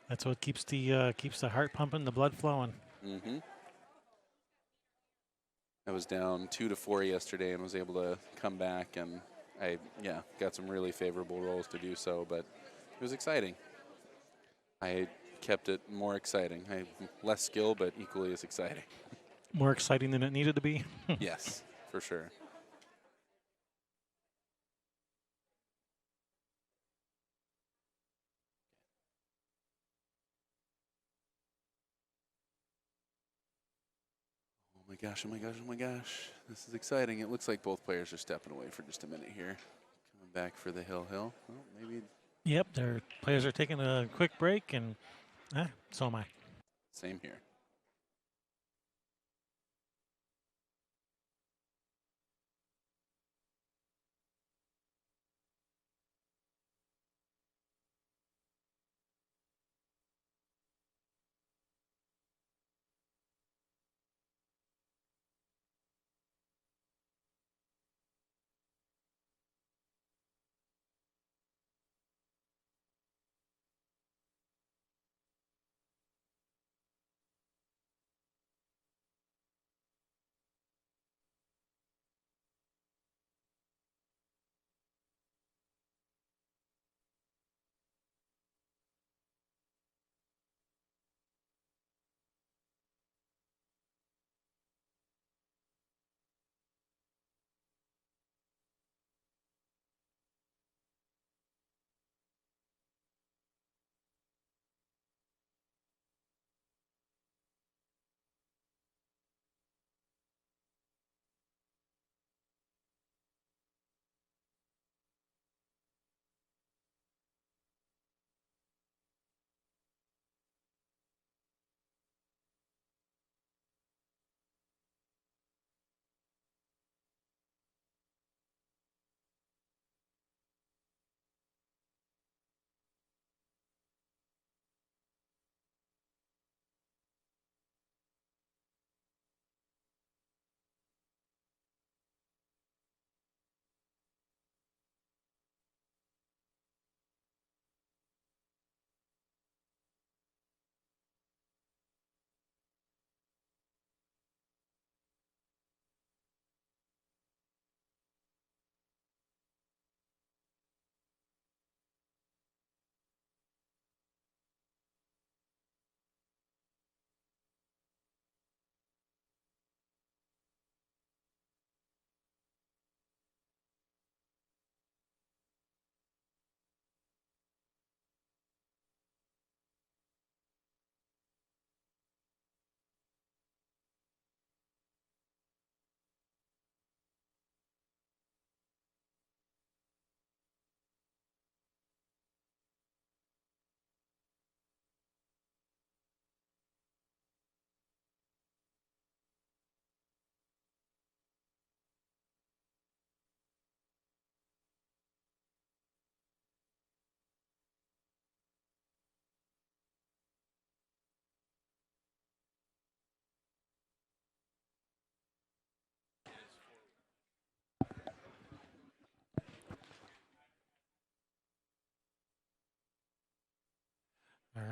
That's what keeps the heart pumping, the blood flowing. I was down 2-4 yesterday and was able to come back, and I got some really favorable rolls to do so, but it was exciting. I kept it more exciting. I have less skill, but equally as exciting. More exciting than it needed to be? Yes, for sure. Oh my gosh. This is exciting. It looks like both players are stepping away for just a minute here. Coming back for the Hill. Oh, maybe. Yep, their players are taking a quick break, and so am I. Same here.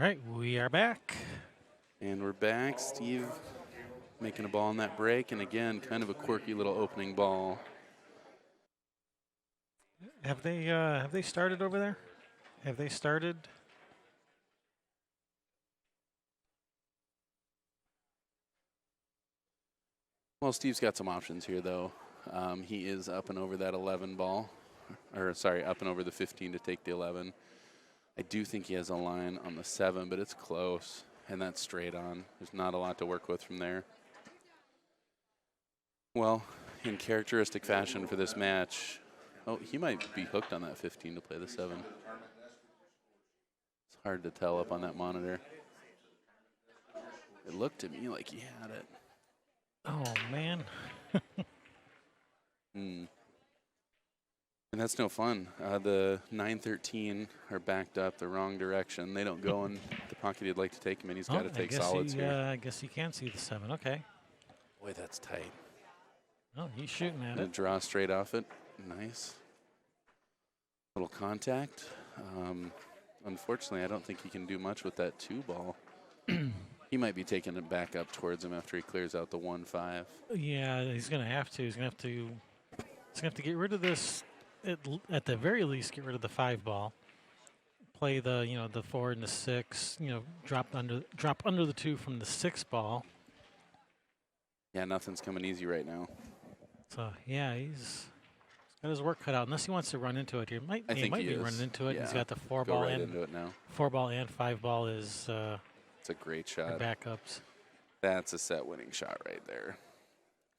right, we are back. And we're back. Steve making a ball on that break, and again, kind of a quirky little opening ball. Have they started over there? Have they started? Well, Steve's got some options here, though. He is up and over that 11 ball, or sorry, up and over the 15 to take the 11. I do think he has a line on the 7, but it's close, and that's straight on. There's not a lot to work with from there. Well, in characteristic fashion for this match, oh, he might be hooked on that 15 to play the 7. It's hard to tell up on that monitor. It looked to me like he had it. Oh, man. And that's no fun. The 9-13 are backed up the wrong direction. They don't go in the pocket he'd like to take him in. He's got to take solids here. I guess he can see the 7. Okay. Boy, that's tight. Oh, he's shooting at Gonna it. draw straight off it. Nice. Little contact. Unfortunately, I don't think he can do much with that 2 ball. He might be taking it back up towards him after he clears out the 1-5. Yeah, he's gonna have to. He's gonna have to get rid of this. At the very least, get rid of the 5 ball. Play the the 4 and the 6. Drop under the 2 from the 6 ball. Yeah, nothing's coming easy right now. So yeah, he's got his work cut out. Unless he wants to run into it here, I think he might he be is. running into it. Yeah. He's got the 4 Go ball right and into it now. 4 ball and 5 ball is It's a great for shot. backups. That's a set-winning shot right there.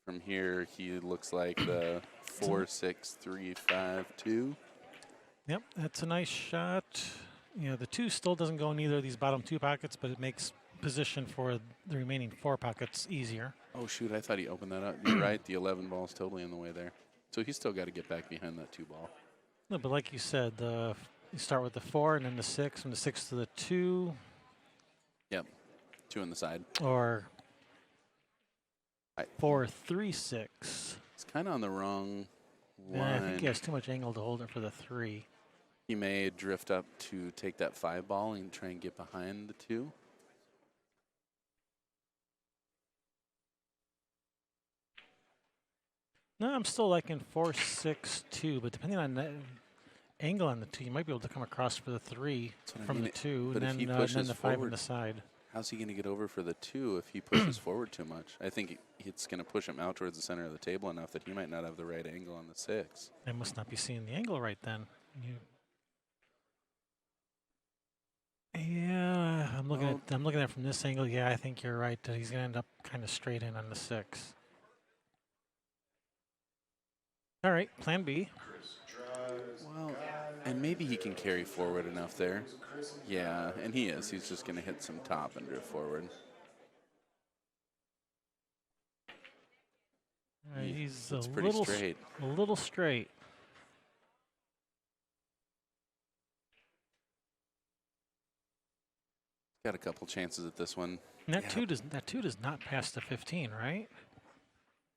From here, he looks like the 4-6-3-5-2. Yep, that's a nice shot. The 2 still doesn't go in either of these bottom 2 pockets, but it makes position for the remaining 4 pockets easier. Oh, shoot, I thought he opened that up. You're right, the 11 ball is totally in the way there. So he's still got to get back behind that 2 ball. No, but like you said, you start with the 4 and then the 6, from the 6 to the 2, Yep, 2 on the side. or I- 4-3-6. It's kind of on the wrong line. Yeah, I think he has too much angle to hold it for the 3. He may drift up to take that 5 ball and try and get behind the 2. No, I'm still liking 4-6-2, but depending on the angle on the 2, you might be able to come across for the 3 That's what I from mean. the 2, But if and he then pushes the 5 on forward- the side. How's he going to get over for the 2 if he pushes forward too much? I think it's going to push him out towards the center of the table enough that he might not have the right angle on the 6. I must not be seeing the angle right then. Yeah, I'm looking at it from this angle. Yeah, I think you're right. He's gonna end up kind of straight in on the 6. All right, plan B. Well, and maybe he can carry forward enough there. Yeah, and he is. He's just going to hit some top and drift forward. He's It's a pretty little straight. A little straight. Got a couple chances at this one. And that Yeah. two does not pass the 15, right?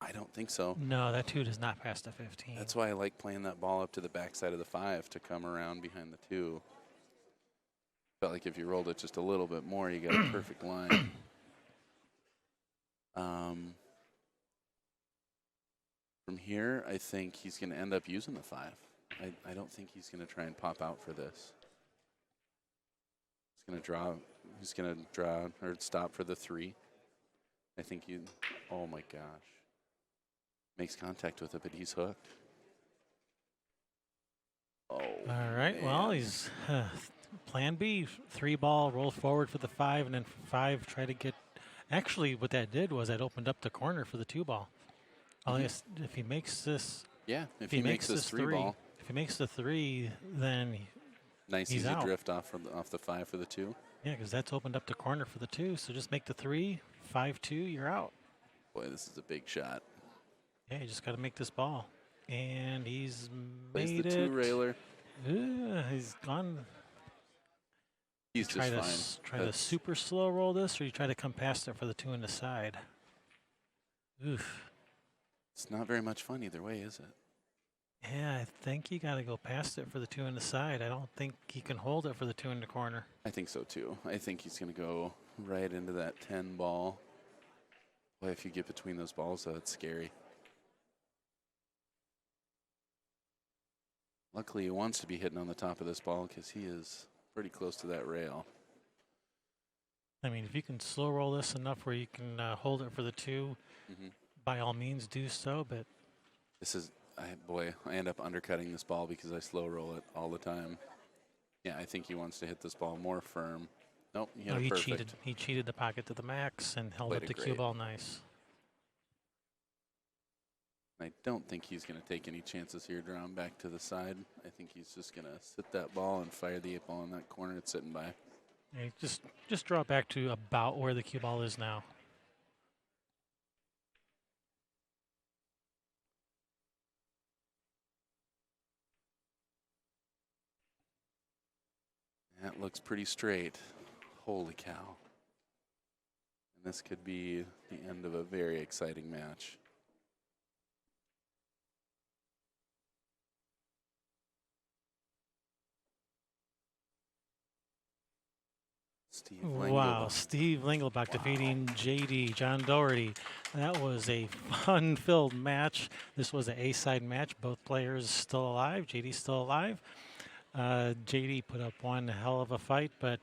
I don't think so. No, that 2 does not pass the 15. That's why I like playing that ball up to the backside of the 5 to come around behind the 2. Felt like if you rolled it just a little bit more, you got a perfect line. From here, I think he's going to end up using the 5. I don't think he's going to try and pop out for this. He's going to draw. He's going to draw or stop for the 3. I think he. Oh my gosh. Makes contact with it, but he's hooked. Oh. All right. Well, man. he's plan B. 3 ball, roll forward for the 5, and then 5 try to get. Actually, what that did was that opened up the corner for the 2 ball. If he makes this, Yeah, if he makes this 3 ball. if he makes the 3, then Nice he's easy out. drift off the 5 for the 2. Yeah, because that's opened up the corner for the 2. So just make the 3, 5-2, you're out. Boy, this is a big shot. Yeah, you just got to make this ball. And he's Plays made the it. 2 railer. He's gone. He's Try just to fine. try to That's- super slow roll this, or you try to come past it for the 2 on the side. Oof. It's not very much fun either way, is it? Yeah, I think you got to go past it for the 2 in the side. I don't think he can hold it for the 2 in the corner. I think so too. I think he's going to go right into that 10 ball. Boy, if you get between those balls, though, it's scary. Luckily, he wants to be hitting on the top of this ball because he is pretty close to that rail. I mean, if you can slow roll this enough where you can hold it for the 2, by all means do so. But this is, boy, I end up undercutting this ball because I slow roll it all the time. Yeah, I think he wants to hit this ball more firm. Nope, he hit it perfect. cheated. He cheated the pocket to the max and held Played up it the cue great. ball nice. I don't think he's going to take any chances here, drawing back to the side. I think he's just going to sit that ball and fire the 8 ball in that corner it's sitting by. Yeah, just draw it back to about where the cue ball is now. That looks pretty straight. Holy cow. And this could be the end of a very exciting match. Steve Wow, Lingelbach. Steve Lingelbach defeating JD, John Doherty. That was a fun-filled match. This was an A-side match. Both players still alive. JD's still alive. JD put up one hell of a fight, but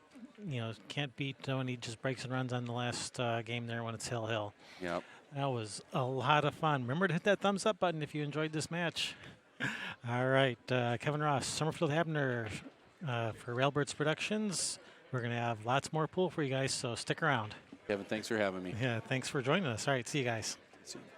you know, can't beat when he just breaks and runs on the last game there when it's hill. Yep. That was a lot of fun. Remember to hit that thumbs up button if you enjoyed this match. All right, Kevin Ross, Summerfield Habner for Railbirds Productions. We're going to have lots more pool for you guys, so stick around. Kevin, thanks for having me. Yeah, thanks for joining us. All right, see you guys. See you.